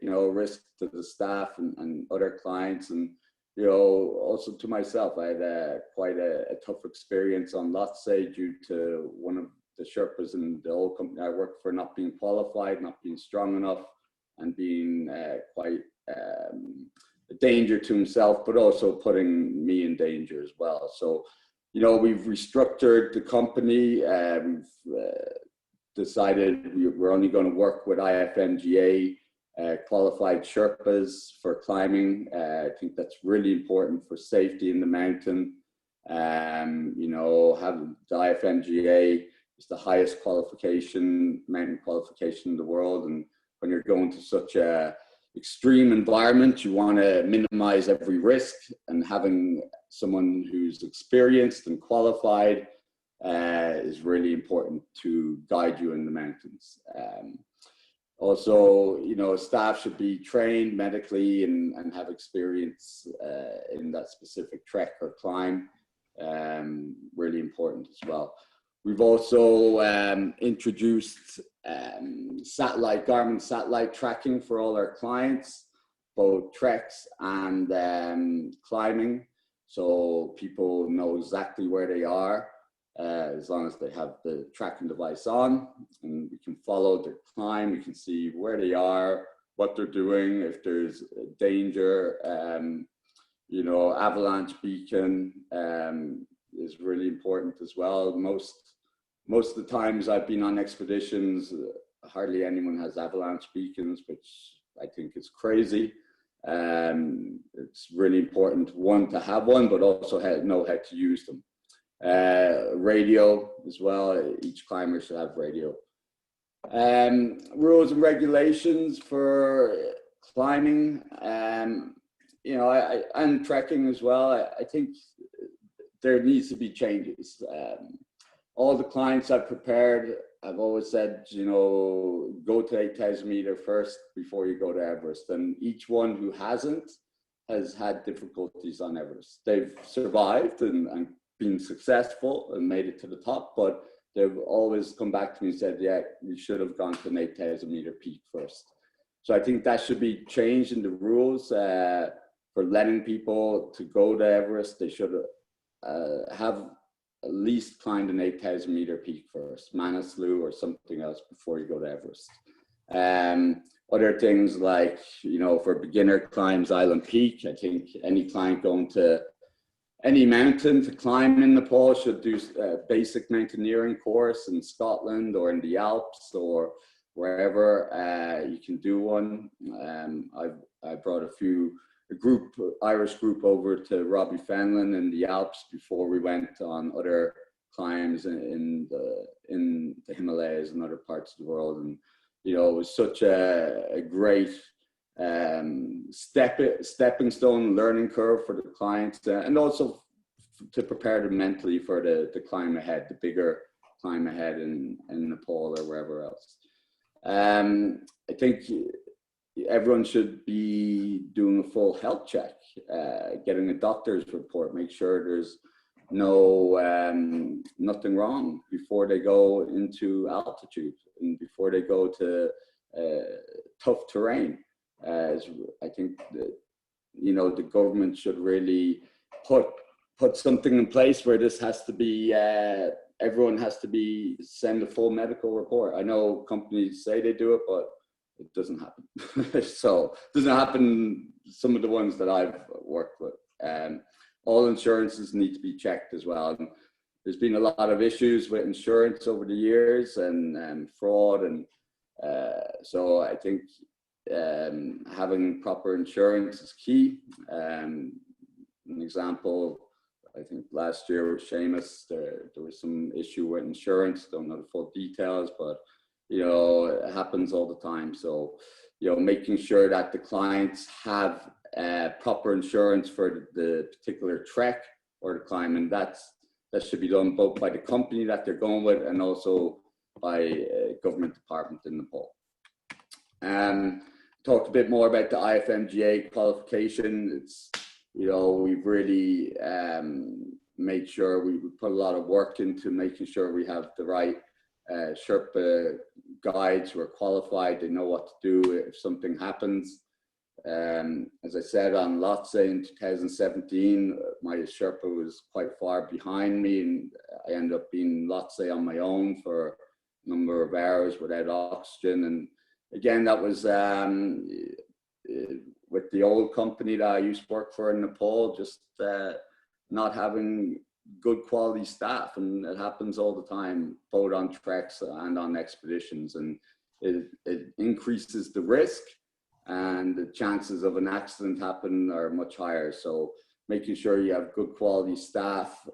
you know, risk to the staff and other clients, and you know, also to myself. I had quite a tough experience on Lhotse due to one of the Sherpas in the old company I worked for not being qualified, not being strong enough, and being quite a danger to himself, but also putting me in danger as well. So, you know, we've restructured the company. We've decided we're only going to work with IFMGA qualified Sherpas for climbing. I think that's really important for safety in the mountain. You know, having the IFMGA is the highest qualification, mountain qualification in the world, and when you're going to such a extreme environment, you want to minimize every risk, and having someone who's experienced and qualified is really important to guide you in the mountains. Also, you know, staff should be trained medically and have experience in that specific trek or climb. Really important as well. We've also introduced Garmin satellite tracking for all our clients, both treks and climbing, so people know exactly where they are as long as they have the tracking device on, and we can follow their climb. We can see where they are, what they're doing, if there's danger. You know, avalanche beacon is really important as well. Most of the times I've been on expeditions, hardly anyone has avalanche beacons, which I think is crazy. It's really important, one, to have one, but also know how to use them. Radio as well, each climber should have radio. Rules and regulations for climbing. you know, I'm trekking as well. I think there needs to be changes. All the clients I've prepared, I've always said, you know, go to 8,000 meter first before you go to Everest. And each one who hasn't has had difficulties on Everest. They've survived and been successful and made it to the top, but they've always come back to me and said, yeah, you should have gone to an 8,000 meter peak first. So I think that should be changed in the rules for letting people to go to Everest. They should have at least climbed an 8,000 meter peak first, Manaslu or something else before you go to Everest. Other things like, you know, for beginner climbs, Island Peak, I think any client going to any mountain to climb in Nepal should do a basic mountaineering course in Scotland or in the Alps or wherever you can do one. I brought a Irish group over to Robbie Fenlon in the Alps before we went on other climbs in the Himalayas and other parts of the world. And, you know, it was such a great stepping stone learning curve for the clients, and also to prepare them mentally for the climb ahead, the bigger climb ahead in Nepal or wherever else. I think everyone should be doing a full health check, getting a doctor's report, make sure there's nothing wrong before they go into altitude and before they go to tough terrain. I think that, you know, the government should really put something in place where this has to be, everyone has to send a full medical report. I know companies say they do it, but it doesn't happen. So it doesn't happen, some of the ones that I've worked with. All insurances need to be checked as well. And there's been a lot of issues with insurance over the years and fraud. And so I think having proper insurance is key. An example, I think last year with Seamus, there was some issue with insurance. Don't know the full details, but you know, it happens all the time. So, you know, making sure that the clients have proper insurance for the particular trek or the climb, and that should be done both by the company that they're going with and also by a government department in Nepal. Talked a bit more about the IFMGA qualification. It's, you know, we've really made sure we put a lot of work into making sure we have the right Sherpa guides who are qualified. They know what to do if something happens. As I said on Lhotse in 2017, my Sherpa was quite far behind me, and I ended up being Lhotse on my own for a number of hours without oxygen. And again, that was with the old company that I used to work for in Nepal, just not having good quality staff, and it happens all the time, both on treks and on expeditions, and it increases the risk, and the chances of an accident happen are much higher. So making sure you have good quality staff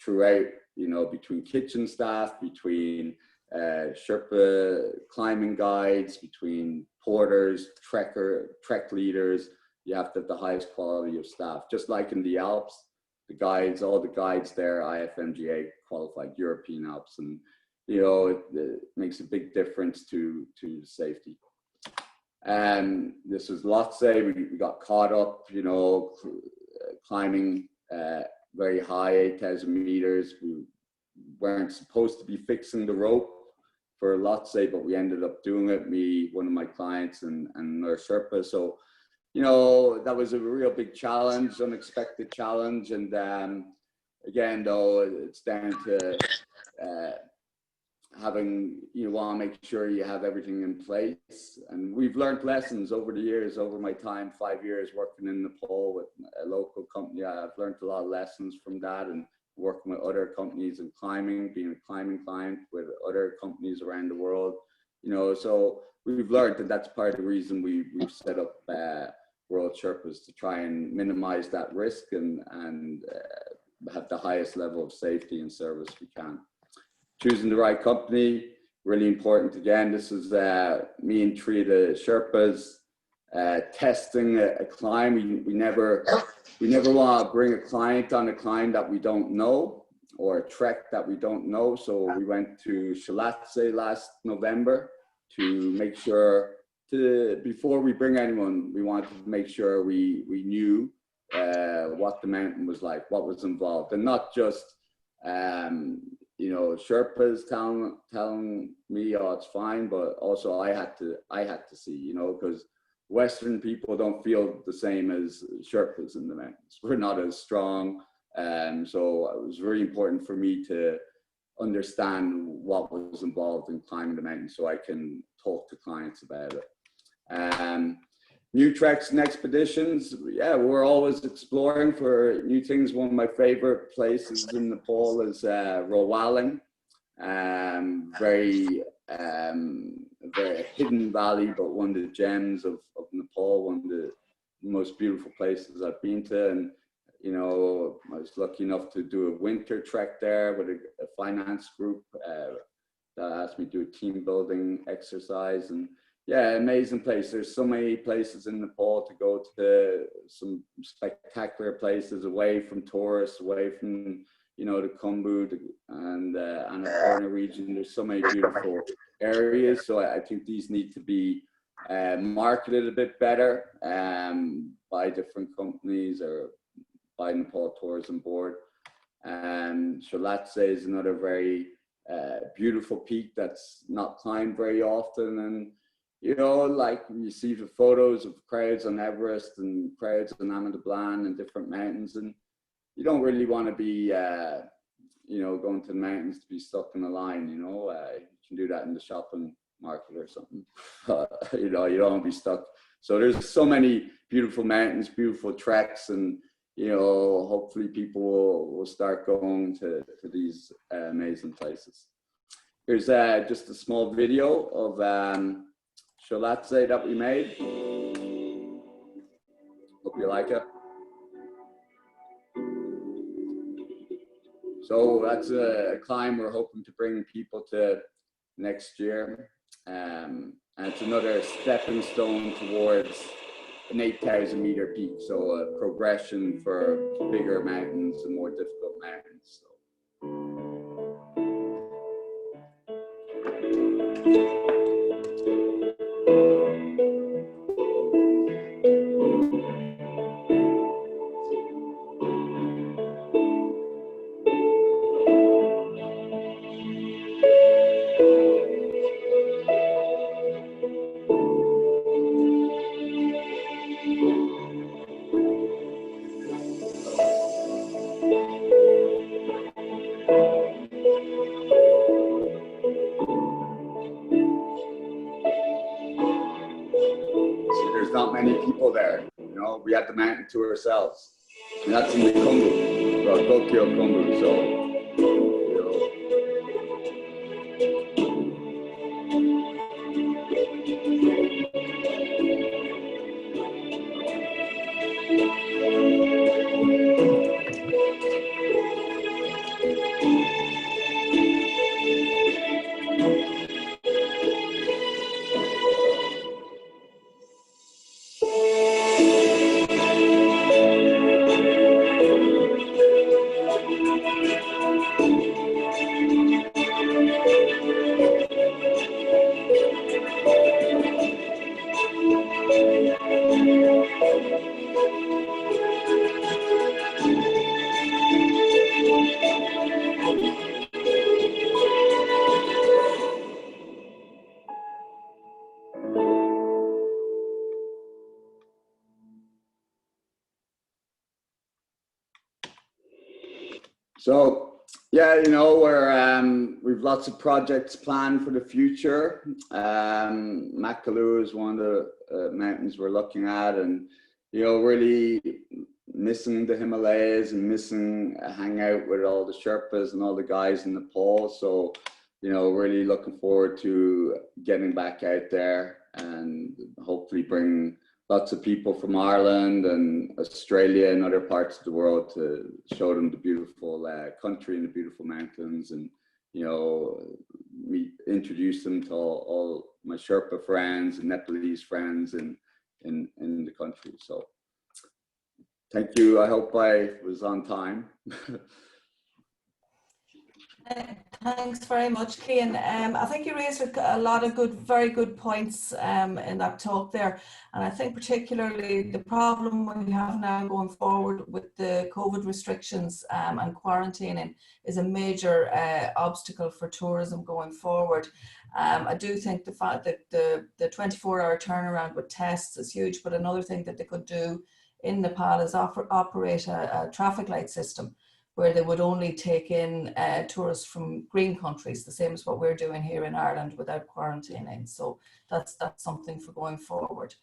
throughout, you know, between kitchen staff, between Sherpa climbing guides, between porters, trek leaders, you have to have the highest quality of staff. Just like in the Alps, the guides, all the guides there, IFMGA qualified European Alps, and you know, it makes a big difference to safety. And this was Lhotse, we got caught up, you know, climbing very high, 8,000 meters. We weren't supposed to be fixing the rope for Lhotse, but we ended up doing it, me, one of my clients, and another Sherpa. So, you know, that was a real big challenge, unexpected challenge. And again, though, it's down to having, you want to make sure you have everything in place. And we've learned lessons over the years, over my time, 5 years working in Nepal with a local company. I've learned a lot of lessons from that, and working with other companies and climbing, being a climbing client with other companies around the world, you know. So we've learned, and that's part of the reason we've set up World Sherpas, to try and minimize that risk and have the highest level of safety and service we can. Choosing the right company, really important. Again, this is me and 3 of the Sherpas. testing a climb. We never want to bring a client on a climb that we don't know, or a trek that we don't know. So we went to Shilatse last November to make sure, before we bring anyone, we wanted to make sure we knew what the mountain was like, what was involved, and not just you know, Sherpas telling me, oh, it's fine, but also I had to see, you know, because Western people don't feel the same as Sherpas in the mountains. We're not as strong. So it was very important for me to understand what was involved in climbing the mountain so I can talk to clients about it. New treks and expeditions, yeah, we're always exploring for new things. One of my favorite places in Nepal is Rowaling. Very hidden valley, but one of the gems of Nepal, one of the most beautiful places I've been to. And you know, I was lucky enough to do a winter trek there with a finance group that asked me to do a team building exercise. And yeah, amazing place. There's so many places in Nepal to go to, some spectacular places away from tourists, away from, you know, the Khumbu and Annapurna region. There's so many beautiful areas. So I think these need to be marketed a bit better by different companies or by Nepal Tourism Board. Shilatse is another very beautiful peak that's not climbed very often. And you know, like you see the photos of crowds on Everest and crowds on Amandablan and different mountains, and you don't really want to be, you know, going to the mountains to be stuck in a line. You know, you can do that in the shopping market or something. You know, you don't want to be stuck. So there's so many beautiful mountains, beautiful treks, and you know, hopefully people will start going to these amazing places. Here's just a small video of Shilatse that we made. Hope you like it. So that's a climb we're hoping to bring people to next year. And it's another stepping stone towards an 8,000 meter peak. So a progression for bigger mountains and more difficult mountains. So. Not many people there, you know, we had the mountain to ourselves, and that's in the Khumbu, Tokyo Khumbu, so, you know. So yeah, you know, we've lots of projects planned for the future. Makalu is one of the mountains we're looking at, and you know, really missing the Himalayas and missing a hangout with all the Sherpas and all the guys in Nepal. So you know, really looking forward to getting back out there and hopefully bring lots of people from Ireland and Australia and other parts of the world to show them the beautiful country and the beautiful mountains, and you know, introduce them to all my Sherpa friends and Nepalese friends, and in the country. So thank you. I hope I was on time. Thanks very much, Cian. I think you raised a lot of very good points in that talk there. And I think particularly the problem we have now going forward with the COVID restrictions and quarantining is a major obstacle for tourism going forward. I do think the fact that the 24-hour turnaround with tests is huge, but another thing that they could do in Nepal is operate a traffic light system where they would only take in tourists from green countries, the same as what we're doing here in Ireland without quarantining. So that's something for going forward.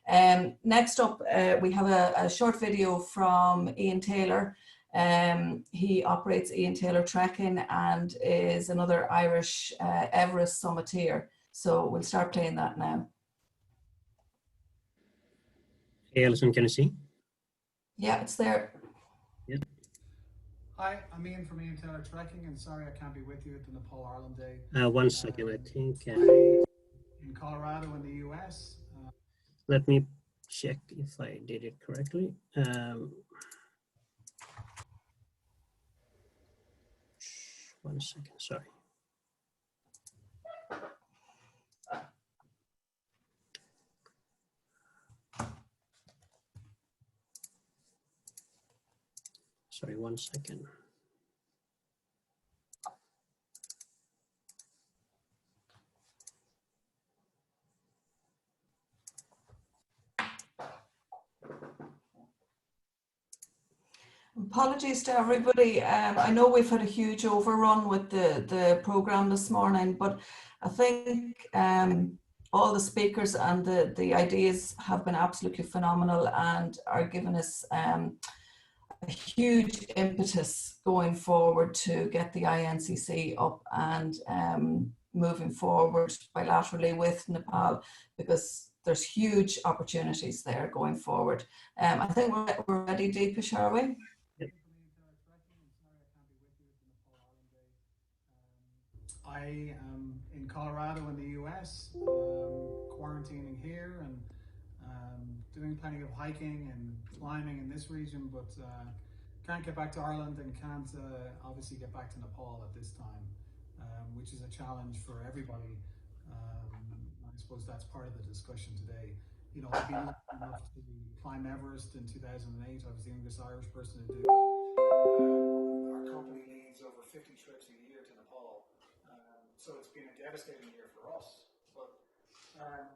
Next up, we have a short video from Ian Taylor. He operates Ian Taylor Trekking and is another Irish Everest summiteer. So we'll start playing that now. Hey, Alison, can you see? Yeah, it's there. Yeah. Hi, I'm Ian from Ian Taylor Trekking, and sorry I can't be with you at the Nepal Ireland Day. 1 second, I think. In Colorado in the US. Let me check if I did it correctly. 1 second, sorry. Sorry, 1 second. Apologies to everybody. I know we've had a huge overrun with the program this morning, but I think all the speakers and the ideas have been absolutely phenomenal and are giving us a huge impetus going forward to get the INCC up and moving forward bilaterally with Nepal, because there's huge opportunities there going forward. I think we're ready, Deepa, are we? I am in Colorado in the US, quarantining here and doing plenty of hiking and climbing in this region, but can't get back to Ireland and can't obviously get back to Nepal at this time, which is a challenge for everybody. I suppose that's part of the discussion today. You know, I've been lucky enough to climb Everest in 2008. I was the youngest Irish person to do it. Our company leads over 50 trips a year to Nepal. So it's been a devastating year for us, but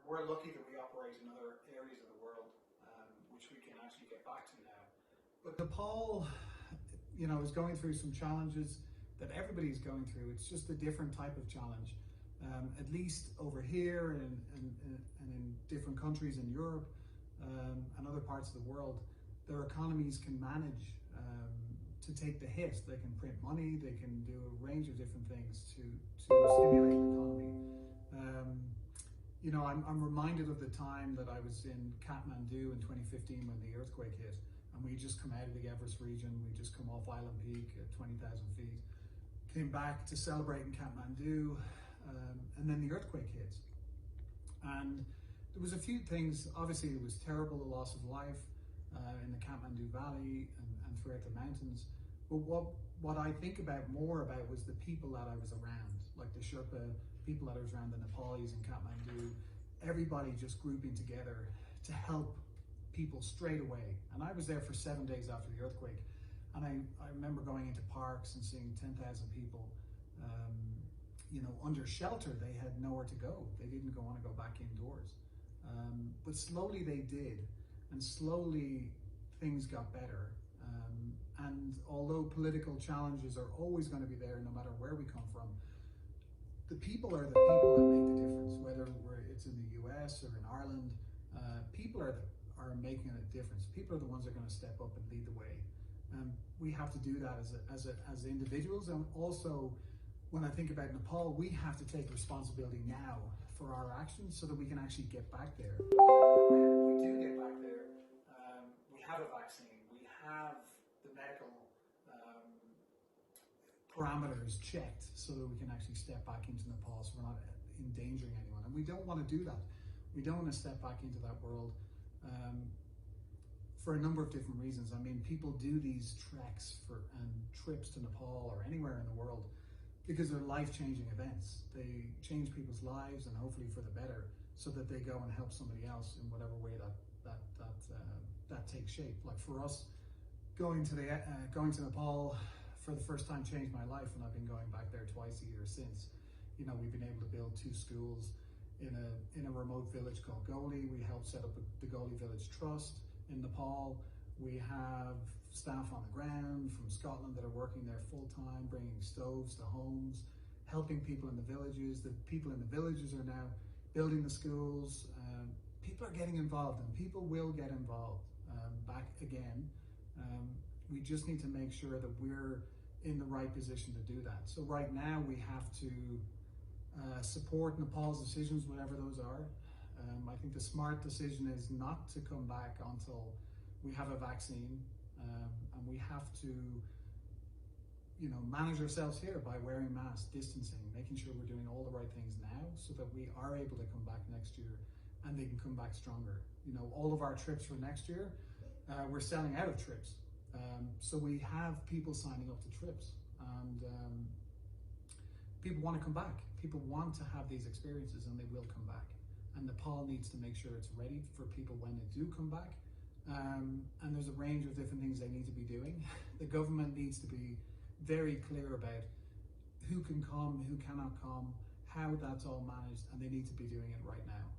we're lucky that we operate in other areas of the world, which we can actually get back to now. But Nepal, you know, is going through some challenges that everybody's going through. It's just a different type of challenge. At least over here and in different countries in Europe and other parts of the world, their economies can manage to take the hit. They can print money, they can do a range of different things to stimulate the economy. You know, I'm reminded of the time that I was in Kathmandu in 2015 when the earthquake hit, and we just come out of the Everest region, we just come off Island Peak at 20,000 feet, came back to celebrate in Kathmandu, and then the earthquake hit. And there was a few things. Obviously it was terrible, the loss of life in the Kathmandu Valley and throughout the mountains. But what I think more about was the people that I was around, like the Sherpa people that I was around, the Nepalis in Kathmandu, everybody just grouping together to help people straight away. And I was there for 7 days after the earthquake. And I remember going into parks and seeing 10,000 people, you know, under shelter. They had nowhere to go. They didn't want to go back indoors. But slowly they did. And slowly things got better. And although political challenges are always going to be there, no matter where we come from, the people are the people that make the difference. Whether it's in the US or in Ireland, people are making a difference. People are the ones that are going to step up and lead the way. We have to do that as individuals, and also when I think about Nepal, we have to take responsibility now for our actions so that we can actually get back there. When we do get back there, we have a vaccine, we have the medical parameters checked so that we can actually step back into Nepal so we're not endangering anyone. And we don't want to do that. We don't want to step back into that world for a number of different reasons. I mean, people do these treks and trips to Nepal or anywhere in the world because they're life-changing events. They change people's lives, and hopefully for the better, so that they go and help somebody else in whatever way that takes shape. Like for us, going to Nepal for the first time changed my life, and I've been going back there twice a year since. You know, we've been able to build 2 schools in a remote village called Goli. We helped set up the Goli Village Trust in Nepal. We have staff on the ground from Scotland that are working there full time, bringing stoves to homes, helping people in the villages. The people in the villages are now building the schools. People are getting involved, and people will get involved back again. We just need to make sure that we're in the right position to do that. So right now we have to support Nepal's decisions, whatever those are. I think the smart decision is not to come back until we have a vaccine, and we have to, you know, manage ourselves here by wearing masks, distancing, making sure we're doing all the right things now so that we are able to come back next year and they can come back stronger. You know, all of our trips for next year, we're selling out of trips. So we have people signing up to trips, and people want to come back. People want to have these experiences, and they will come back. And Nepal needs to make sure it's ready for people when they do come back. And there's a range of different things they need to be doing. The government needs to be very clear about who can come, who cannot come, how that's all managed, and they need to be doing it right now.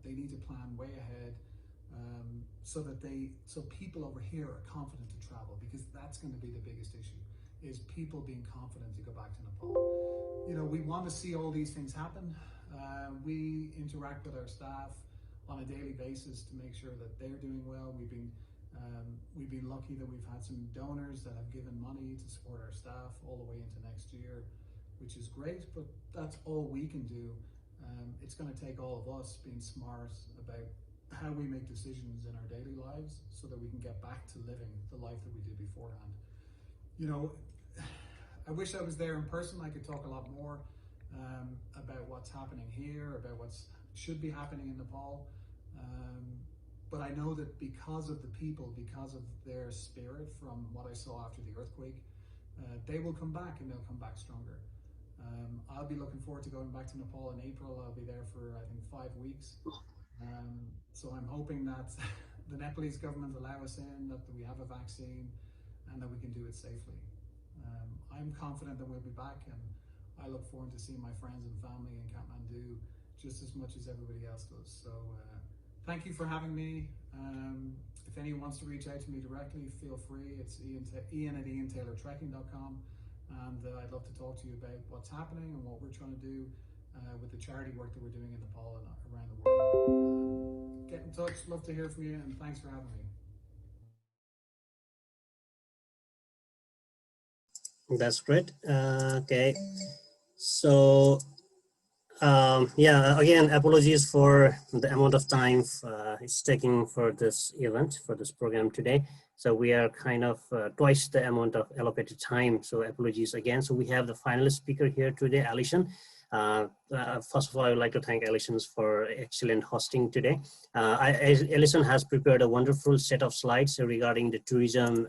They need to plan way ahead, so people over here are confident to travel, because that's going to be the biggest issue, is people being confident to go back to Nepal. You know, we want to see all these things happen. We interact with our staff on a daily basis to make sure that they're doing well. We've been lucky that we've had some donors that have given money to support our staff all the way into next year, which is great, but that's all we can do. It's going to take all of us being smart about how we make decisions in our daily lives so that we can get back to living the life that we did beforehand. You know, I wish I was there in person. I could talk a lot more about what's happening here, about what should be happening in Nepal. But I know that because of the people, because of their spirit from what I saw after the earthquake, they will come back, and they'll come back stronger. I'll be looking forward to going back to Nepal in April. I'll be there for, I think, 5 weeks. So I'm hoping that the Nepalese government allow us in, that we have a vaccine, and that we can do it safely. I'm confident that we'll be back, and I look forward to seeing my friends and family in Kathmandu just as much as everybody else does. So thank you for having me. If anyone wants to reach out to me directly, feel free. It's ian@iantaylortrekking.com, and I'd love to talk to you about what's happening and what we're trying to do with the charity work that we're doing in Nepal and around the world. Get in touch, love to hear from you, and thanks for having me. That's great. Okay, so yeah, again, apologies for the amount of time it's taking for this event, for this program today. So we are kind of twice the amount of allocated time, so apologies again. So we have the final speaker here today, Alison. First of all, I would like to thank Alison for excellent hosting today. Alison has prepared a wonderful set of slides regarding the tourism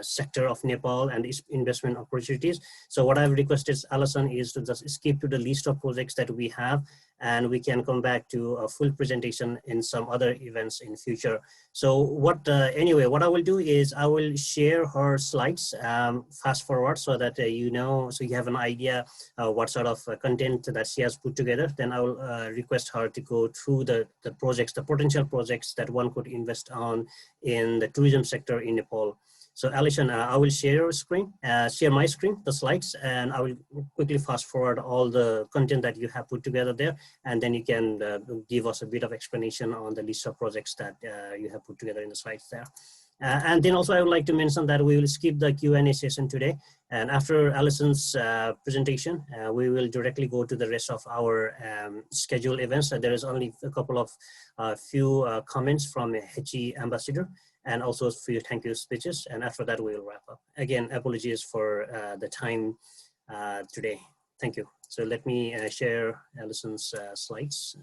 sector of Nepal and its investment opportunities. So what I've requested Alison is to just skip to the list of projects that we have, and we can come back to a full presentation in some other events in future. So anyway, what I will do is I will share her slides fast forward so that you know, so you have an idea what sort of content that she has put together. Then I will request her to go through the projects, the potential projects that one could invest on in the tourism sector in Nepal. So Alison, I will share your screen, share my screen, the slides, and I will quickly fast forward all the content that you have put together there, and then you can give us a bit of explanation on the list of projects that you have put together in the slides there. And then also I would like to mention that we will skip the Q&A session today, and after Alison's presentation, we will directly go to the rest of our scheduled events. There is only a couple of few comments from HE Ambassador, and also a few thank you speeches, and after that we'll wrap up. Again, apologies for the time today. Thank you. So let me share Alison's slides.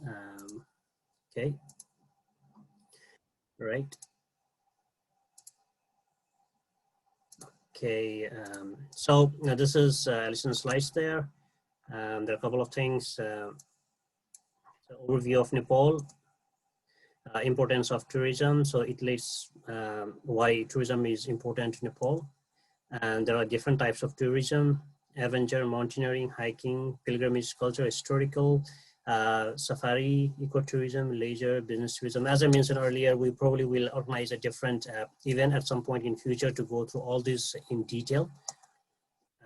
Okay. right? Okay, so this is Alison's slides there. There are a couple of things. So overview of Nepal, importance of tourism. So it lists why tourism is important in Nepal. And there are different types of tourism: adventure, mountaineering, hiking, pilgrimage culture, historical, safari, ecotourism, leisure, business tourism. As I mentioned earlier, we probably will organize a different event at some point in future to go through all this in detail.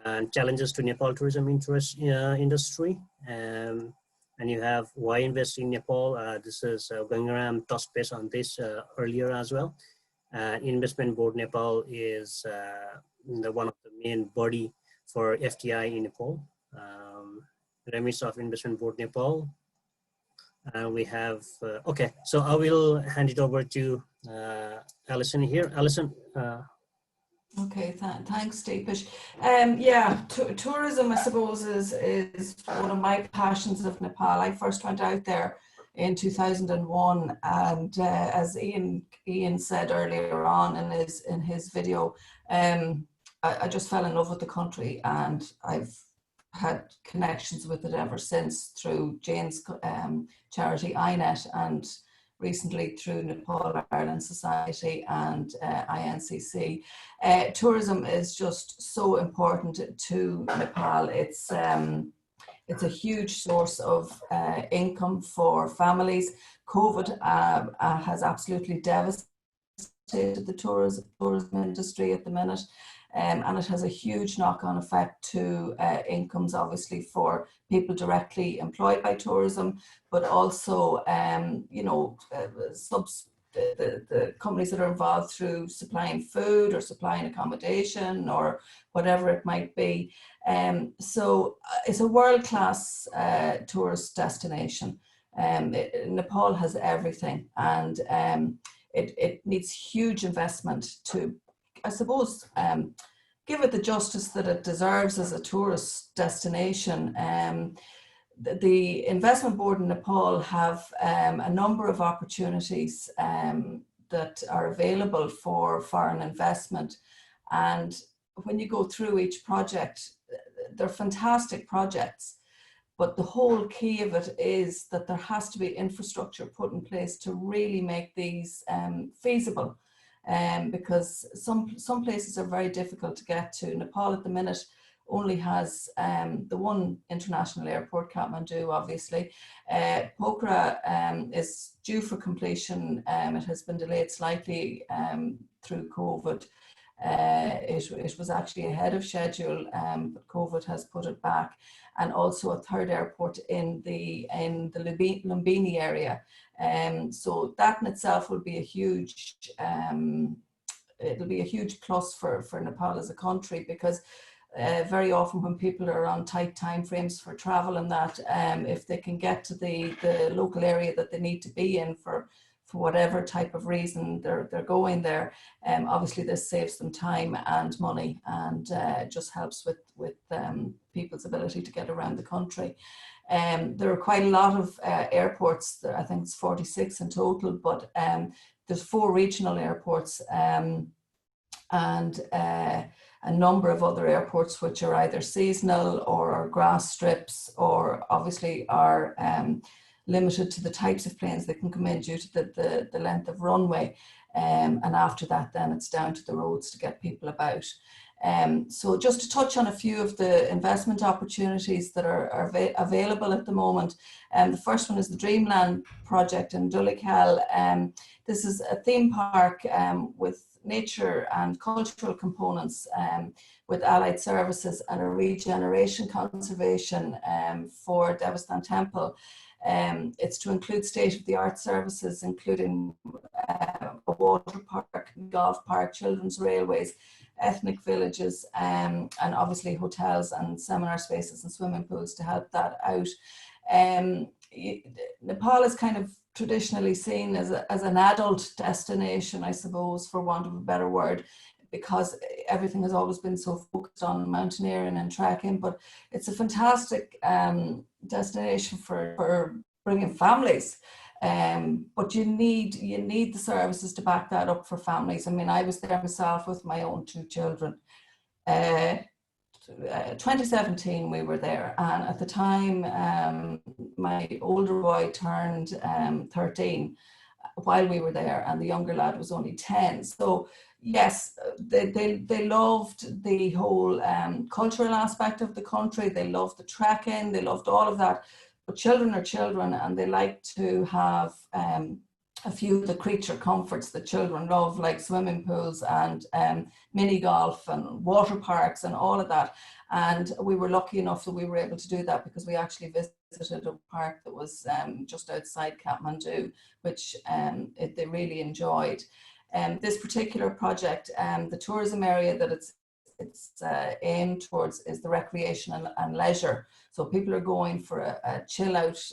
And challenges to Nepal tourism industry. And you have why invest in Nepal. This is Gangaram touched base on this earlier as well. Investment Board Nepal is one of the main body for FDI in Nepal. Remits of Investment Board Nepal. We have, okay, so I will hand it over to Alison here. Alison. Okay, thanks, Deepesh. Yeah, tourism, I suppose, is one of my passions of Nepal. I first went out there in 2001, and as Ian said earlier on in his video, I just fell in love with the country, and I've had connections with it ever since through Jane's charity INET, and recently through Nepal Ireland Society and INCC. Tourism is just so important to Nepal. It's a huge source of income for families. COVID has absolutely devastated the tourism industry at the minute. And it has a huge knock-on effect to incomes, obviously, for people directly employed by tourism, but also, you know, the companies that are involved through supplying food or supplying accommodation or whatever it might be. So it's a world-class tourist destination. Nepal has everything, and it needs huge investment to, I suppose, give it the justice that it deserves as a tourist destination. The Investment Board in Nepal have a number of opportunities that are available for foreign investment. And when you go through each project, they're fantastic projects. But the whole key of it is that there has to be infrastructure put in place to really make these feasible. Because some places are very difficult to get to. Nepal at the minute only has the one international airport, Kathmandu, obviously. Pokhara is due for completion. It has been delayed slightly through COVID. It was actually ahead of schedule, but COVID has put it back. And also a third airport in the Lumbini area. So that in itself will be a huge, it'll be a huge plus for Nepal as a country, because very often when people are on tight time frames for travel and that, if they can get to the local area that they need to be in for whatever type of reason they're going there, obviously this saves them time and money, and just helps with people's ability to get around the country. There are quite a lot of airports. I think it's 46 in total, but there's 4 regional airports and a number of other airports which are either seasonal or are grass strips, or obviously are limited to the types of planes that can come in due to the length of runway. And after that, then it's down to the roads to get people about. So just to touch on a few of the investment opportunities that are available at the moment. The first one is the Dreamland project in Dulikal. This is a theme park with nature and cultural components, with allied services and a regeneration conservation for Devastan Temple. It's to include state-of-the-art services, including a water park, golf park, children's railways, ethnic villages, and obviously hotels and seminar spaces and swimming pools to help that out. Nepal is kind of traditionally seen as an adult destination, I suppose, for want of a better word, because everything has always been so focused on mountaineering and trekking, but it's a fantastic destination for bringing families. But you need the services to back that up for families. I mean, I was there myself with my own 2 children. 2017 we were there, and at the time my older boy turned 13 while we were there, and the younger lad was only 10. So yes, they loved the whole cultural aspect of the country. They loved the trekking, they loved all of that. But children are children, and they like to have a few of the creature comforts that children love, like swimming pools and mini golf and water parks and all of that. And we were lucky enough that we were able to do that, because we actually visited a park that was just outside Kathmandu, which they really enjoyed. This particular project, the tourism area that it's aimed towards is the recreation and leisure. So people are going for a chill out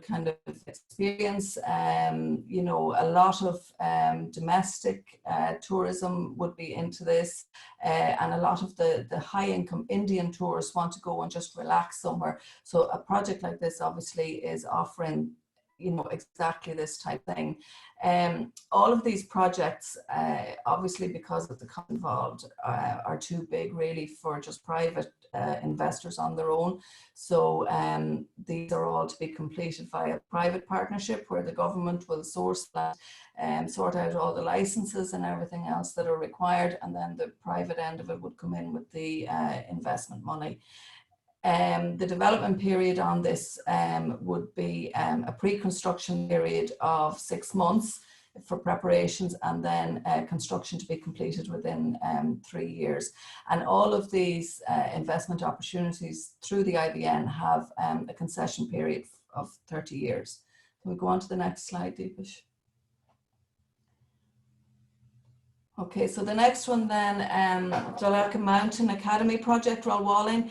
kind of experience. You know, a lot of domestic tourism would be into this, and a lot of the high income Indian tourists want to go and just relax somewhere. So a project like this obviously is offering, you know, exactly this type of thing. All of these projects, obviously because of the cost involved, are too big really for just private investors on their own. So these are all to be completed via private partnership, where the government will source that, sort out all the licenses and everything else that are required, and then the private end of it would come in with the investment money. The development period on this would be a pre-construction period of 6 months for preparations, and then construction to be completed within 3 years. And all of these investment opportunities through the IBN have a concession period of 30 years. Can we go on to the next slide, Deepish? Okay, so the next one then, Dalaka Mountain Academy project, Rolwalling.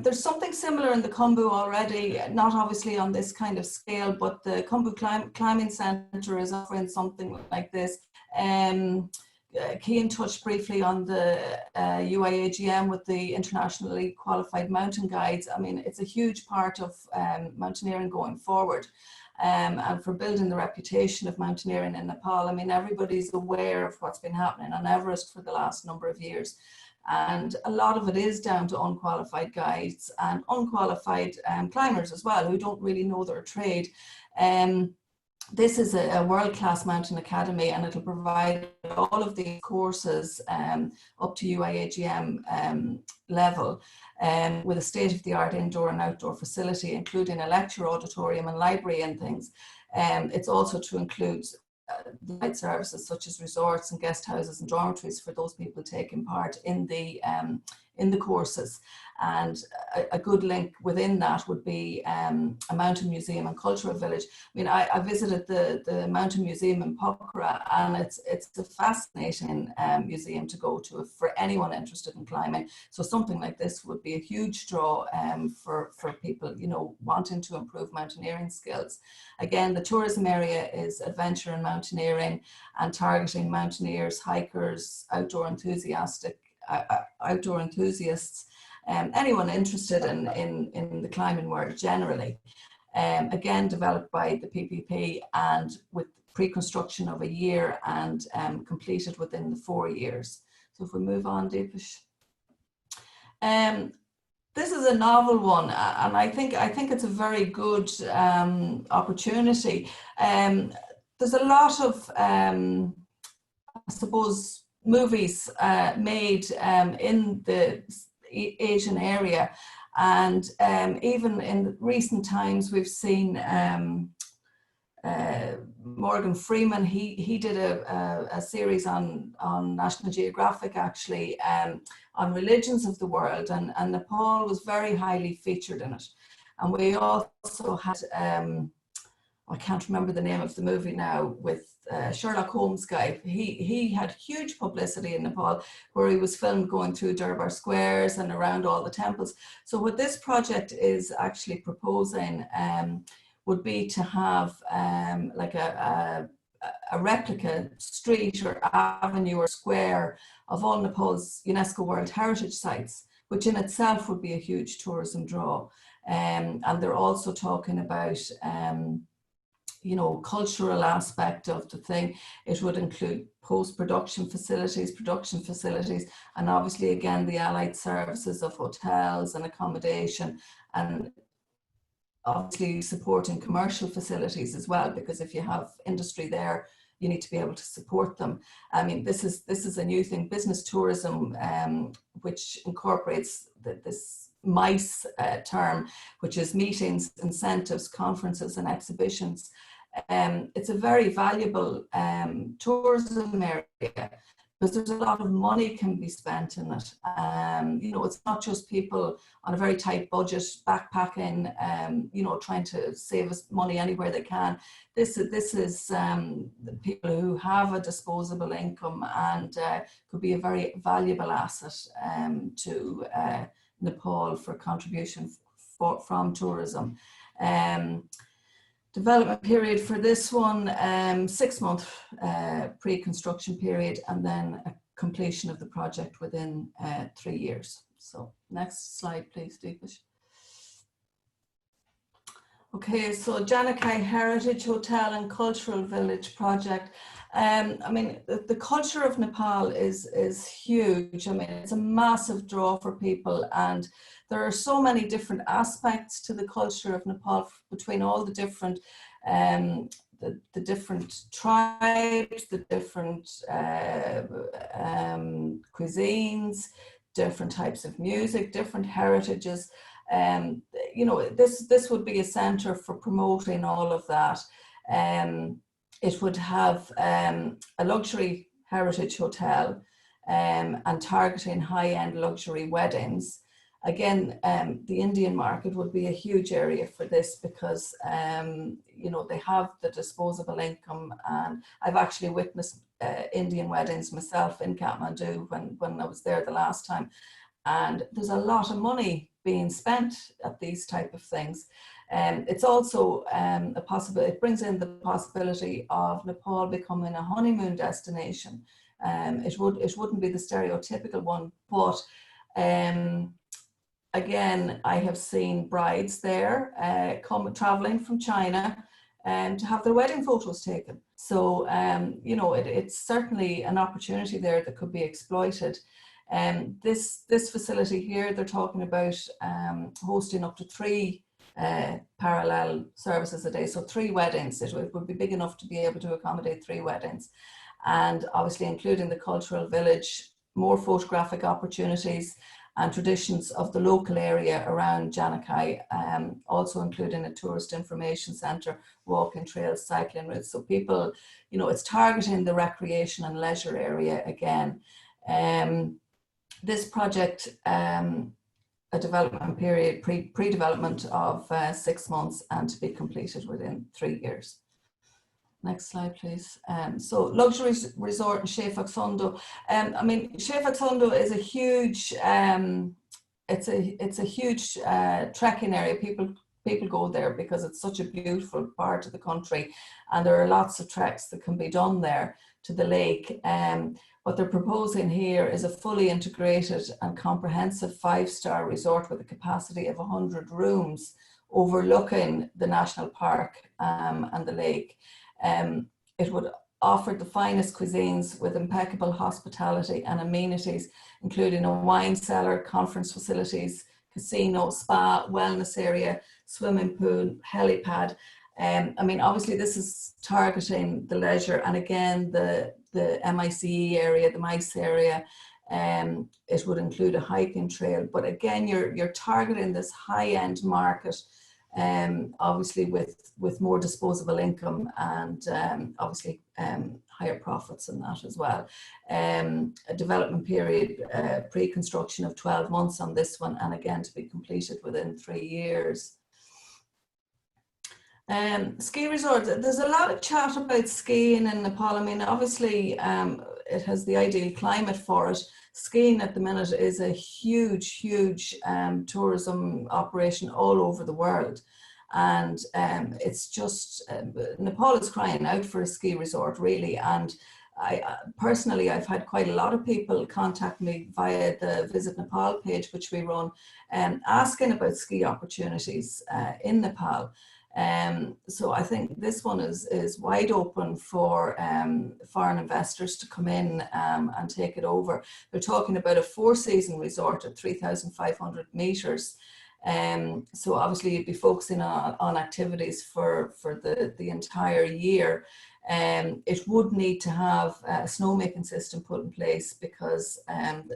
There's something similar in the Khumbu already, not obviously on this kind of scale, but the Khumbu Climbing Centre is offering something like this. Cian touched briefly on the UIAGM with the internationally qualified mountain guides. I mean, it's a huge part of mountaineering going forward. And for building the reputation of mountaineering in Nepal. I mean, everybody's aware of what's been happening on Everest for the last number of years. And a lot of it is down to unqualified guides and unqualified climbers as well, who don't really know their trade. This is a world-class mountain academy, and it'll provide all of these courses up to UIAGM level, with a state-of-the-art indoor and outdoor facility, including a lecture auditorium and library and things. It's also to include light services such as resorts and guest houses and dormitories for those people taking part in the courses. And a good link within that would be a mountain museum and cultural village. I mean, I visited the mountain museum in Pokhara, and it's a fascinating museum to go to for anyone interested in climbing. So something like this would be a huge draw for people, you know, wanting to improve mountaineering skills. Again, the tourism area is adventure and mountaineering, and targeting mountaineers, hikers, outdoor enthusiasts, anyone interested in the climbing world generally. Again, developed by the PPP, and with pre-construction of a year and completed within the 4 years. So if we move on, Deepish. This is a novel one, and I think it's a very good opportunity. There's a lot of, I suppose, movies made in the Asian area, and even in recent times we've seen Morgan Freeman. He did a series on National Geographic actually on religions of the world, and Nepal was very highly featured in it. And we also had I can't remember the name of the movie now, with Sherlock Holmes guy. He had huge publicity in Nepal, where he was filmed going through Durbar squares and around all the temples. So what this project is actually proposing would be to have like a replica street or avenue or square of all Nepal's UNESCO World Heritage Sites, which in itself would be a huge tourism draw. And they're also talking about, you know, cultural aspect of the thing. It would include post-production facilities, production facilities, and obviously again the allied services of hotels and accommodation, and obviously supporting commercial facilities as well, because if you have industry there, you need to be able to support them. I mean, this is a new thing, business tourism, which incorporates this MICE term, which is meetings, incentives, conferences and exhibitions. It's a very valuable tourism area, because there's a lot of money can be spent in it. You know, it's not just people on a very tight budget backpacking, you know, trying to save us money anywhere they can. This is the people who have a disposable income, and could be a very valuable asset to Nepal for contribution from tourism. Development period for this one, 6 month pre-construction period, and then a completion of the project within 3 years. So next slide, please, Deepish. Okay, so Janakai Heritage Hotel and Cultural Village project. I mean, the culture of Nepal is huge. I mean, it's a massive draw for people, and there are so many different aspects to the culture of Nepal between all the different the different tribes, the different cuisines, different types of music, different heritages. You know, this would be a center for promoting all of that. It would have a luxury heritage hotel and targeting high-end luxury weddings. Again, the Indian market would be a huge area for this, because you know, they have the disposable income, and I've actually witnessed Indian weddings myself in Kathmandu when I was there the last time, and there's a lot of money being spent at these type of things. It's also it brings in the possibility of Nepal becoming a honeymoon destination. It wouldn't be the stereotypical one, but again, I have seen brides there traveling from China to have their wedding photos taken. So you know, it's certainly an opportunity there that could be exploited. This facility here, they're talking about hosting up to 3 parallel services a day, so 3 weddings. It would be big enough to be able to accommodate 3 weddings, and obviously including the cultural village, more photographic opportunities and traditions of the local area around Janakai, also including a tourist information centre, walking trails, cycling routes. So people, you know, it's targeting the recreation and leisure area again. This project, a development period, pre-development of 6 months, and to be completed within 3 years. Next slide, please. So luxury resort in Shefak Sundo. I mean, Shefak Sundo is a huge, it's a huge trekking area. People go there because it's such a beautiful part of the country, and there are lots of treks that can be done there to the lake. What they're proposing here is a fully integrated and comprehensive 5-star resort with a capacity of 100 rooms overlooking the national park and the lake. It would offer the finest cuisines with impeccable hospitality and amenities, including a wine cellar, conference facilities, casino, spa, wellness area, swimming pool, helipad. I mean, obviously this is targeting the leisure, and again, the MICE area, the MICE area. It would include a hiking trail, but again, you're targeting this high-end market, obviously with more disposable income, and obviously higher profits in that as well. A development period, pre-construction of 12 months on this one, and again to be completed within 3 years. Ski resorts, there's a lot of chat about skiing in Nepal. I mean, obviously it has the ideal climate for it. Skiing at the minute is a huge tourism operation all over the world. And it's just, Nepal is crying out for a ski resort really. And personally, I've had quite a lot of people contact me via the Visit Nepal page, which we run, asking about ski opportunities in Nepal. So I think this one is wide open for foreign investors to come in and take it over. They're talking about a 4-season resort at 3,500 meters. So obviously you'd be focusing on activities for the entire year. It would need to have a snowmaking system put in place because of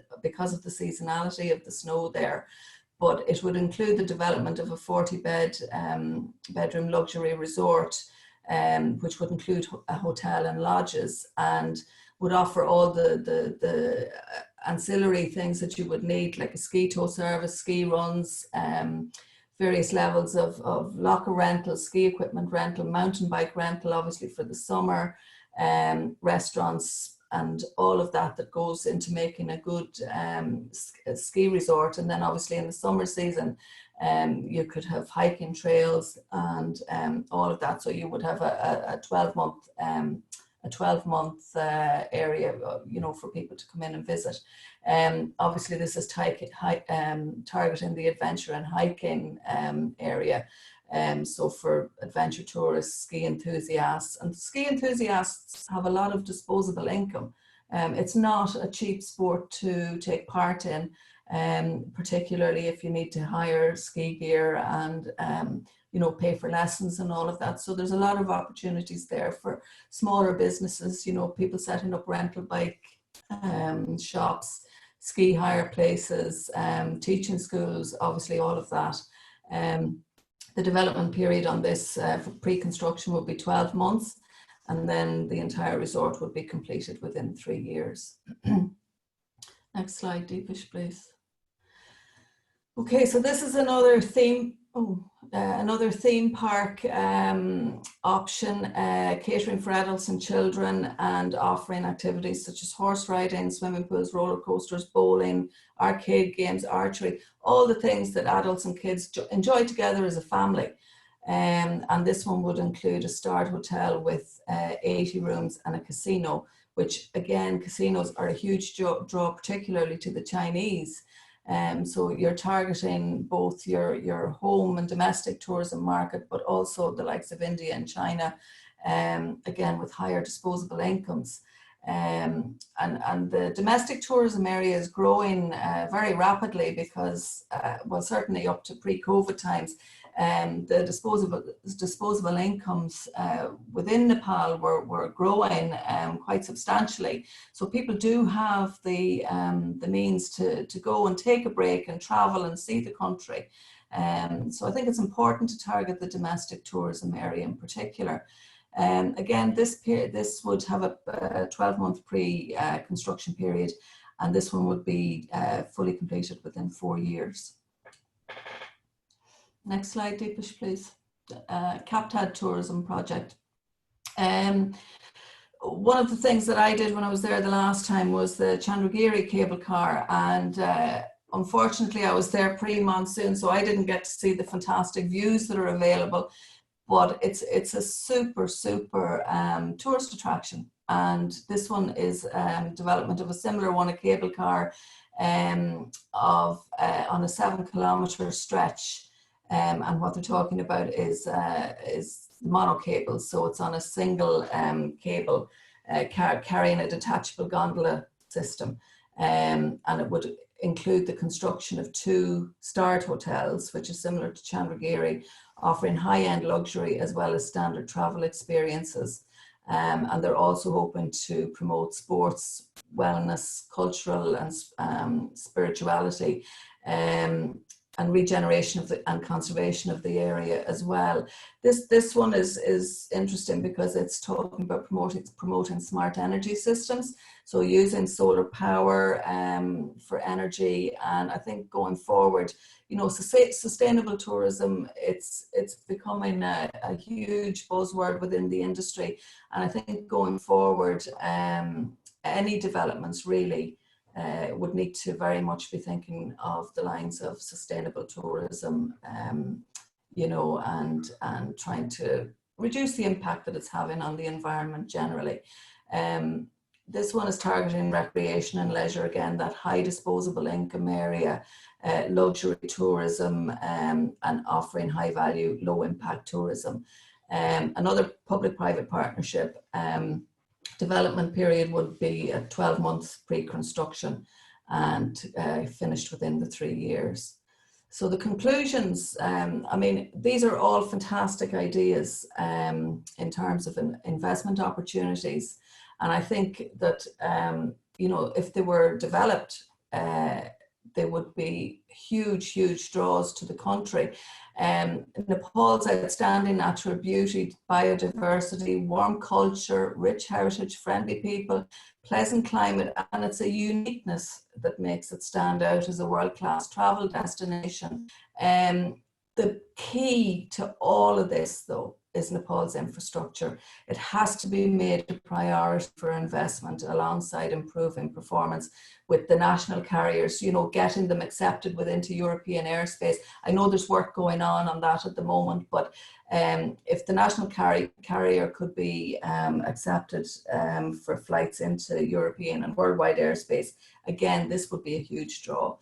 the seasonality of the snow there. But it would include the development of a 40-bedroom luxury resort, which would include a hotel and lodges, and would offer all the ancillary things that you would need, like a ski tow service, ski runs, various levels of locker rental, ski equipment rental, mountain bike rental, obviously for the summer, restaurants, and all of that goes into making a good ski resort. And then obviously in the summer season, you could have hiking trails and all of that. So you would have a 12-month area, for people to come in and visit. Obviously this is targeting the adventure and hiking area. So for adventure tourists, ski enthusiasts, and ski enthusiasts have a lot of disposable income. It's not a cheap sport to take part in, particularly if you need to hire ski gear and pay for lessons and all of that. So there's a lot of opportunities there for smaller businesses, people setting up rental bike shops, ski hire places, teaching schools, obviously all of that. The development period on this for pre-construction will be 12 months, and then the entire resort will be completed within 3 years. Next slide, Deepish, please. Okay, so this is another theme park option, catering for adults and children, and offering activities such as horse riding, swimming pools, roller coasters, bowling, arcade games, archery, all the things that adults and kids enjoy together as a family. And this one would include a starred hotel with 80 rooms and a casino, which again, casinos are a huge draw, particularly to the Chinese. So you're targeting both your home and domestic tourism market, but also the likes of India and China, again with higher disposable incomes. And the domestic tourism area is growing very rapidly because, well, certainly up to pre-COVID times, the disposable incomes within Nepal were growing quite substantially. So people do have the means to go and take a break and travel and see the country. So I think it's important to target the domestic tourism area in particular. Again, this would have a 12-month pre-construction period, and this one would be fully completed within 4 years. Next slide, Deepish, please. CapTAD tourism project. One of the things that I did when I was there the last time was the Chandragiri cable car, and unfortunately I was there pre-monsoon, so I didn't get to see the fantastic views that are available, but it's a super tourist attraction. And this one is development of a similar one, a cable car on a 7-kilometer stretch. And what they're talking about is mono cables. So it's on a single cable carrying a detachable gondola system. And it would include the construction of 2 starred hotels, which is similar to Chandragiri, offering high-end luxury as well as standard travel experiences. And they're also hoping to promote sports, wellness, cultural and spirituality, and regeneration and conservation of the area as well. This one is interesting because it's talking about promoting smart energy systems, so using solar power for energy. And I think going forward, sustainable tourism, it's becoming a huge buzzword within the industry. And I think going forward, any developments really would need to very much be thinking of the lines of sustainable tourism, and trying to reduce the impact that it's having on the environment generally. this one is targeting recreation and leisure, again, that high disposable income area, luxury tourism, and offering high value, low impact tourism. Another public-private partnership development period would be a 12 months pre-construction and finished within the 3 years. So the conclusions, I mean, these are all fantastic ideas in terms of investment opportunities. And I think that, you know, if they were developed, they would be huge, huge draws to the country. Nepal's outstanding natural beauty, biodiversity, warm culture, rich heritage, friendly people, pleasant climate, and it's a uniqueness that makes it stand out as a world-class travel destination. The key to all of this, though, is Nepal's infrastructure. It has to be made a priority for investment alongside improving performance with the national carriers, you know, getting them accepted into European airspace. I know there's work going on that at the moment, but if the national carrier could be accepted for flights into European and worldwide airspace, again, this would be a huge draw.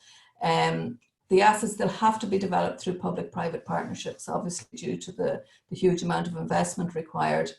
The assets, they'll have to be developed through public-private partnerships, obviously due to the huge amount of investment required.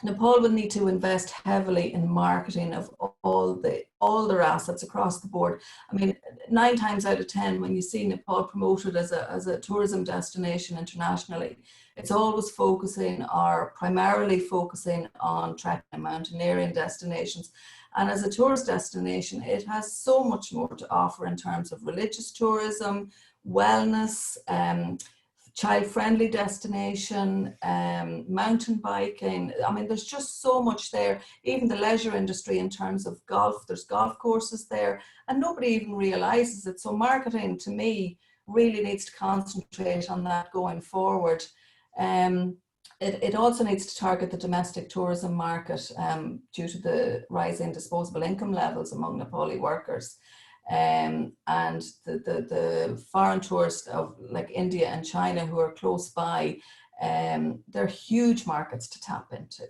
Nepal will need to invest heavily in marketing of all their assets across the board. I mean, 9 times out of 10, when you see Nepal promoted as a tourism destination internationally, it's always focusing or primarily focusing on trekking and mountaineering destinations. And as a tourist destination, it has so much more to offer in terms of religious tourism, wellness, child-friendly destination, mountain biking. I mean, there's just so much there. Even the leisure industry in terms of golf, there's golf courses there, and nobody even realizes it. So marketing, to me, really needs to concentrate on that going forward. It also needs to target the domestic tourism market due to the rising disposable income levels among Nepali workers. And the foreign tourists of like India and China who are close by, they're huge markets to tap into.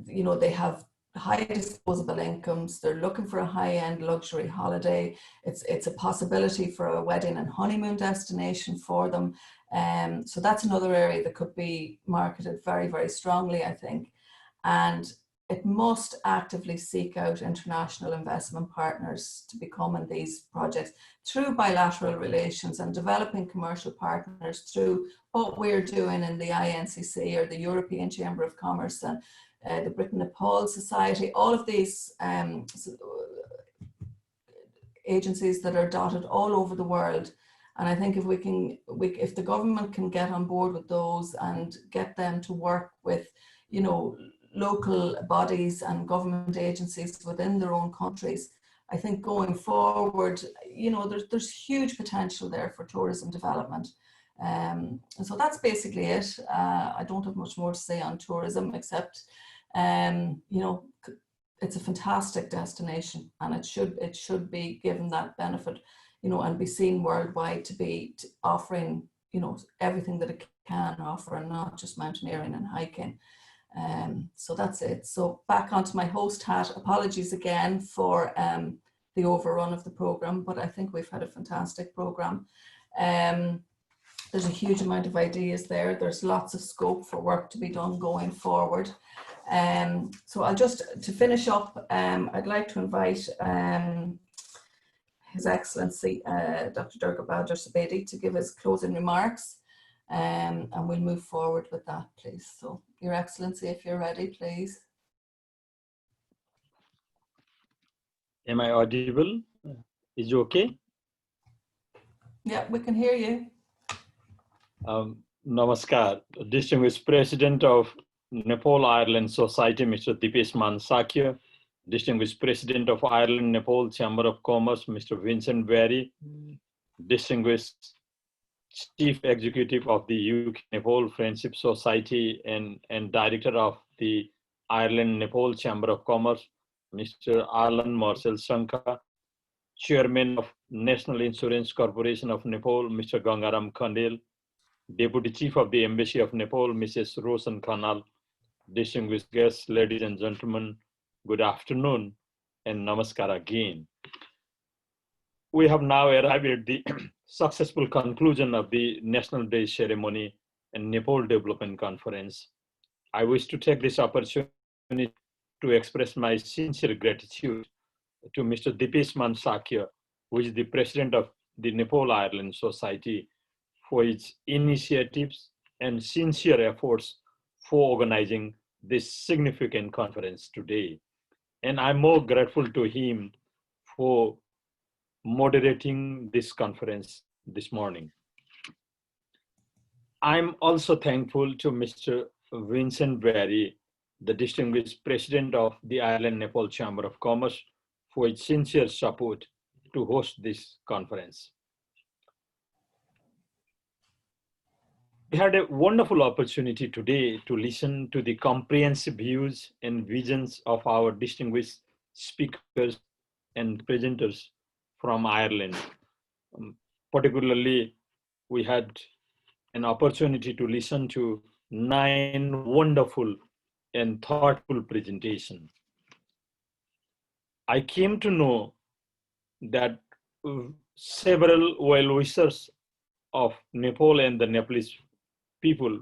You know, they have high disposable incomes. They're looking for a high-end luxury holiday. It's a possibility for a wedding and honeymoon destination for them. So that's another area that could be marketed very, very strongly, I think. And it must actively seek out international investment partners to become in these projects through bilateral relations and developing commercial partners through what we're doing in the INCC or the European Chamber of Commerce and the Britain-Nepal Society, all of these agencies that are dotted all over the world. And I think if the government can get on board with those and get them to work with, you know, local bodies and government agencies within their own countries, I think going forward, you know, there's huge potential there for tourism development. And so that's basically it. I don't have much more to say on tourism except, you know, it's a fantastic destination and it should be given that benefit, you know, and be seen worldwide to be offering, you know, everything that it can offer and not just mountaineering and hiking. So that's it. So back onto my host hat. Apologies again for the overrun of the program, but I think we've had a fantastic program. There's a huge amount of ideas there. There's lots of scope for work to be done going forward. So I'll just, to finish up, I'd like to invite His Excellency Dr. Durga Bahadur Sabedi to give his closing remarks. And we'll move forward with that, please. So, Your Excellency, if you're ready, please. Am I audible? Is it okay? Yeah, we can hear you. Namaskar. Distinguished President of Nepal Ireland Society, Mr. Dipesh Man Sakya. Distinguished President of Ireland-Nepal Chamber of Commerce, Mr. Vincent Berry. Distinguished Chief Executive of the UK-Nepal Friendship Society and Director of the Ireland-Nepal Chamber of Commerce, Mr. Arlan Marcel Sanka, Chairman of National Insurance Corporation of Nepal, Mr. Gangaram Khandel, Deputy Chief of the Embassy of Nepal, Mrs. Roshan Khanal, distinguished guests, ladies and gentlemen, good afternoon and namaskar again. We have now arrived at the successful conclusion of the National Day ceremony and Nepal Development Conference. I wish to take this opportunity to express my sincere gratitude to Mr. Dipesh Sakya, who is the president of the Nepal-Ireland Society, for his initiatives and sincere efforts for organizing this significant conference today. And I'm more grateful to him for moderating this conference this morning. I'm also thankful to Mr. Vincent Barry, the distinguished president of the Ireland-Nepal Chamber of Commerce, for its sincere support to host this conference. We had a wonderful opportunity today to listen to the comprehensive views and visions of our distinguished speakers and presenters from Ireland. Particularly, we had an opportunity to listen to 9 wonderful and thoughtful presentations. I came to know that several well-wishers of Nepal and the Nepalese people,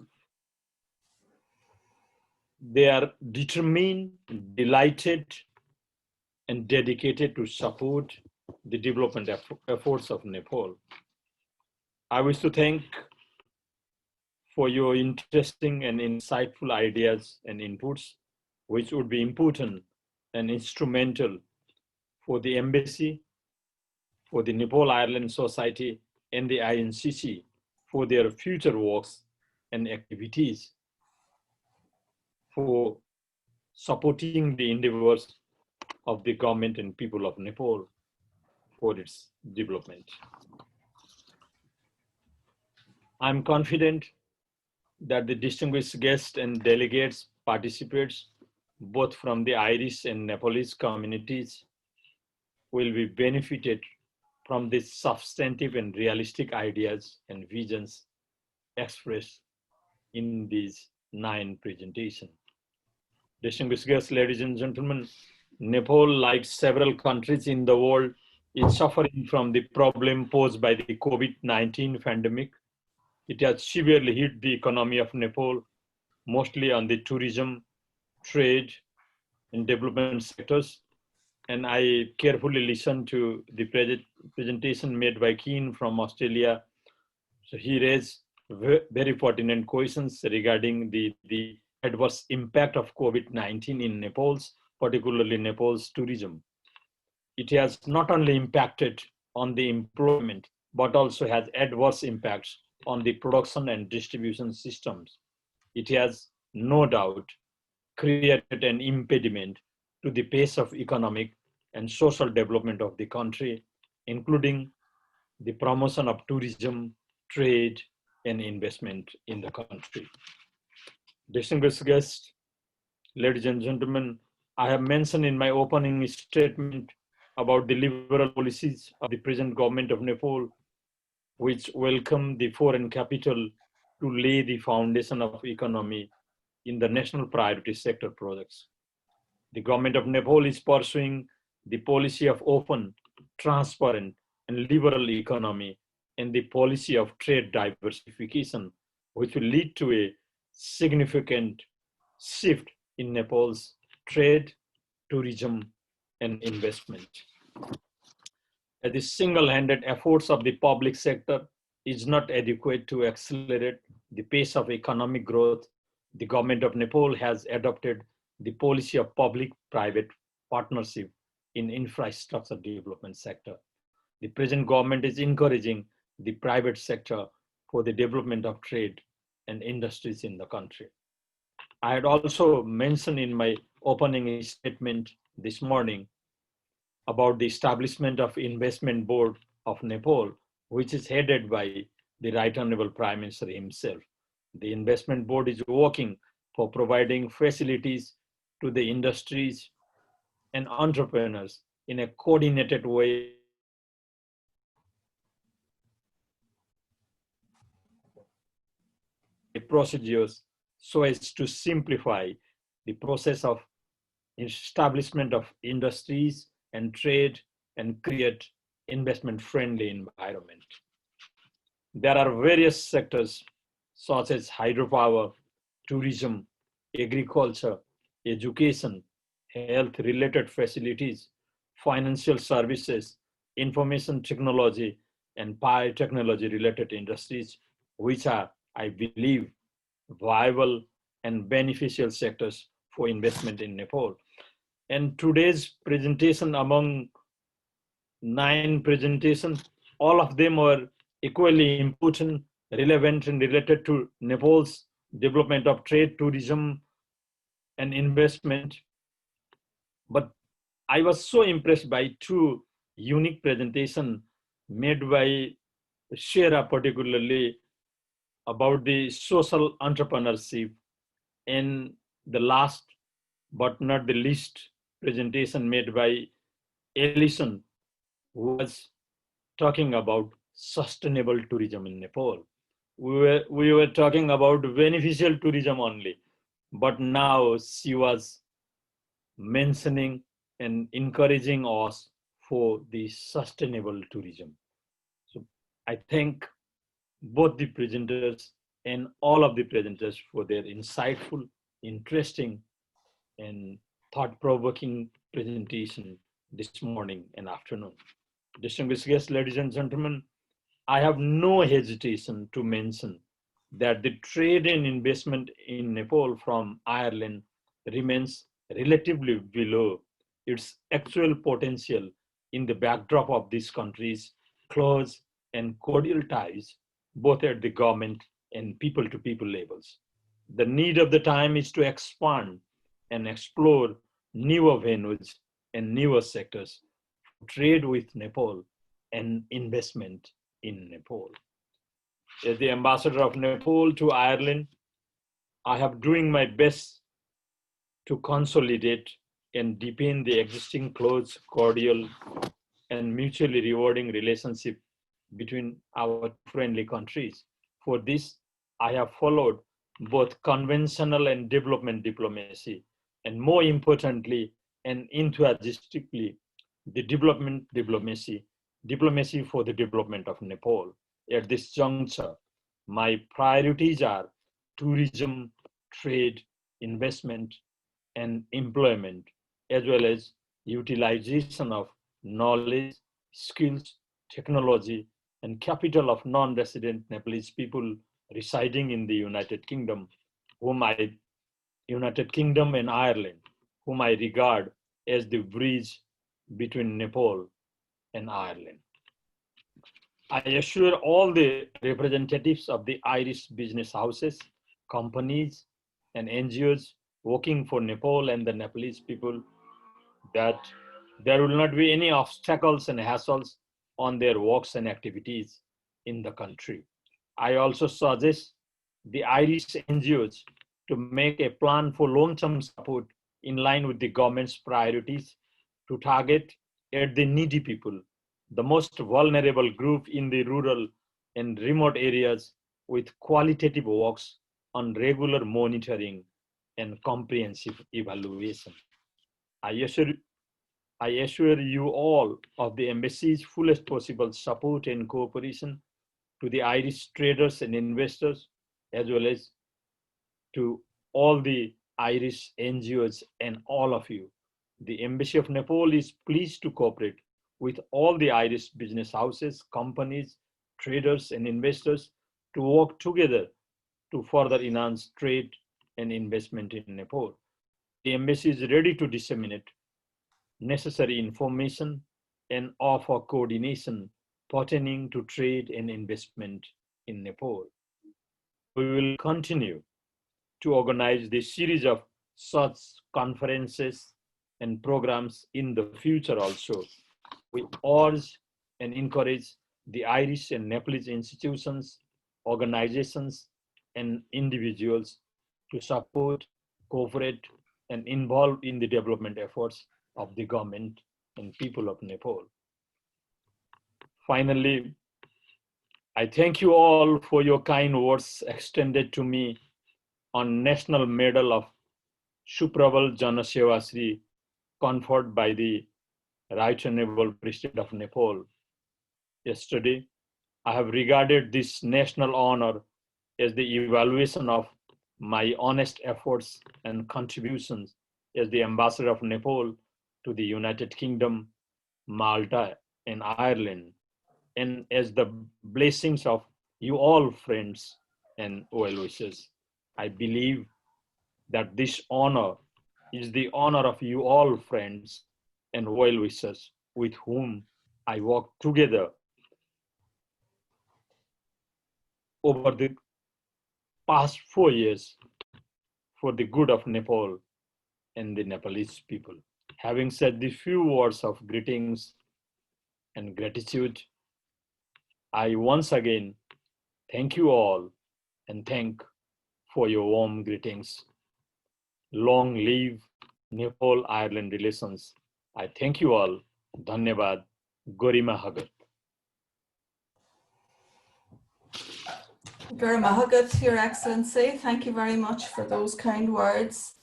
they are determined, delighted, and dedicated to support the development efforts of Nepal. I wish to thank for your interesting and insightful ideas and inputs, which would be important and instrumental for the embassy, for the Nepal-Ireland Society, and the INCC for their future works and activities, for supporting the endeavors of the government and people of Nepal for its development. I'm confident that the distinguished guests and delegates, participants, both from the Irish and Nepalese communities, will be benefited from these substantive and realistic ideas and visions expressed in these 9 presentations. Distinguished guests, ladies and gentlemen, Nepal, like several countries in the world, is suffering from the problem posed by the COVID-19 pandemic. It has severely hit the economy of Nepal, mostly on the tourism, trade, and development sectors. And I carefully listened to the presentation made by Keen from Australia. So he raised very pertinent questions regarding the adverse impact of COVID-19 in Nepal's, particularly Nepal's tourism. It has not only impacted on the employment, but also has adverse impacts on the production and distribution systems. It has no doubt created an impediment to the pace of economic and social development of the country, including the promotion of tourism, trade, and investment in the country. Distinguished guests, ladies and gentlemen, I have mentioned in my opening statement about the liberal policies of the present government of Nepal, which welcome the foreign capital to lay the foundation of economy in the national priority sector projects. The government of Nepal is pursuing the policy of open, transparent, and liberal economy and the policy of trade diversification, which will lead to a significant shift in Nepal's trade, tourism, and investment. As the single-handed efforts of the public sector is not adequate to accelerate the pace of economic growth, the government of Nepal has adopted the policy of public-private partnership in infrastructure development sector. The present government is encouraging the private sector for the development of trade and industries in the country. I had also mentioned in my opening statement this morning about the establishment of Investment Board of Nepal, which is headed by the Right Honorable Prime Minister himself. The Investment Board is working for providing facilities to the industries and entrepreneurs in a coordinated way procedures so as to simplify the process of establishment of industries and trade and create investment-friendly environment. There are various sectors such as hydropower, tourism, agriculture, education, health-related facilities, financial services, information technology, and biotechnology-related industries, which are, I believe, viable and beneficial sectors for investment in Nepal. And today's presentation, among 9 presentations, all of them were equally important, relevant, and related to Nepal's development of trade, tourism, and investment. But I was so impressed by 2 unique presentations made by Shera, particularly about the social entrepreneurship, and the last but not the least presentation made by Ellison, who was talking about sustainable tourism in Nepal. We were talking about beneficial tourism only, but now she was mentioning and encouraging us for the sustainable tourism. So I thank both the presenters and all of the presenters for their insightful, interesting, and thought-provoking presentation this morning and afternoon. Distinguished guests, ladies and gentlemen, I have no hesitation to mention that the trade and investment in Nepal from Ireland remains relatively below its actual potential in the backdrop of this country's close and cordial ties, both at the government and people-to-people levels. The need of the time is to expand and explore newer venues and newer sectors for trade with Nepal and investment in Nepal. As the ambassador of Nepal to Ireland, I have doing my best to consolidate and deepen the existing close, cordial, and mutually rewarding relationship between our friendly countries. For this, I have followed both conventional and development diplomacy, and more importantly and enthusiastically, the development diplomacy for the development of Nepal. At this juncture, my priorities are tourism, trade, investment, and employment, as well as utilization of knowledge, skills, technology, and capital of non-resident Nepalese people residing in the United Kingdom, United Kingdom and Ireland, whom I regard as the bridge between Nepal and Ireland. I assure all the representatives of the Irish business houses, companies, and NGOs working for Nepal and the Nepalese people that there will not be any obstacles and hassles on their works and activities in the country. I also suggest the Irish NGOs to make a plan for long-term support in line with the government's priorities to target at the needy people, the most vulnerable group in the rural and remote areas, with qualitative works on regular monitoring and comprehensive evaluation. I assure you all of the embassy's fullest possible support and cooperation to the Irish traders and investors, as well as to all the Irish NGOs and all of you. The Embassy of Nepal is pleased to cooperate with all the Irish business houses, companies, traders, and investors to work together to further enhance trade and investment in Nepal. The Embassy is ready to disseminate necessary information and offer coordination pertaining to trade and investment in Nepal. We will continue to organize this series of such conferences and programs in the future also. We urge and encourage the Irish and Nepalese institutions, organizations, and individuals to support, cooperate, and involve in the development efforts of the government and people of Nepal. Finally, I thank you all for your kind words extended to me on National Medal of Suprabal Janasevasri conferred by the Right Honorable President of Nepal yesterday. I have regarded this national honor as the evaluation of my honest efforts and contributions as the Ambassador of Nepal to the United Kingdom, Malta, and Ireland, and as the blessings of you all friends and well-wishers. I believe that this honor is the honor of you all friends and well-wishers with whom I work together over the past 4 years for the good of Nepal and the Nepalese people. Having said the few words of greetings and gratitude, I once again thank you all and thank for your warm greetings. Long live Nepal-Ireland relations. I thank you all. Dhanyabad. Gorima Hagat. Gorima Hagat, Your Excellency. Thank you very much for those kind words.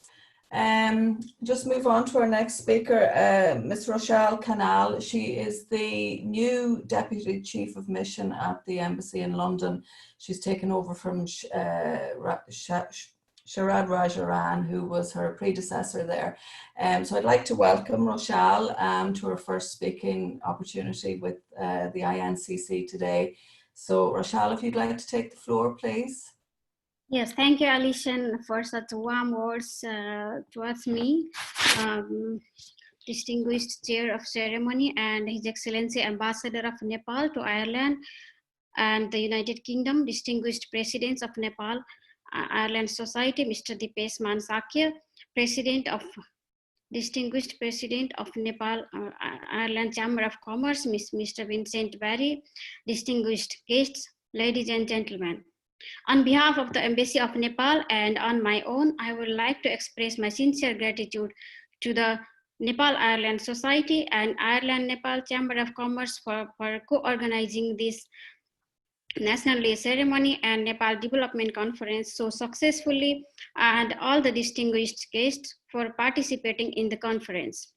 Just move on to our next speaker, Ms. Rochelle Canal. She is the new Deputy Chief of Mission at the Embassy in London. She's taken over from Sharad Rajaran, who was her predecessor there. So I'd like to welcome Rochelle to her first speaking opportunity with the INCC today. So Rochelle, if you'd like to take the floor, please. Yes, thank you, Alishan, for such warm words towards me. Distinguished Chair of Ceremony and His Excellency Ambassador of Nepal to Ireland and the United Kingdom, distinguished Presidents of Nepal, Ireland Society, Mr. Dipesh Mansakya, Distinguished President of Nepal, Ireland Chamber of Commerce, Mr. Vincent Barry, distinguished guests, ladies and gentlemen. On behalf of the Embassy of Nepal and on my own, I would like to express my sincere gratitude to the Nepal-Ireland Society and Ireland-Nepal Chamber of Commerce for co-organizing this National Day ceremony and Nepal Development Conference so successfully, and all the distinguished guests for participating in the conference.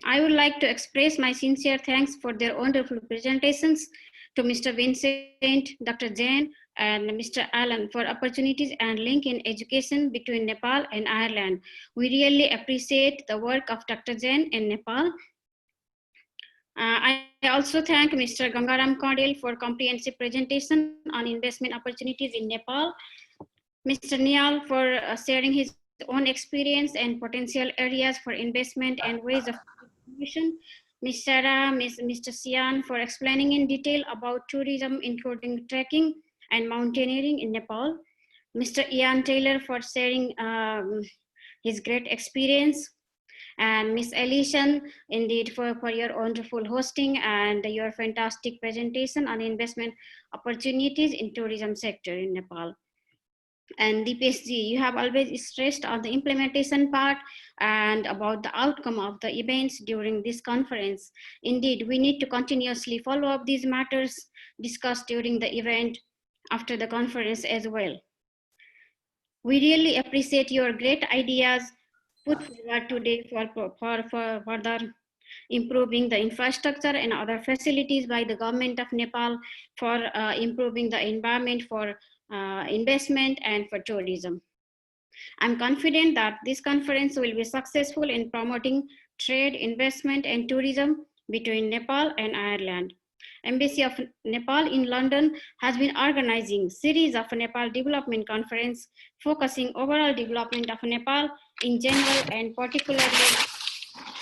I would like to express my sincere thanks for their wonderful presentations to Mr. Vincent, Dr. DHAN, and Mr. Allen for opportunities and link in education between Nepal and Ireland. We really appreciate the work of Dr. DHAN in Nepal. I also thank Mr. Gangaram Kandel for comprehensive presentation on investment opportunities in Nepal. Mr. Nial for sharing his own experience and potential areas for investment and ways of distribution. Ms. Sarah, Mr. Sian for explaining in detail about tourism, including trekking and mountaineering in Nepal. Mr. Ian Taylor for sharing his great experience. And Ms. Alishan, indeed for your wonderful hosting and your fantastic presentation on investment opportunities in tourism sector in Nepal. And Dipesh ji, you have always stressed on the implementation part and about the outcome of the events during this conference. Indeed, we need to continuously follow up these matters discussed during the event after the conference as well. We really appreciate your great ideas put forward today for further improving the infrastructure and other facilities by the government of Nepal for improving the environment for investment and for tourism. I'm confident that this conference will be successful in promoting trade, investment, and tourism between Nepal and Ireland. Embassy of Nepal in London has been organizing series of Nepal Development Conference focusing overall development of Nepal in general and particularly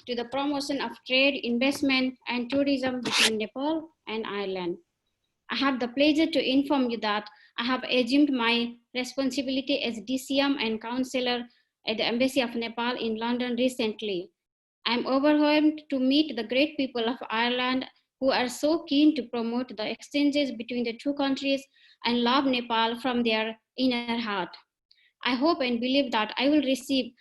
to the promotion of trade, investment, and tourism between Nepal and Ireland. I have the pleasure to inform you that I have assumed my responsibility as DCM and counselor at the Embassy of Nepal in London recently. I'm overwhelmed to meet the great people of Ireland who are so keen to promote the exchanges between the two countries and love Nepal from their inner heart. I hope and believe that I will receive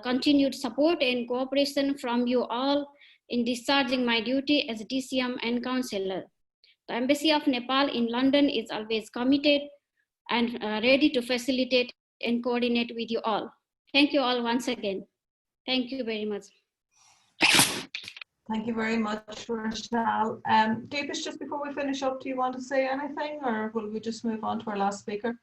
continued support and cooperation from you all in discharging my duty as DCM and counselor. The Embassy of Nepal in London is always committed and ready to facilitate and coordinate with you all. Thank you all once again. Thank you very much. Thank you very much, Rochelle. Deepish, just before we finish up, do you want to say anything, or will we just move on to our last speaker?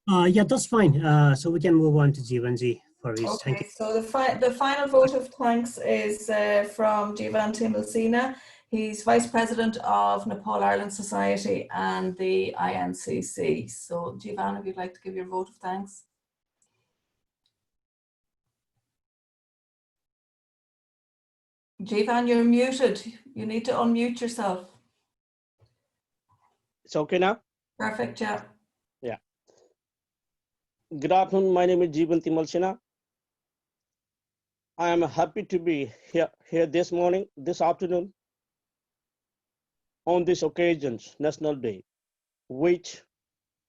Yeah, that's fine. So we can move on to Jivanji for his. Thank you. Okay, so the final vote of thanks is from Jivan Timilsina. He's Vice President of Nepal Ireland Society and the INCC. So Jivan, if you'd like to give your vote of thanks. Jivan, you're muted. You need to unmute yourself. It's okay now? Perfect, yeah. Yeah. Good afternoon. My name is Jivan Timilsina. I am happy to be here this afternoon, on this occasion, National Day, which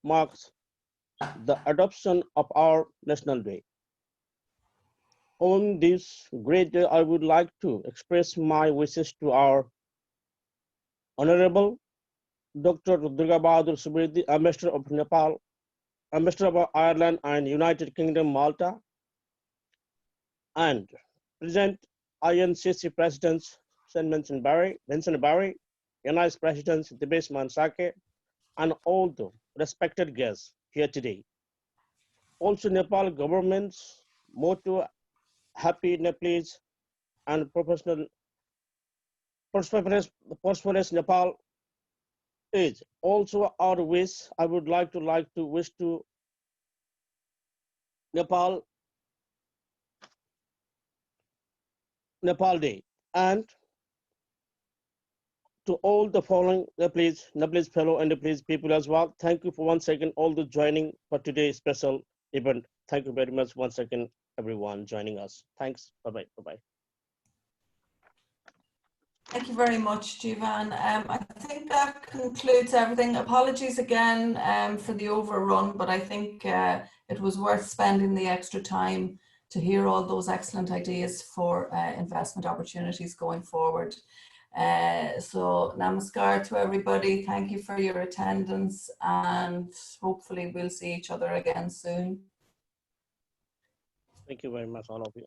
marks the adoption of our National Day. On this great day, I would like to express my wishes to our Honorable Dr. Durga Bahadur Subirdi, Ambassador of Nepal, Ambassador of Ireland and United Kingdom, Malta, and President INCC Presidents Vincent Barry, Vice Presidents Dibesh Mansake, and all the respected guests here today. Also, Nepal government's motto, Happy Nepalese and prosperous Nepal, is also our wish. I would like to wish to Nepal Day, and to all the following Nepalese fellow and Nepalese people as well. Thank you for once again all the joining for today's special event. Thank you very much once again, everyone joining us. Thanks. Bye-bye. Bye-bye. Thank you very much, Jivan. I think that concludes everything. Apologies again for the overrun, but I think it was worth spending the extra time to hear all those excellent ideas for investment opportunities going forward. So namaskar to everybody. Thank you for your attendance, and hopefully we'll see each other again soon. Thank you very much, all of you.